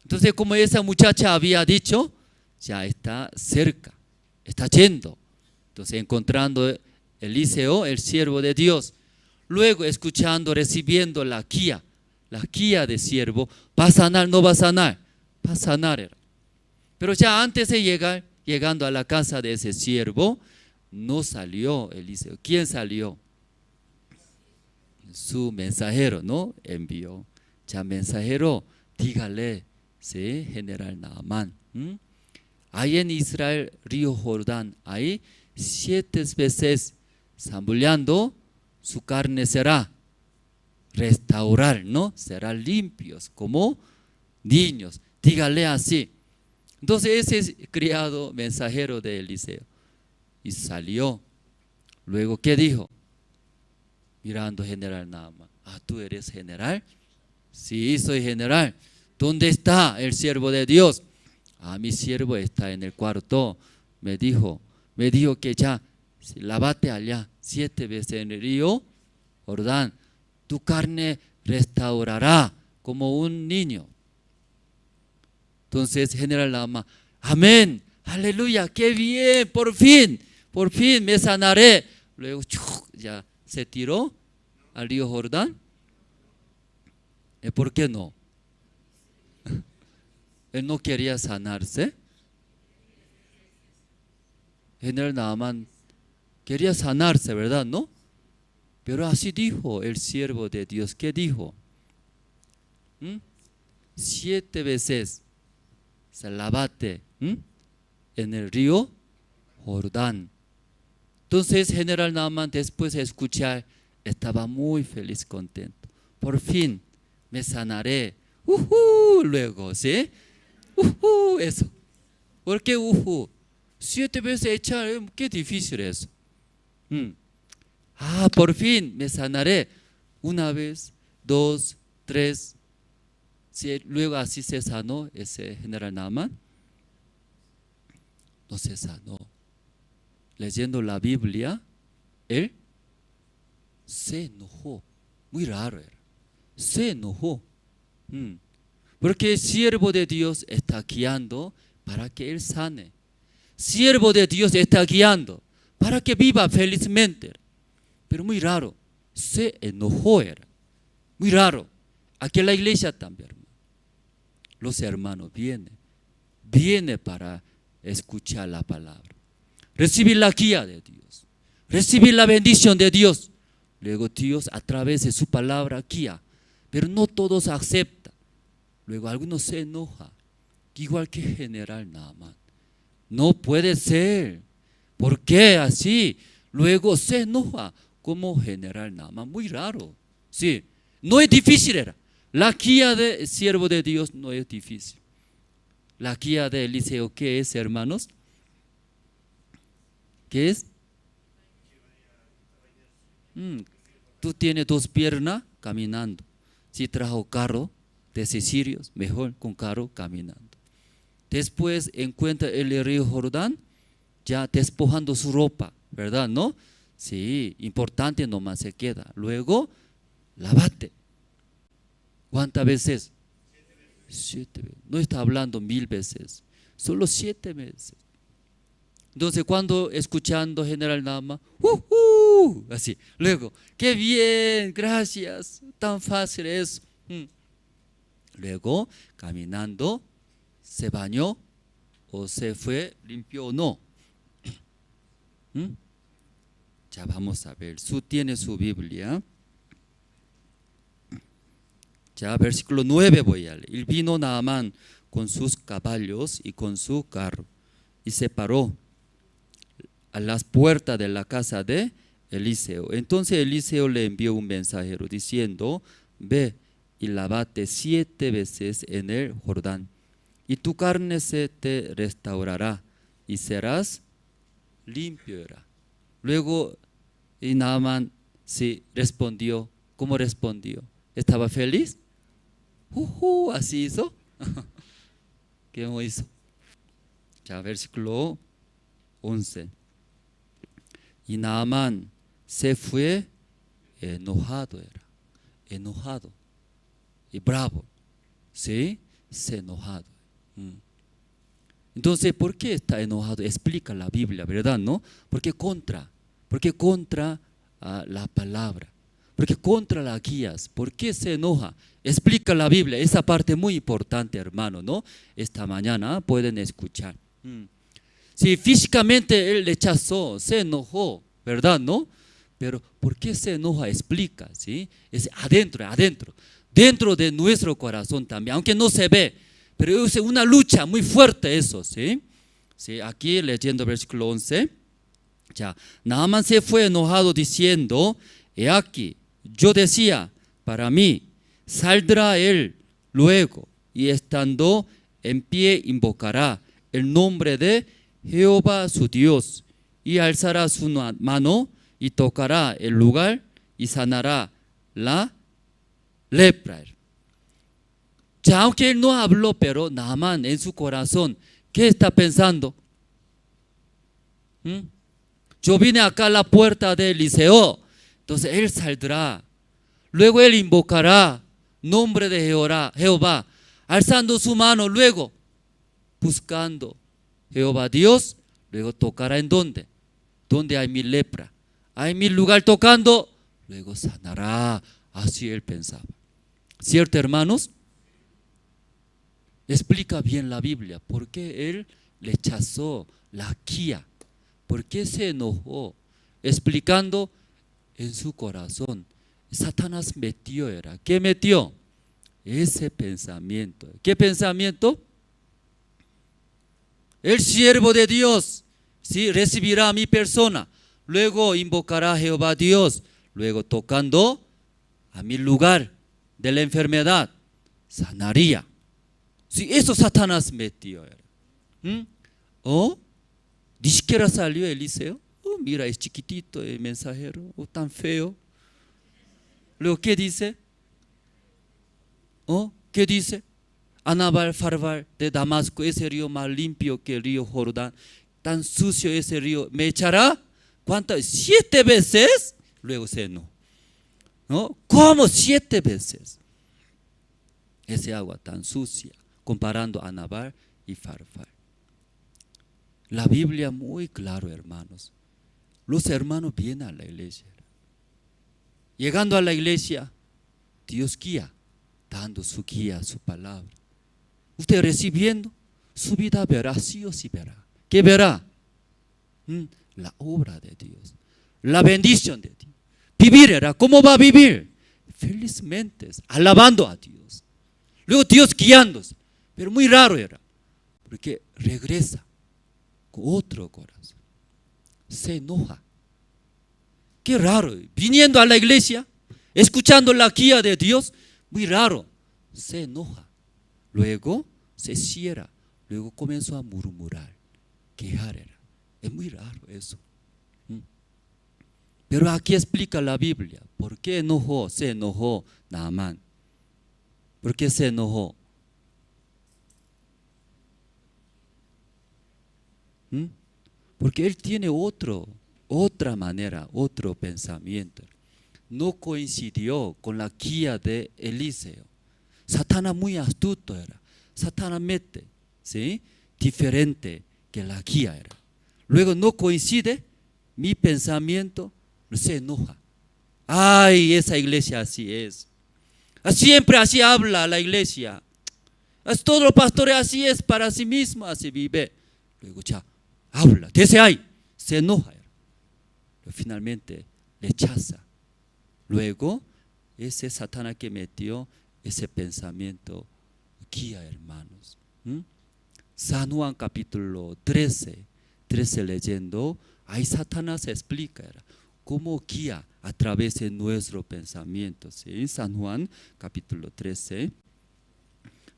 Entonces como esa muchacha había dicho, ya está cerca, está yendo. Entonces encontrando Eliseo, el siervo de Dios, luego escuchando, recibiendo la guía de siervo, ¿va a sanar? ¿No va a sanar? Va a sanar. Pero ya antes de llegar, llegando a la casa de ese siervo, no salió Eliseo. ¿Quién salió? Su mensajero, ¿no? Envió. Ya, mensajero, dígale, ¿sí? General Naamán. Ahí en Israel, río Jordán, ahí 7 veces zambullando, su carne será restaurar, ¿no? Serán limpios como niños. Dígale así. Entonces ese es criado mensajero de Eliseo. Y salió. Luego, ¿qué dijo? Mirando general Naamán. Ah, ¿tú eres general? Sí, soy general. ¿Dónde está el siervo de Dios? Ah, mi siervo está en el cuarto. Me dijo que ya, lávate allá 7 veces en el río Jordán. Tu carne restaurará como un niño. Entonces, general Naamán, amén, aleluya, qué bien, por fin me sanaré. Luego, ya se tiró al río Jordán. ¿Por qué no? Él no quería sanarse. General Naamán quería sanarse, ¿verdad? ¿No? Pero así dijo el siervo de Dios. ¿Qué dijo? 7 veces se lávate en el río Jordán. Entonces general Naamán, después de escuchar, estaba muy feliz, contento. Por fin me sanaré. Luego, ¿sí? Eso. ¿Por qué 7 veces echar, qué difícil es. Por fin me sanaré. 1 vez, 2, 3. Luego así se sanó ese general Naamán. No se sanó. Leyendo la Biblia, él se enojó. Muy raro era. Se enojó. Porque el siervo de Dios está guiando para que él sane. Siervo de Dios está guiando para que viva felizmente. Pero muy raro. Se enojó era. Muy raro. Aquí en la iglesia también. Los hermanos vienen para escuchar la palabra, recibir la guía de Dios, recibir la bendición de Dios. Luego Dios a través de su palabra guía, pero no todos aceptan. Luego algunos se enojan, igual que general Naamán. No puede ser. ¿Por qué así? Luego se enoja como general Naamán. Muy raro. Sí, no es difícil era. La guía del siervo de Dios no es difícil. La guía de Eliseo, ¿qué es, hermanos? ¿Qué es? Tú tienes 2 piernas caminando. Si trajo carro de sicilios, mejor con carro caminando. Después encuentra el río Jordán, ya despojando su ropa, ¿verdad? ¿No? Sí, importante nomás se queda. Luego, lávate. ¿Cuántas veces? 7 veces. No está hablando 1000 veces, solo 7 veces. Entonces cuando escuchando general Naamán, así, luego, qué bien, gracias, tan fácil es. Luego, caminando, se bañó o se fue, limpió o no. Ya vamos a ver, tiene su Biblia. Ya, versículo 9 voy a leer. Y vino Naamán con sus caballos y con su carro y se paró a las puertas de la casa de Eliseo. Entonces Eliseo le envió un mensajero diciendo, ve y lávate 7 veces en el Jordán y tu carne se te restaurará y serás limpio. Luego y Naamán sí respondió. ¿Cómo respondió? ¿Estaba feliz? Así hizo. ¿Qué hizo? Ya, versículo 11. Y Naamán se fue enojado, enojado y bravo. ¿Sí? Se enojado. Entonces, ¿por qué está enojado? Explica la Biblia, ¿verdad? ¿No? Porque contra la palabra. Porque contra las guías. ¿Por qué se enoja? Explica la Biblia. Esa parte muy importante, hermano, ¿no? Esta mañana pueden escuchar. Si físicamente él rechazó, se enojó, ¿verdad? ¿No? Pero ¿por qué se enoja? Explica, ¿sí? Es adentro. dentro de nuestro corazón también, aunque no se ve, pero es una lucha muy fuerte eso, ¿sí? Sí, aquí leyendo versículo 11, ya, Naamán se fue enojado diciendo, he aquí, yo decía, para mí, saldrá él luego, y estando en pie invocará el nombre de Jehová su Dios, y alzará su mano, y tocará el lugar, y sanará la lepra. Ya, aunque él no habló, pero Naamán en su corazón, ¿qué está pensando? Yo vine acá a la puerta de Eliseo, entonces él saldrá, luego él invocará nombre de Jehová, alzando su mano, luego buscando Jehová Dios, luego tocará en donde hay mi lepra, hay mi lugar tocando, luego sanará. Así él pensaba, ¿cierto, hermanos? Explica bien la Biblia por qué él rechazó la guía, por qué se enojó, explicando en su corazón. Satanás metió, ¿qué metió? Ese pensamiento. ¿Qué pensamiento? El siervo de Dios, ¿sí?, recibirá a mi persona, luego invocará a Jehová Dios, luego tocando a mi lugar de la enfermedad, sanaría. Sí, eso Satanás metió. Ni siquiera salió Eliseo. Mira, es chiquitito el mensajero, tan feo. Luego, ¿qué dice? ¿Qué dice? Anabal, Farval de Damasco, ese río más limpio que el río Jordán, tan sucio ese río, ¿me echará? ¿Cuántas? 7 veces. Luego se enojó. ¿Cómo 7 veces? Ese agua tan sucia, comparando a Anabal y Farfar. La Biblia muy claro, hermanos. Los hermanos vienen a la iglesia. Llegando a la iglesia, Dios guía, dando su guía, su palabra. Usted recibiendo, su vida verá, sí o sí verá. ¿Qué verá? La obra de Dios, la bendición de Dios. Vivir ¿cómo va a vivir? Felizmente, alabando a Dios. Luego Dios guiándose. Pero muy raro porque regresa con otro corazón. Se enoja. Qué raro, viniendo a la iglesia, escuchando la guía de Dios, muy raro. Se enoja. Luego se cierra. Luego comenzó a murmurar, quejar. Es muy raro eso. Pero aquí explica la Biblia por qué se enojó Naamán. ¿Por qué se enojó? Porque él tiene otra manera, otro pensamiento. No coincidió con la guía de Eliseo. Satanás muy astuto Satanás mete, ¿sí?, diferente que la guía Luego no coincide mi pensamiento, se enoja. Ay, esa iglesia así es. Siempre así habla la iglesia. Todos los pastores así es, para sí mismo así vive. Luego ya habla, desde ahí se enoja. Pero finalmente rechaza. Luego ese Satanás que metió ese pensamiento guía, hermanos. San Juan capítulo 13 leyendo, ahí Satanás explica cómo guía a través de nuestro pensamiento. ¿Sí? San Juan capítulo 13,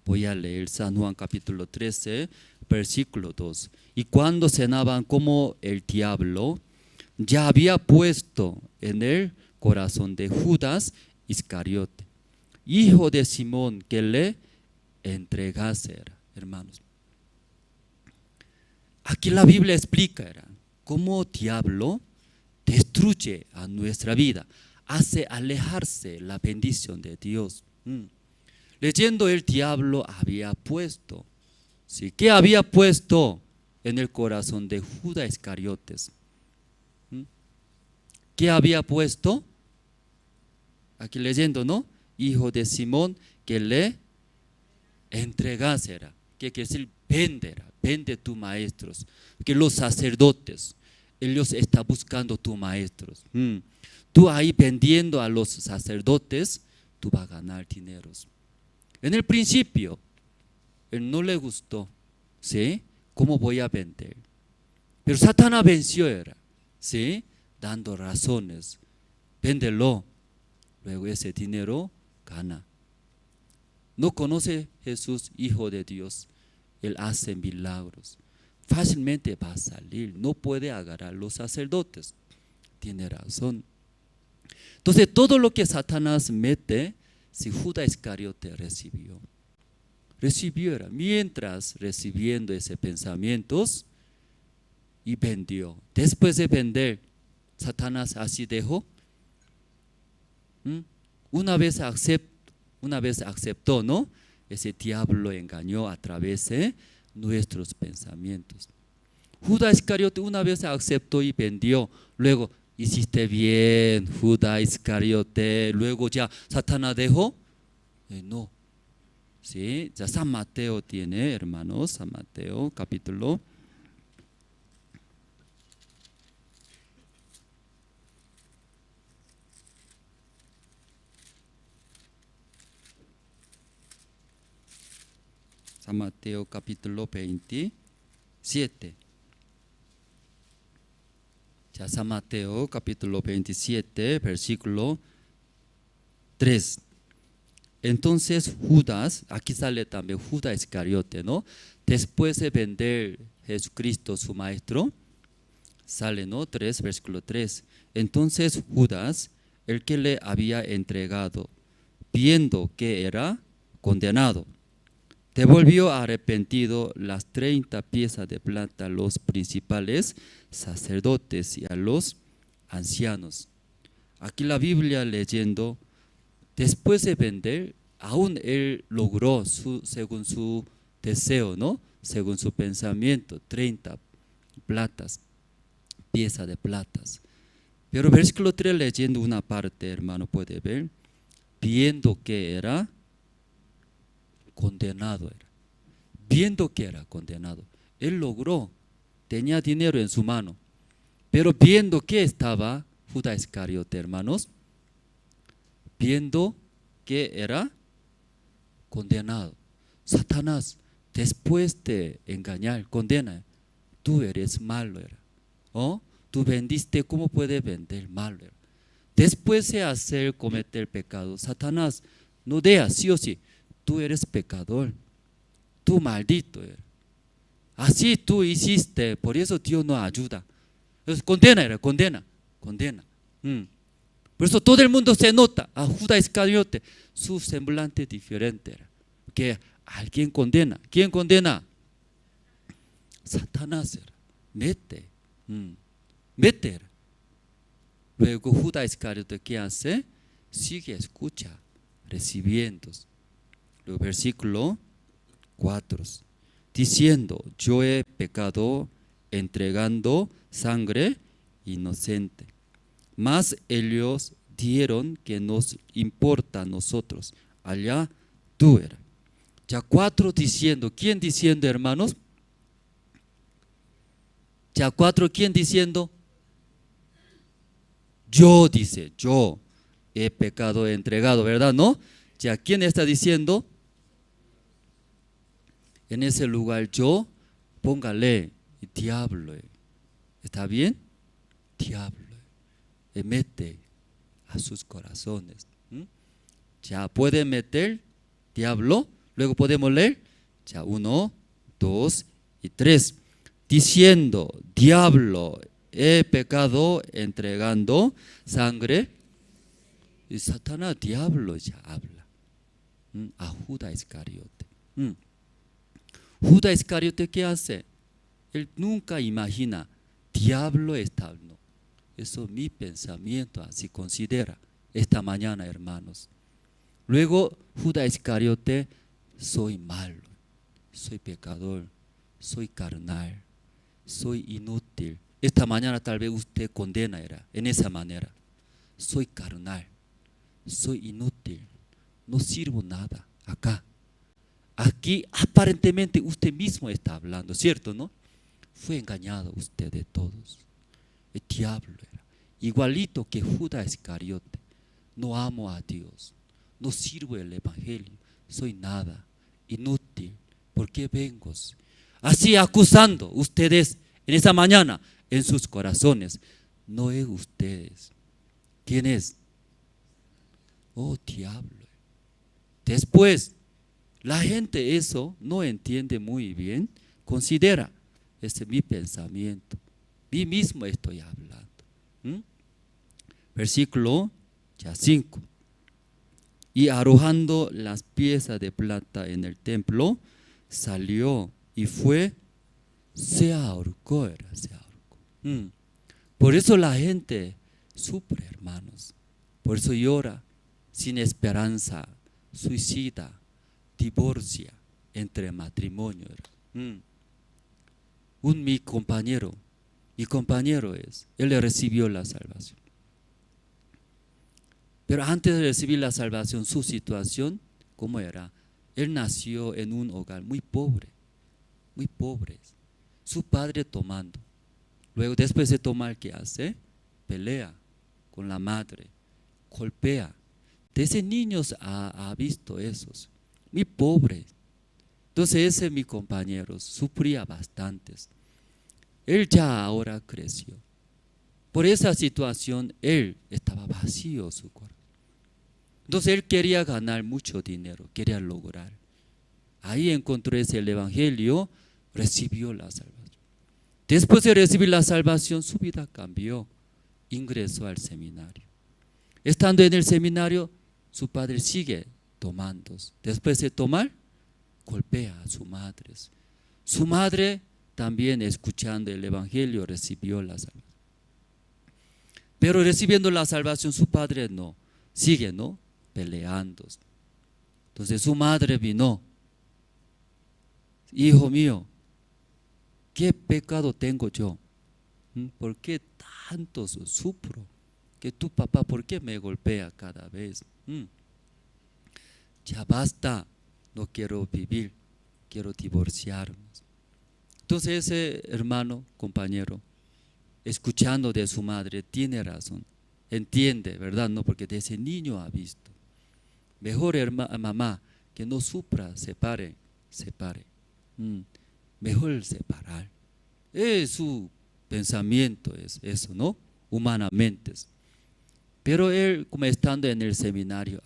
voy a leer San Juan capítulo 13, versículo 2. Y cuando cenaban, como el diablo ya había puesto en el corazón de Judas Iscariote, hijo de Simón, que le entregase, hermanos. Aquí la Biblia explica cómo el diablo destruye a nuestra vida, hace alejarse la bendición de Dios. Leyendo, el diablo había puesto, ¿sí?, ¿qué había puesto en el corazón de Judas Iscariotes? ¿Qué había puesto? Aquí leyendo, ¿no? Hijo de Simón, que le entregase, ¿qué quiere decir? Vende tus maestros, que los sacerdotes, ellos están buscando tus maestros. Tú ahí vendiendo a los sacerdotes tú vas a ganar dineros. En el principio, él no le gustó, ¿sí? ¿Cómo voy a vender? Pero Satanás venció, era, ¿sí? Dando razones. Véndelo. Luego ese dinero gana. No conoce Jesús, Hijo de Dios. Él hace milagros. Fácilmente va a salir. No puede agarrar a los sacerdotes. Tiene razón. Entonces todo lo que Satanás mete, si Judas Iscariote recibió. Recibió, era, mientras recibiendo ese pensamientos, y vendió. Después de vender, Satanás así dejó. Una vez aceptó, ¿no? Ese diablo engañó a través de nuestros pensamientos. Judas Iscariote una vez aceptó y vendió. Luego, hiciste bien, Judas Iscariote. Luego ya Satanás dejó. No. ¿Sí? Ya San Mateo tiene, hermanos, San Mateo capítulo 27. Ya San Mateo capítulo 27, versículo 3. Entonces Judas, aquí sale también Judas Iscariote, ¿no? Después de vender Jesucristo su maestro, sale, ¿no? 3, versículo 3. Entonces Judas, el que le había entregado, viendo que era condenado, devolvió arrepentido las 30 piezas de plata a los principales sacerdotes y a los ancianos. Aquí la Biblia leyendo, después de vender, aún él logró según su deseo, ¿no? Según su pensamiento, 30 piezas de platas. Pero versículo 3 leyendo una parte, hermano, puede ver, viendo que era condenado, viendo que era condenado, él logró, tenía dinero en su mano, pero viendo que estaba Judas Iscariote, hermanos, viendo que era condenado. Satanás, después de engañar, condena, tú eres malo, ¿oh? Tú vendiste, ¿cómo puedes vender malo? Después de hacer cometer pecado, Satanás no deja, sí o sí, tú eres pecador, tú maldito eres. Así tú hiciste, por eso Dios no ayuda. Entonces, condena. Por eso todo el mundo se nota a Judas Iscariote, su semblante diferente era, que alguien condena. ¿Quién condena? Satanás era. Mete. Luego Judas Iscariote, ¿qué hace? Sigue, escucha, recibiendo. Luego versículo 4, diciendo, yo he pecado entregando sangre inocente, mas ellos dieron que nos importa a nosotros, allá tú eras. Ya 4 diciendo, ¿quién diciendo, hermanos? Ya 4, ¿quién diciendo? Yo, dice, yo he pecado entregado, ¿verdad? ¿No? Ya, ¿quién está diciendo? En ese lugar yo, póngale diablo. ¿Está bien? Diablo. Mete a sus corazones. Ya puede meter diablo. Luego podemos leer. Ya 1, 2 y 3. Diciendo, diablo, he pecado entregando sangre. Y Satanás, diablo, ya habla a Judas Iscariote. Judas Iscariote, ¿qué hace? Él nunca imagina, diablo está hablando. Eso es mi pensamiento, así considera esta mañana, hermanos. Luego Judas Iscariote, soy malo, soy pecador, soy carnal, soy inútil. Esta mañana tal vez usted condena era en esa manera. Soy carnal, soy inútil, no sirvo nada acá. Aquí aparentemente usted mismo está hablando, ¿cierto, no? Fue engañado usted de todos. El diablo era igualito que Judas Iscariote. No amo a Dios, no sirvo el evangelio, soy nada, inútil, ¿por qué vengo? Así acusando ustedes en esa mañana en sus corazones. No es ustedes. ¿Quién es? Oh, diablo. Después, la gente eso no entiende muy bien, considera, ese es mi pensamiento, mí mismo estoy hablando. Versículo ya 5. Y arrojando las piezas de plata en el templo, salió y fue, se ahorcó. Por eso la gente sufre, hermanos. Por eso llora, sin esperanza, suicida, divorcia entre matrimonio. Mi compañero él recibió la salvación. Pero antes de recibir la salvación, su situación, ¿cómo era? Él nació en un hogar muy pobre. Su padre tomando. Luego, después de tomar, ¿qué hace? Pelea con la madre, golpea. Desde niños ha visto esos. Muy pobre. Entonces ese mi compañero sufría bastantes. Él ya ahora creció. Por esa situación, él estaba vacío su corazón. Entonces él quería ganar mucho dinero, quería lograr. Ahí encontró el evangelio, recibió la salvación. Después de recibir la salvación, su vida cambió. Ingresó al seminario. Estando en el seminario, su padre sigue tomando. Después de tomar, golpea a su madre. Su madre también, escuchando el evangelio, recibió la salvación. Pero recibiendo la salvación, su padre no, sigue, ¿no? Peleando. Entonces su madre vino. Hijo mío, ¿qué pecado tengo yo? ¿Por qué tanto sufro? Que tu papá, ¿por qué me golpea cada vez? Ya basta, no quiero vivir, quiero divorciarme. Entonces ese hermano, compañero, escuchando de su madre, tiene razón, entiende, ¿verdad? No, porque desde niño ha visto. Mejor mamá, que no sufra, separe. Mejor separar. Su pensamiento es eso, ¿no? Humanamente. Pero él, como estando en el seminario,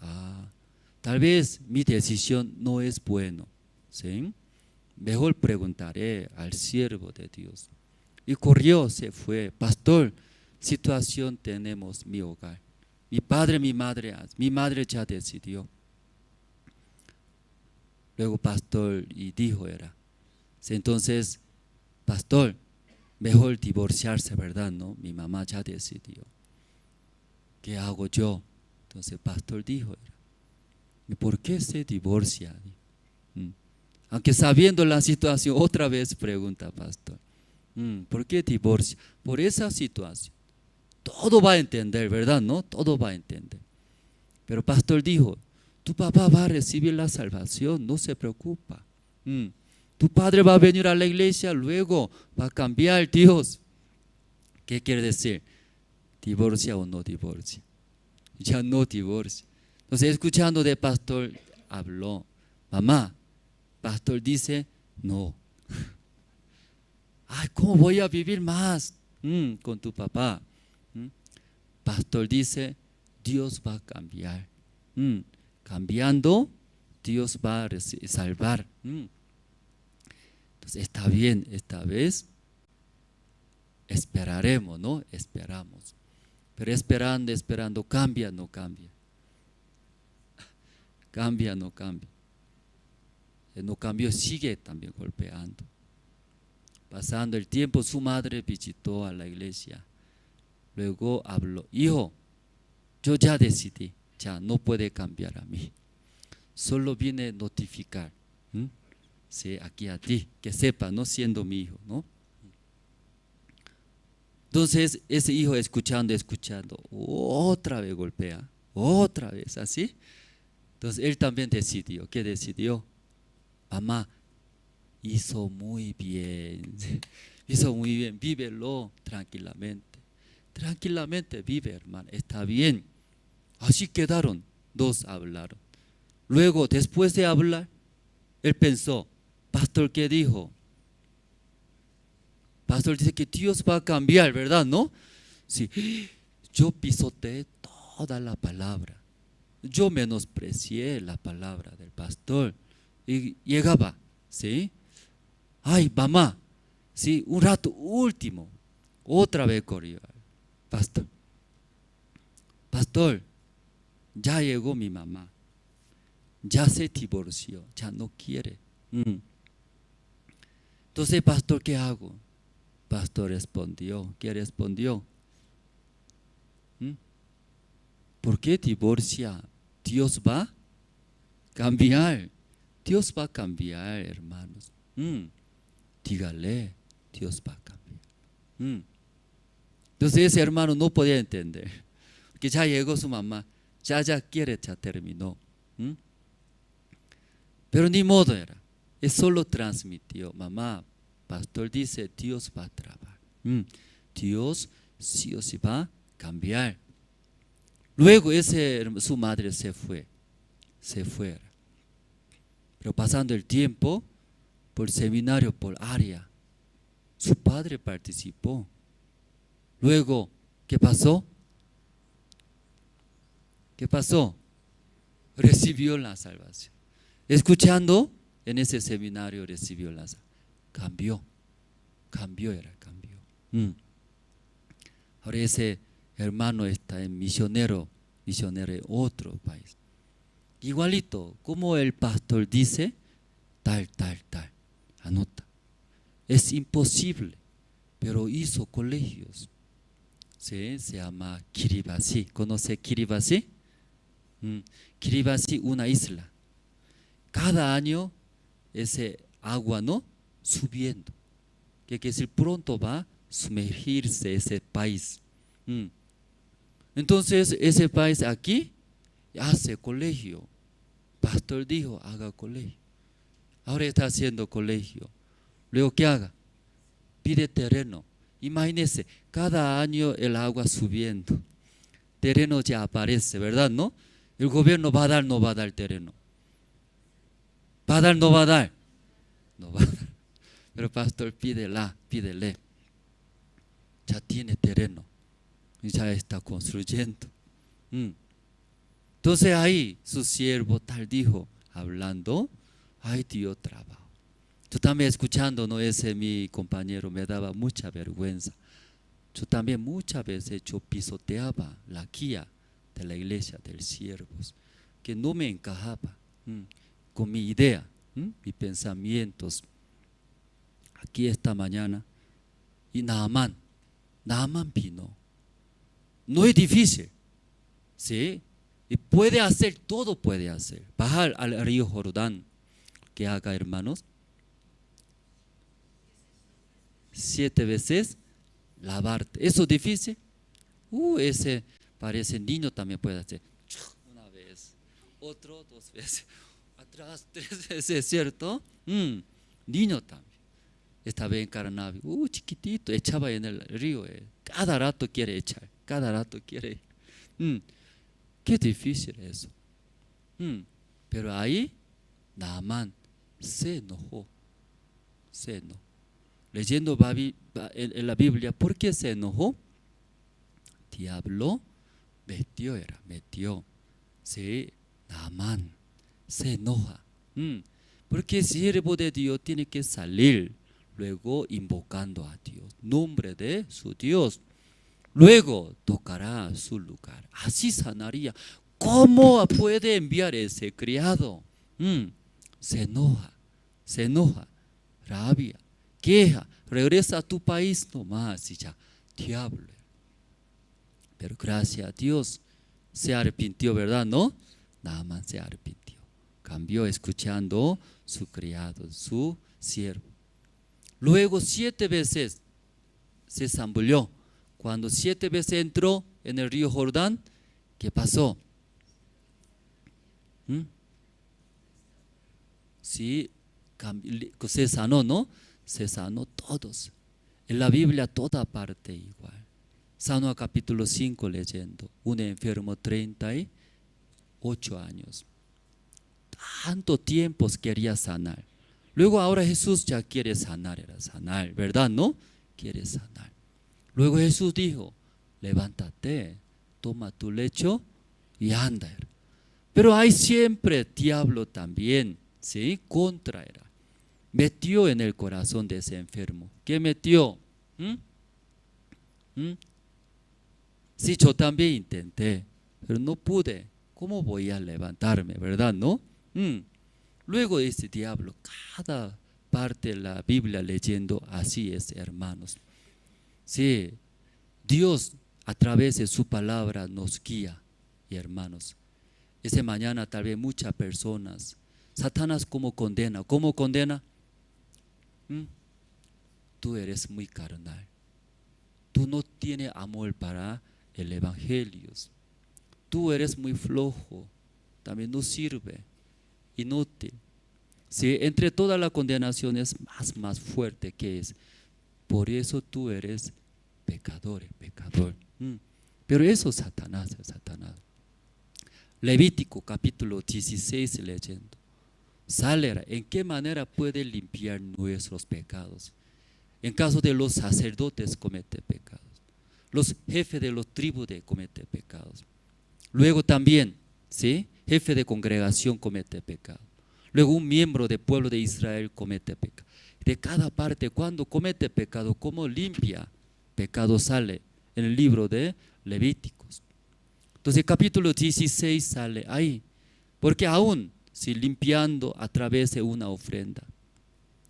tal vez mi decisión no es buena, ¿sí? Mejor preguntaré al siervo de Dios. Y corrió, se fue. Pastor, situación tenemos mi hogar. Mi padre, mi madre ya decidió. Luego pastor y dijo entonces, pastor, mejor divorciarse, ¿verdad? ¿No? Mi mamá ya decidió. ¿Qué hago yo? Entonces pastor dijo, ¿y por qué se divorcia? Aunque sabiendo la situación, otra vez pregunta pastor, ¿por qué divorcia? Por esa situación. Todo va a entender, ¿verdad? ¿No? Todo va a entender. Pero pastor dijo, tu papá va a recibir la salvación, no se preocupa. Tu padre va a venir a la iglesia, luego va a cambiar Dios. ¿Qué quiere decir? ¿Divorcia o no divorcia? Ya no divorcia. Entonces, escuchando de pastor, habló, mamá, pastor dice, no. Ay, ¿cómo voy a vivir más con tu papá? Pastor dice, Dios va a cambiar. Cambiando, Dios va a salvar. Entonces está bien, esta vez esperaremos, ¿no? Esperamos. Pero esperando, cambia, no cambia. Cambia, no cambia. No cambió, sigue también golpeando. Pasando el tiempo, su madre visitó a la iglesia. Luego habló, hijo, yo ya decidí, ya no puede cambiar a mí. Solo vine a notificar, sí, aquí a ti, que sepa, no siendo mi hijo, ¿no? Entonces ese hijo escuchando, otra vez golpea, otra vez, así. Entonces él también decidió, ¿qué decidió? Mamá, hizo muy bien, vívelo tranquilamente vive, hermano, está bien. Así quedaron Dos hablaron. Luego, después de hablar, él pensó, pastor, ¿qué dijo? Pastor dice que Dios va a cambiar, ¿verdad? ¿No? Sí. Yo pisoteé toda la palabra. Yo menosprecié la palabra del pastor. Y llegaba, ¿sí? Ay, mamá, sí, un rato último. Otra vez corrió. Pastor, pastor, ya llegó mi mamá. Ya se divorció, ya no quiere. Entonces, pastor, ¿qué hago? Pastor respondió, ¿qué respondió? ¿Por qué divorcia? Dios va a cambiar. Dios va a cambiar, hermanos. Dígale, Dios va a cambiar. Entonces ese hermano no podía entender, que ya llegó su mamá, ya quiere, ya terminó. Pero ni modo era, él solo transmitió, mamá, pastor dice, Dios va a trabajar. Dios sí o sí va a cambiar. Luego su madre se fue. Pero pasando el tiempo, por seminario, por área, su padre participó. Luego, ¿qué pasó? ¿Qué pasó? Recibió la salvación. Escuchando, en ese seminario recibió la salvación. Cambió. Ahora ese hermano está en misionero en otro país. Igualito, como el pastor dice, tal, anota. Es imposible, pero hizo colegios. ¿Sí? Se llama Kiribati. ¿Conoce Kiribati? Kiribati, una isla. Cada año ese agua, ¿no?, subiendo. ¿Qué quiere decir? Pronto va a sumergirse ese país. Entonces ese país aquí hace colegio. Pastor dijo, haga colegio. Ahora está haciendo colegio. Luego, ¿qué haga? Pide terreno. Imagínese, cada año el agua subiendo. Terreno ya aparece, ¿verdad? ¿No? El gobierno va a dar, no va a dar terreno. ¿Va a dar, no va a dar? No va a dar. Pero pastor, pídele. Ya tiene terreno. Ya está construyendo. Entonces ahí su siervo tal dijo, hablando, ay, dio trabajo. Yo también escuchando, ¿no? Ese mi compañero me daba mucha vergüenza. Yo también muchas veces yo pisoteaba la guía de la iglesia del siervos, que no me encajaba con mi idea, mis pensamientos. Aquí esta mañana, y Naamán vino. No es difícil, ¿sí? Y puede hacer, todo puede hacer. Bajar al río Jordán, que haga, hermanos, 7 veces lavarte. ¿Eso es difícil? Ese parece niño también puede hacer. Una vez, otro 2 veces, atrás 3 veces, ¿cierto? Niño también. Esta vez en Caranavi, chiquitito, echaba en el río. Cada rato quiere echar, cada rato quiere. Qué difícil eso. Pero ahí, Naamán se enojó. Leyendo en la Biblia, ¿por qué se enojó? Diablo metió. Sí, Naamán se enoja. Porque el siervo de Dios tiene que salir, luego invocando a Dios, nombre de su Dios. Luego tocará su lugar. Así sanaría. ¿Cómo puede enviar ese criado? Se enoja, rabia, queja, regresa a tu país nomás y ya, diablo. Pero gracias a Dios se arrepintió, ¿verdad? ¿No? Nada más se arrepintió. Cambió escuchando su criado, su siervo. Luego 7 veces se zambulló. Cuando 7 veces entró en el río Jordán, ¿qué pasó? Sí, se sanó, ¿no? Se sanó todos. En la Biblia toda parte igual. Sanó capítulo 5 leyendo. Un enfermo 38 8 años. Tanto tiempo quería sanar. Luego ahora Jesús ya quiere sanar, ¿verdad? ¿No? Quiere sanar. Luego Jesús dijo, levántate, toma tu lecho y anda. Pero hay siempre diablo también, ¿sí? Contra era. Metió en el corazón de ese enfermo. ¿Qué metió? Sí, yo también intenté, pero no pude. ¿Cómo voy a levantarme, verdad? ¿No? Luego ese diablo, cada parte de la Biblia leyendo, así es, hermanos. Sí, Dios a través de su palabra nos guía, y hermanos. Esa mañana tal vez muchas personas, Satanás ¿cómo condena? ¿Cómo condena? Tú eres muy carnal. Tú no tienes amor para el evangelio. Tú eres muy flojo. También no sirve. Inútil. Sí, entre toda la condenación es más fuerte que es. Por eso tú eres pecador. Pero eso es Satanás. Levítico capítulo 16 leyendo. Sale, ¿en qué manera puede limpiar nuestros pecados? En caso de los sacerdotes comete pecados. Los jefes de los tribus cometen pecados. Luego también, ¿sí? Jefe de congregación comete pecado. Luego un miembro del pueblo de Israel comete pecado. De cada parte, cuando comete pecado, ¿cómo limpia? Pecado sale en el libro de Levíticos. Entonces capítulo 16 sale ahí. Porque aún si limpiando a través de una ofrenda,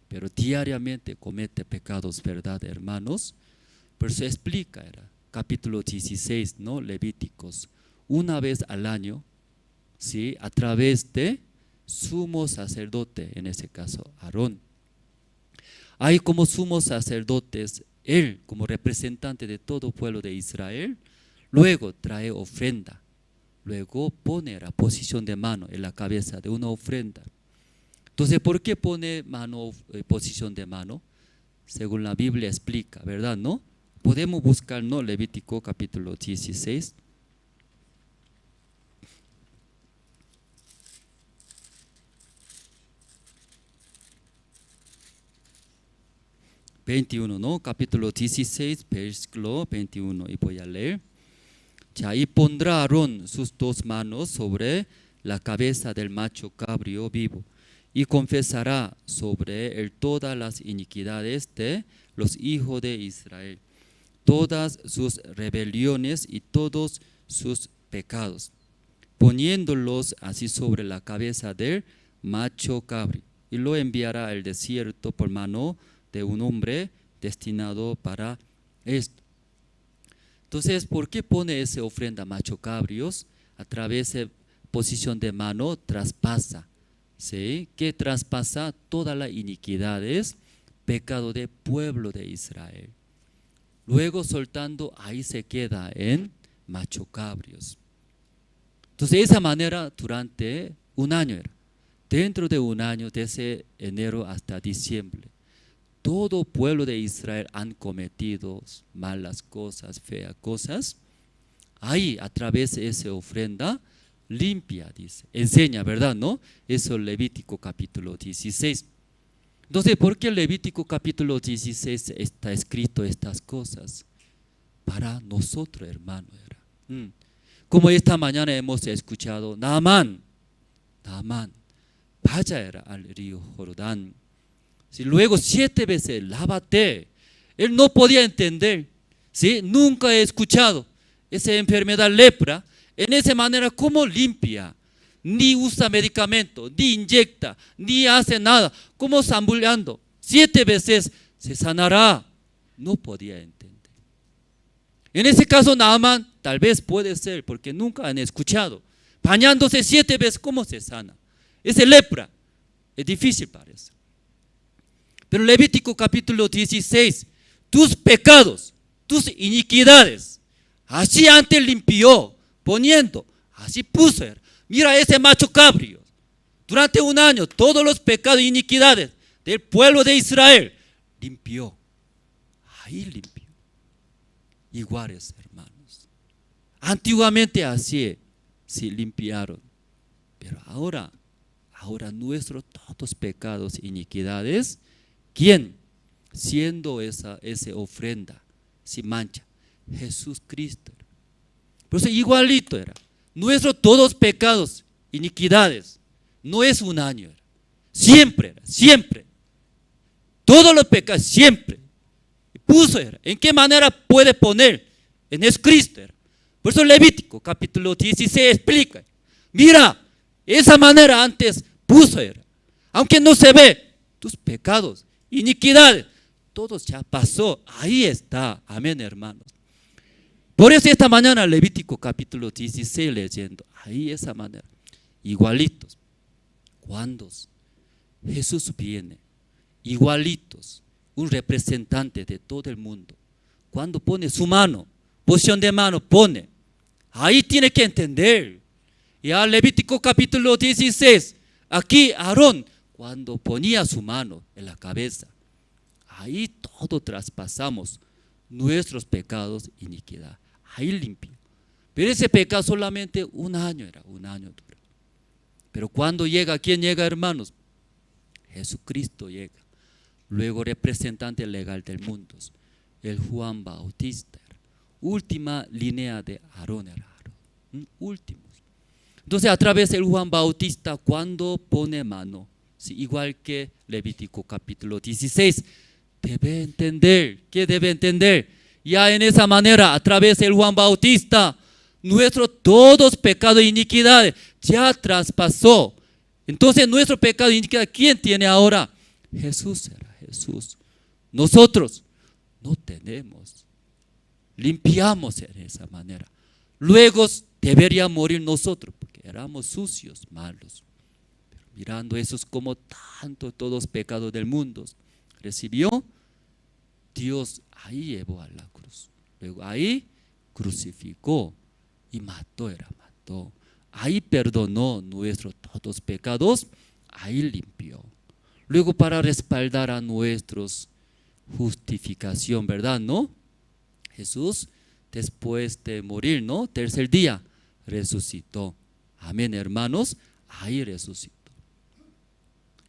pero diariamente comete pecados, ¿verdad, hermanos? Por eso explica, capítulo 16, ¿no? Levíticos. Una vez al año, ¿sí? A través de sumo sacerdote, en ese caso Aarón. Hay como sumos sacerdotes, él como representante de todo pueblo de Israel, luego trae ofrenda, luego pone la posición de mano en la cabeza de una ofrenda. Entonces, ¿por qué pone posición de mano? Según la Biblia explica, ¿verdad? ¿No? Podemos buscar, ¿no? Levítico capítulo 16. ¿no? Capítulo 16, versículo 21. Y voy a leer. Ya, y pondrá Aarón sus 2 manos sobre la cabeza del macho cabrío vivo y confesará sobre él todas las iniquidades de los hijos de Israel, todas sus rebeliones y todos sus pecados, poniéndolos así sobre la cabeza del macho cabrío, y lo enviará al desierto por mano de un hombre destinado para esto. Entonces, ¿por qué pone esa ofrenda macho cabrios? A través de posición de mano traspasa, ¿sí? Que traspasa todas las iniquidades, pecado del pueblo de Israel. Luego soltando, ahí se queda en macho cabrios. Entonces, de esa manera durante un año era. Dentro de un año, desde enero hasta diciembre, todo pueblo de Israel han cometido malas cosas, feas cosas. Ahí, a través de esa ofrenda, limpia, dice, enseña, ¿verdad? ¿No? Eso es Levítico capítulo 16. Entonces, ¿por qué Levítico capítulo 16 está escrito estas cosas? Para nosotros, hermano. Como esta mañana hemos escuchado, Naamán, vaya al río Jordán. Si luego 7 veces lávate. Él no podía entender, ¿sí? Nunca he escuchado esa enfermedad lepra. En esa manera, ¿cómo limpia? Ni usa medicamento, ni inyecta, ni hace nada. ¿Cómo zambuleando? 7 veces se sanará. No podía entender. En ese caso, Naamán tal vez puede ser, porque nunca han escuchado. Bañándose 7 veces, ¿cómo se sana? Esa lepra. Es difícil para eso. Pero Levítico capítulo 16, tus pecados, tus iniquidades, así antes limpió, poniendo, así puso. Mira ese macho cabrío. Durante un año, todos los pecados e iniquidades del pueblo de Israel limpió. Ahí limpió. Iguales, hermanos. Antiguamente así, sí limpiaron. Pero ahora nuestros todos pecados, iniquidades, ¿quién? Siendo esa ofrenda sin mancha, Jesús Cristo. Por eso igualito era. Nuestros todos pecados, iniquidades, no es un año, era. Siempre era, siempre. Todos los pecados, siempre. Puso era. ¿En qué manera puede poner? En Jesucristo era. Por eso Levítico capítulo 16 explica. Mira, esa manera antes puso era. Aunque no se ve, tus pecados, iniquidades, todo ya pasó. Ahí está. Amén, hermanos. Por eso esta mañana Levítico capítulo 16 leyendo. Ahí esa manera. Igualitos. Cuando Jesús viene, igualitos, un representante de todo el mundo. Cuando pone su mano, posición de mano, pone. Ahí tiene que entender. Ya Levítico capítulo 16, aquí Aarón, cuando ponía su mano en la cabeza, ahí todo traspasamos nuestros pecados, iniquidad. Ahí limpio. Pero ese pecado solamente un año era, un año dura. Pero cuando llega, ¿quién llega, hermanos? Jesucristo llega. Luego representante legal del mundo, el Juan Bautista. Última línea de Aarón era Aarón. Últimos. Entonces a través del Juan Bautista, cuando pone mano, sí, igual que Levítico capítulo 16, debe entender. ¿Qué debe entender? Ya en esa manera, a través del Juan Bautista, nuestros todos pecados e iniquidades ya traspasó. Entonces nuestro pecado e iniquidad, ¿quién tiene ahora? Jesús era Jesús. Nosotros no tenemos. Limpiamos en esa manera. Luego debería morir nosotros, porque éramos sucios, malos. Pero mirando esos como tanto todos pecados del mundo, recibió, Dios ahí llevó a la cruz. Luego ahí crucificó y mató, mató. Ahí perdonó nuestros todos pecados, ahí limpió. Luego para respaldar a nuestros justificación, ¿verdad? ¿No? Jesús después de morir, ¿no? Tercer día resucitó. Amén, hermanos, ahí resucitó.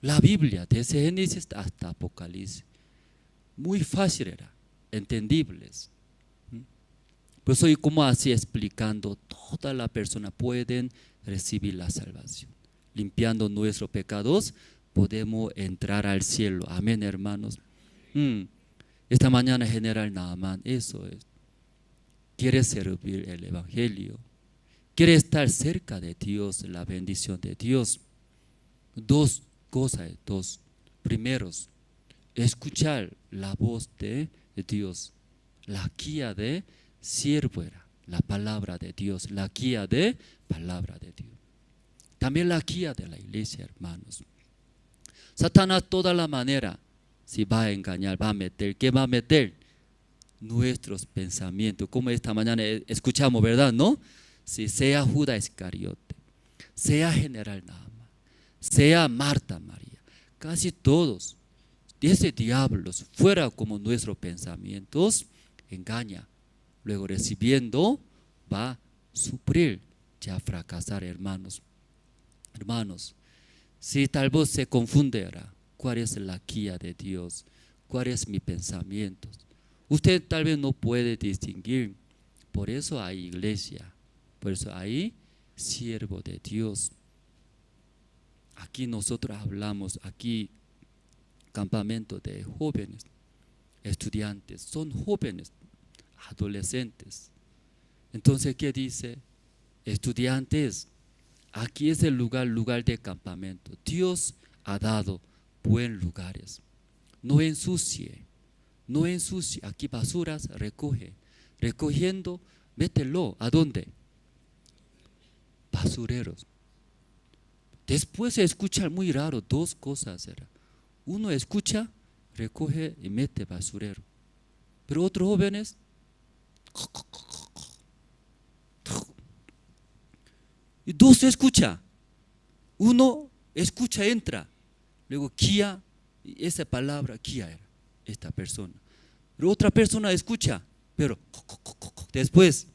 La Biblia, desde Génesis hasta Apocalipsis, muy fácil era, entendibles. Por eso, y como así explicando, toda la persona pueden recibir la salvación. Limpiando nuestros pecados, podemos entrar al cielo. Amén, hermanos. Esta mañana General Naaman, eso es. Quiere servir el Evangelio. Quiere estar cerca de Dios, la bendición de Dios. Dos cosas, dos. Primeros, escuchar la voz de Dios. La guía de siervo era la palabra de Dios, la guía de palabra de Dios. También la guía de la iglesia, hermanos. Satanás toda la manera, si va a engañar, va a meter, ¿qué va a meter? Nuestros pensamientos, como esta mañana escuchamos, ¿verdad? ¿No? Si sea Judas Iscariote, sea General Naaman, sea Marta María, casi todos, ese diablos, fuera como nuestros pensamientos, engaña. Luego recibiendo, va a sufrir, ya fracasar, hermanos. Hermanos, si tal vez se confundirá, ¿cuál es la guía de Dios? ¿Cuál es mi pensamiento? Usted tal vez no puede distinguir. Por eso hay iglesia, por eso hay siervo de Dios. Aquí nosotros hablamos, aquí campamento de jóvenes, estudiantes, son jóvenes, adolescentes. Entonces, ¿qué dice? Estudiantes, aquí es el lugar de campamento. Dios ha dado buenos lugares. No ensucie, no ensucie. Aquí basuras, recoge. Recogiendo, mételo. ¿A dónde? Basureros. Después se escucha muy raro, dos cosas era. Uno escucha, recoge y mete basurero. Pero otros jóvenes, y dos escucha. Uno escucha, entra. Luego guía, esa palabra guía era esta persona. Pero otra persona escucha, pero después,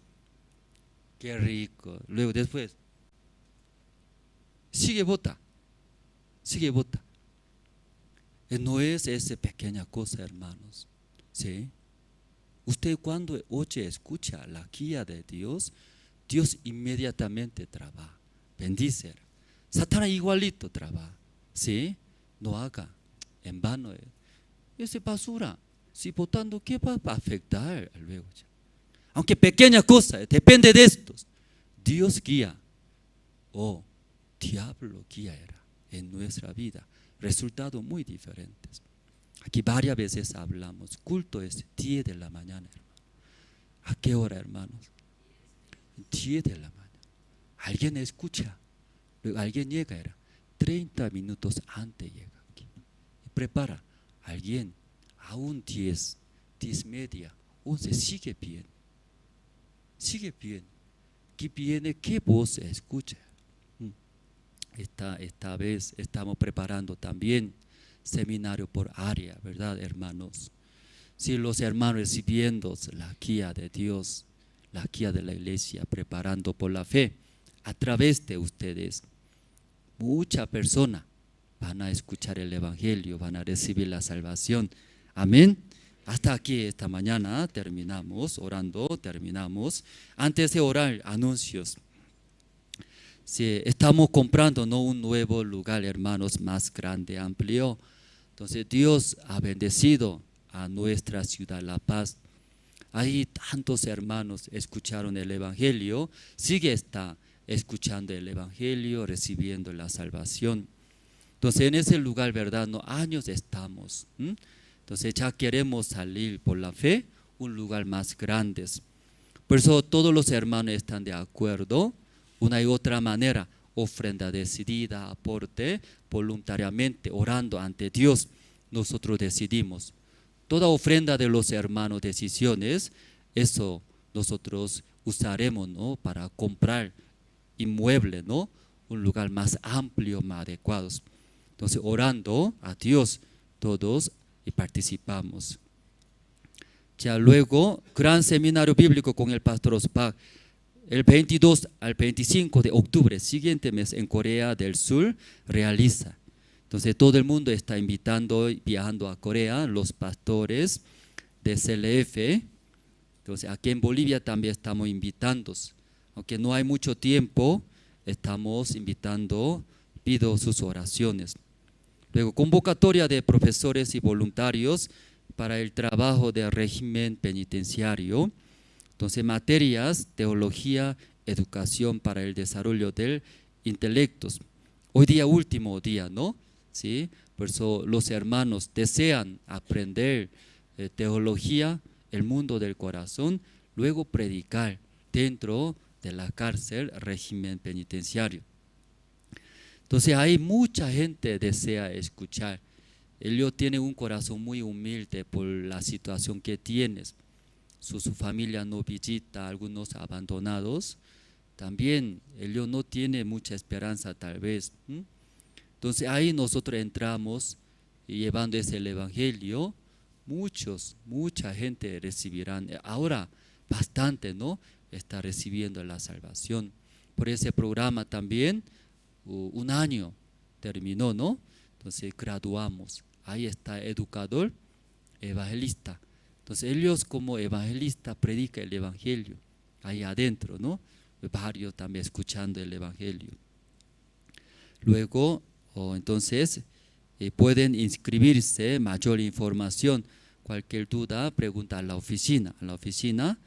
qué rico. Luego después, sigue vota. No es esa pequeña cosa, hermanos. ¿Sí? Usted cuando oye, escucha la guía de Dios, Dios inmediatamente trabaja, bendice. Satanás igualito trabaja. ¿Sí? No haga en vano. Esa basura, si votando, ¿qué va a afectar luego? Aunque pequeña cosa, depende de estos. Dios guía o diablo guía en nuestra vida. Resultados muy diferentes. Aquí varias veces hablamos, culto es 10 de la mañana, hermano. ¿A qué hora, hermanos? 10 de la mañana. Alguien escucha, luego alguien llega, 30 minutos antes llega aquí. Y prepara, alguien, aún 10 media, 11, sigue bien. ¿Qué viene? ¿Qué voz escucha? Esta vez estamos preparando también seminario por área, ¿verdad, hermanos? Si los hermanos recibiendo la guía de Dios, la guía de la iglesia, preparando por la fe, a través de ustedes, muchas personas van a escuchar el evangelio, van a recibir la salvación. Amén. Hasta aquí esta mañana terminamos orando, terminamos. Antes de orar, anuncios. Sí, estamos comprando, ¿no?, un nuevo lugar, hermanos, más grande, amplio. Entonces Dios ha bendecido a nuestra ciudad La Paz. Ahí tantos hermanos escucharon el evangelio, sigue está escuchando el evangelio, recibiendo la salvación. Entonces en ese lugar, ¿verdad? No, años estamos. Entonces ya queremos salir por la fe, un lugar más grande. Por eso todos los hermanos están de acuerdo. Una y otra manera, ofrenda decidida, aporte, voluntariamente, orando ante Dios, nosotros decidimos. Toda ofrenda de los hermanos, decisiones, eso nosotros usaremos, ¿no?, para comprar inmueble, ¿no?, un lugar más amplio, más adecuado. Entonces, orando a Dios, todos y participamos. Ya luego, gran seminario bíblico con el pastor Osbach. El 22 al 25 de octubre, siguiente mes, en Corea del Sur, realiza. Entonces todo el mundo está invitando, viajando a Corea, los pastores de CLF. Entonces aquí en Bolivia también estamos invitando. Aunque no hay mucho tiempo, estamos invitando, pido sus oraciones. Luego, convocatoria de profesores y voluntarios para el trabajo del régimen penitenciario. Entonces, materias, teología, educación para el desarrollo del intelecto. Hoy día, último día, ¿no? ¿Sí? Por eso los hermanos desean aprender teología, el mundo del corazón, luego predicar dentro de la cárcel, régimen penitenciario. Entonces, hay mucha gente que desea escuchar. Ellos tienen un corazón muy humilde por la situación que tienes. Su familia no visita, algunos abandonados, también ellos no tienen mucha esperanza tal vez. Entonces ahí nosotros entramos y llevando ese evangelio, mucha gente recibirán, ahora bastante, ¿no?, está recibiendo la salvación. Por ese programa también, un año terminó, ¿no? Entonces graduamos, ahí está educador, evangelista. Entonces ellos como evangelistas predican el evangelio ahí adentro, ¿no? Varios también escuchando el evangelio. Luego, entonces, pueden inscribirse, mayor información, cualquier duda, pregunta a la oficina. A la oficina,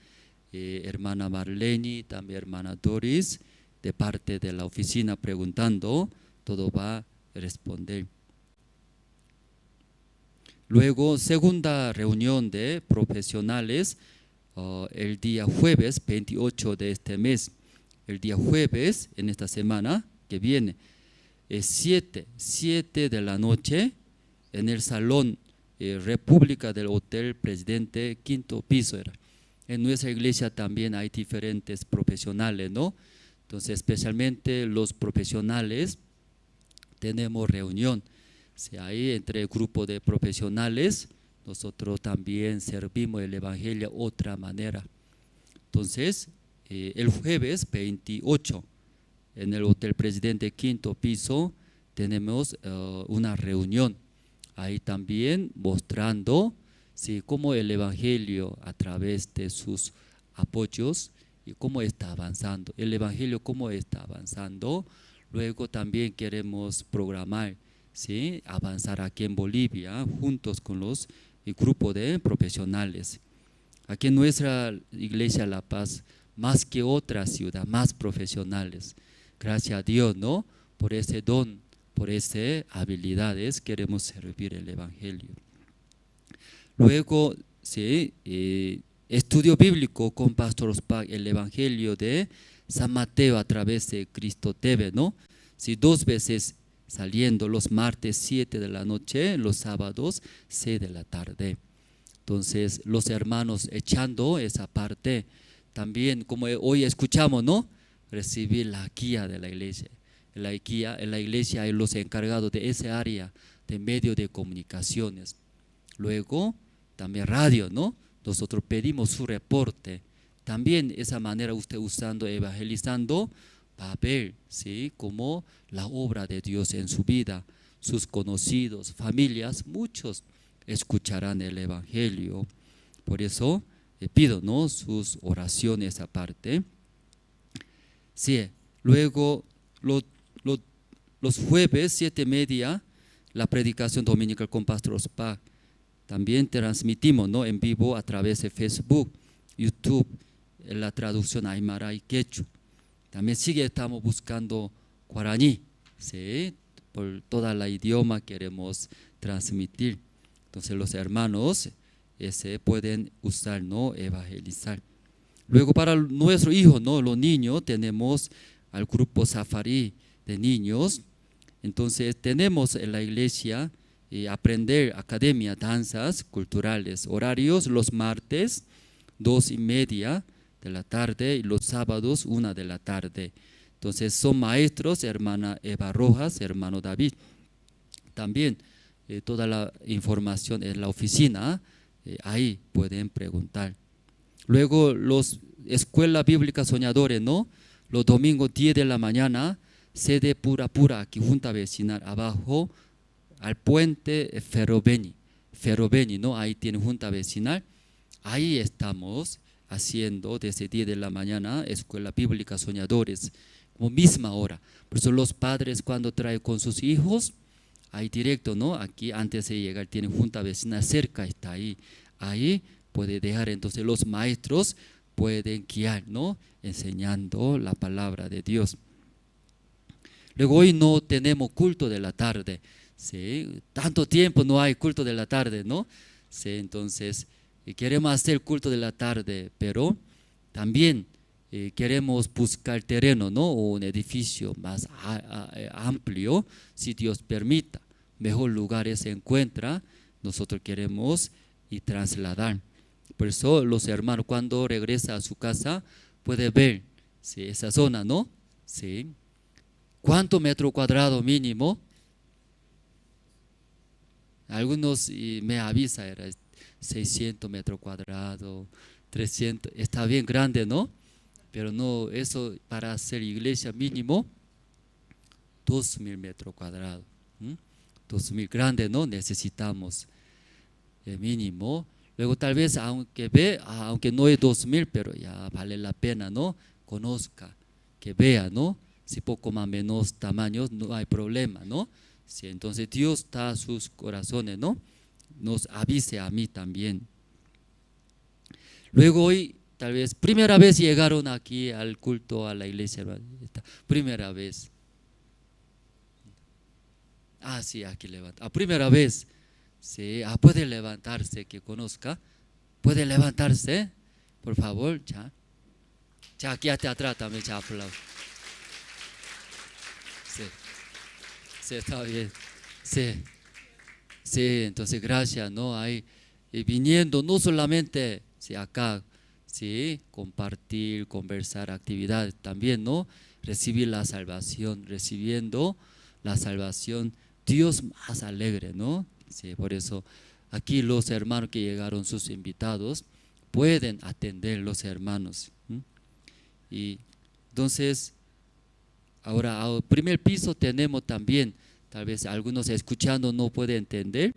hermana Marlene, también hermana Doris, de parte de la oficina preguntando, todo va a responder. Luego, segunda reunión de profesionales, el día jueves 28 de este mes. El día jueves, en esta semana que viene, es 7 de la noche, en el Salón República del Hotel Presidente, quinto piso. En nuestra iglesia también hay diferentes profesionales, ¿no? Entonces, especialmente los profesionales, tenemos reunión. Ahí entre el grupo de profesionales, nosotros también servimos el evangelio de otra manera. Entonces, el jueves 28 en el Hotel Presidente quinto piso tenemos una reunión. Ahí también mostrando cómo el Evangelio a través de sus apoyos y cómo está avanzando. El Evangelio cómo está avanzando. Luego también queremos programar, avanzar aquí en Bolivia juntos con los grupos de profesionales. Aquí en nuestra Iglesia La Paz, más que otra ciudad, más profesionales. Gracias a Dios, ¿no? Por ese don, por esas habilidades queremos servir el Evangelio. Luego, estudio bíblico con Pastor Ospak, el Evangelio de San Mateo a través de Cristo TV, ¿no? 2 veces saliendo, los martes 7 de la noche, los sábados 6 de la tarde. Entonces, los hermanos echando esa parte, también como hoy escuchamos, ¿no? Recibir la guía de la iglesia. En la iglesia hay los encargados de esa área de medios de comunicaciones. Luego, también radio, ¿no? Nosotros pedimos su reporte. También esa manera usted usando, evangelizando, va a ver, como la obra de Dios en su vida, sus conocidos, familias, muchos escucharán el Evangelio. Por eso pido, ¿no? Sus oraciones aparte. Luego los jueves 7:30 la predicación dominical con Pastor Ospak. También transmitimos, ¿no? En vivo a través de Facebook, YouTube, la traducción aymara y quechua. También estamos buscando guaraní, por toda la idioma queremos transmitir. Entonces los hermanos pueden usar, ¿no? Evangelizar. Luego para nuestros hijos, ¿no? Los niños, tenemos al grupo Safari de niños. Entonces tenemos en la iglesia aprender academia, danzas culturales, horarios los martes 2:30 de la tarde y los sábados 1 de la tarde. Entonces son maestros, hermana Eva Rojas, hermano David. También toda la información en la oficina, ahí pueden preguntar. Luego los Escuela Bíblica Soñadores, ¿no? Los domingos 10 de la mañana, sede pura, aquí junta vecinal, abajo al puente Ferroveni, ¿no? Ahí tiene junta vecinal. Ahí estamos haciendo desde 10 de la mañana Escuela Bíblica Soñadores, como misma hora. Por eso los padres cuando traen con sus hijos, ahí directo, ¿no? Aquí antes de llegar tienen junta vecinal, cerca está ahí. Ahí puede dejar, entonces los maestros pueden guiar, ¿no? Enseñando la palabra de Dios. Luego hoy no tenemos culto de la tarde. Tanto tiempo no hay culto de la tarde, ¿no? Entonces queremos hacer culto de la tarde, pero también queremos buscar terreno, ¿no? O un edificio más amplio, si Dios permita. Mejor lugares se encuentra, nosotros queremos y trasladar. Por eso los hermanos cuando regresa a su casa puede ver esa zona, ¿no? ¿Cuánto metro cuadrado mínimo? Algunos me avisan, era 600 metros cuadrados, 300, está bien grande, ¿no? Pero no, eso para hacer iglesia mínimo 2.000 metros cuadrados. 2.000 grande, ¿no? Necesitamos el mínimo. Luego tal vez aunque no es 2.000, pero ya vale la pena, ¿no? Conozca, que vea, ¿no? Si poco más menos tamaños no hay problema, ¿no? Entonces Dios está a sus corazones, ¿no? Nos avise a mí también. Luego hoy, tal vez, primera vez llegaron aquí al culto, a la iglesia, primera vez. Sí, aquí levanta. Primera vez. Puede levantarse, que conozca. Puede levantarse, por favor, ya. Aquí atrás también, ya aplaudo. Sí, está bien. Sí, entonces gracias, ¿no? Ahí viniendo, no solamente acá, compartir, conversar, actividades también, ¿no? Recibir la salvación, recibiendo la salvación, Dios más alegre, ¿no? Por eso aquí los hermanos que llegaron, sus invitados, pueden atender los hermanos. Y entonces, Ahora, al primer piso tenemos también, tal vez algunos escuchando no pueden entender,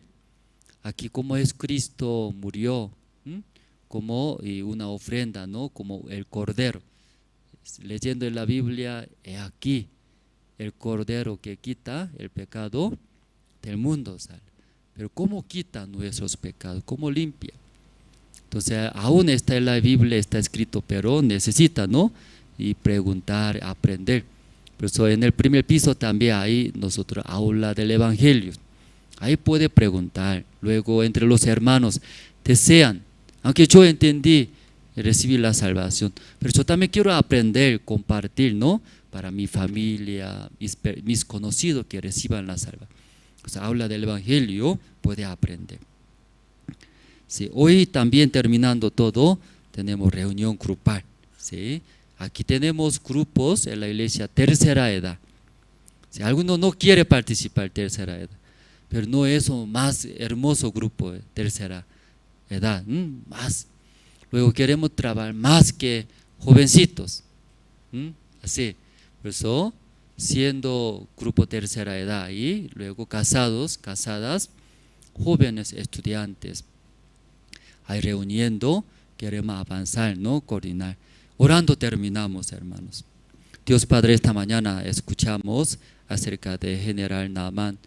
aquí como es Cristo murió, como una ofrenda, ¿no? Como el Cordero. Leyendo en la Biblia, he aquí el Cordero que quita el pecado del mundo, ¿sale? Pero ¿cómo quita nuestros pecados? ¿Cómo limpia? Entonces, aún está en la Biblia, está escrito, pero necesita, ¿no? Y preguntar, aprender. Por eso en el primer piso también hay nosotros aula del Evangelio. Ahí puede preguntar. Luego entre los hermanos desean, aunque yo entendí, recibir la salvación, pero yo también quiero aprender, compartir, ¿no? Para mi familia, mis conocidos que reciban la salvación. O sea, aula del Evangelio puede aprender. Sí, hoy también terminando todo, tenemos reunión grupal. ¿Sí? Aquí tenemos grupos en la iglesia tercera edad. Si alguno no quiere participar tercera edad, pero no es un más hermoso grupo tercera edad, más. Luego queremos trabajar más que jovencitos. Así, por eso siendo grupo tercera edad y luego casados, casadas, jóvenes estudiantes. Ahí reuniendo, queremos avanzar, ¿no? Coordinar. Orando terminamos, hermanos. Dios Padre, esta mañana escuchamos acerca de general Naamán.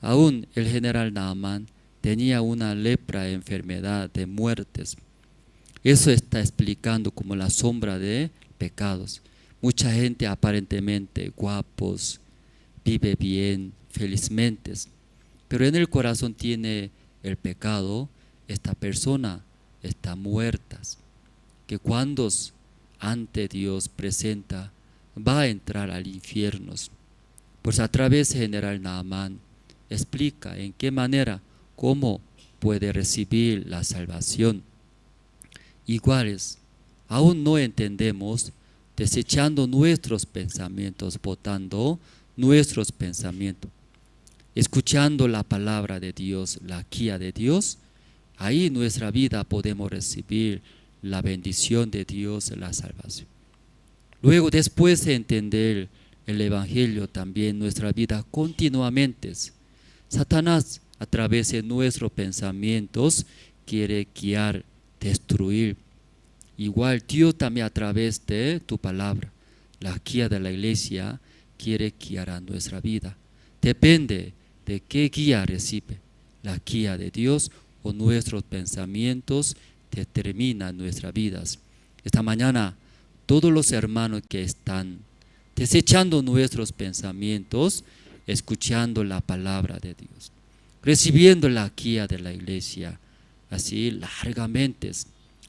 Aún el general Naamán tenía una lepra, enfermedad de muertes. Eso está explicando como la sombra de pecados. Mucha gente aparentemente guapos, vive bien, felizmente, pero en el corazón tiene el pecado. Esta persona está muerta, que cuando ante Dios presenta, va a entrar al infierno. Pues a través de general Naamán explica en qué manera, cómo puede recibir la salvación. Iguales, aún no entendemos, desechando nuestros pensamientos, botando nuestros pensamientos, escuchando la palabra de Dios, la guía de Dios. Ahí en nuestra vida podemos recibir la bendición de Dios, la salvación. Luego, después de entender el Evangelio, también nuestra vida continuamente, Satanás a través de nuestros pensamientos quiere guiar, destruir. Igual Dios también a través de tu palabra, la guía de la iglesia, quiere guiar a nuestra vida. Depende de qué guía recibe, la guía de Dios o nuestros pensamientos determinan nuestras vidas. Esta mañana todos los hermanos que están desechando nuestros pensamientos, escuchando la palabra de Dios, recibiendo la guía de la iglesia, así largamente,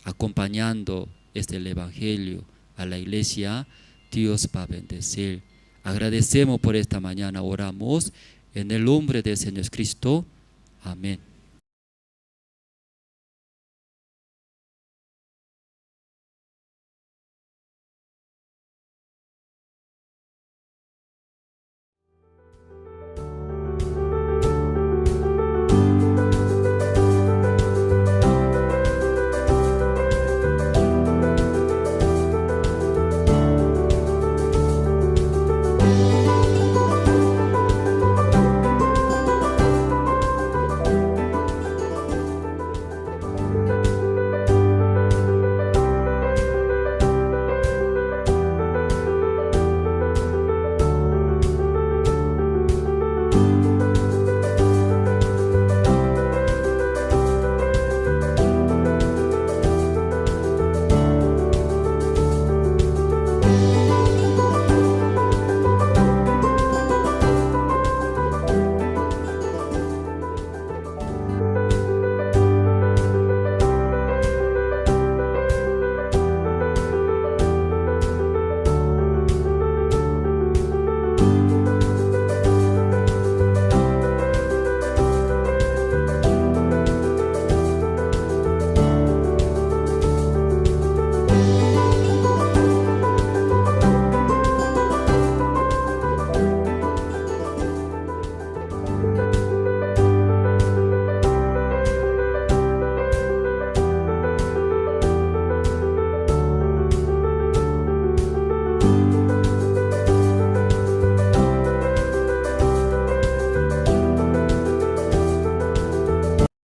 acompañando este Evangelio a la iglesia, Dios va a bendecir. Agradecemos por esta mañana, oramos en el nombre del Señor Cristo. Amén.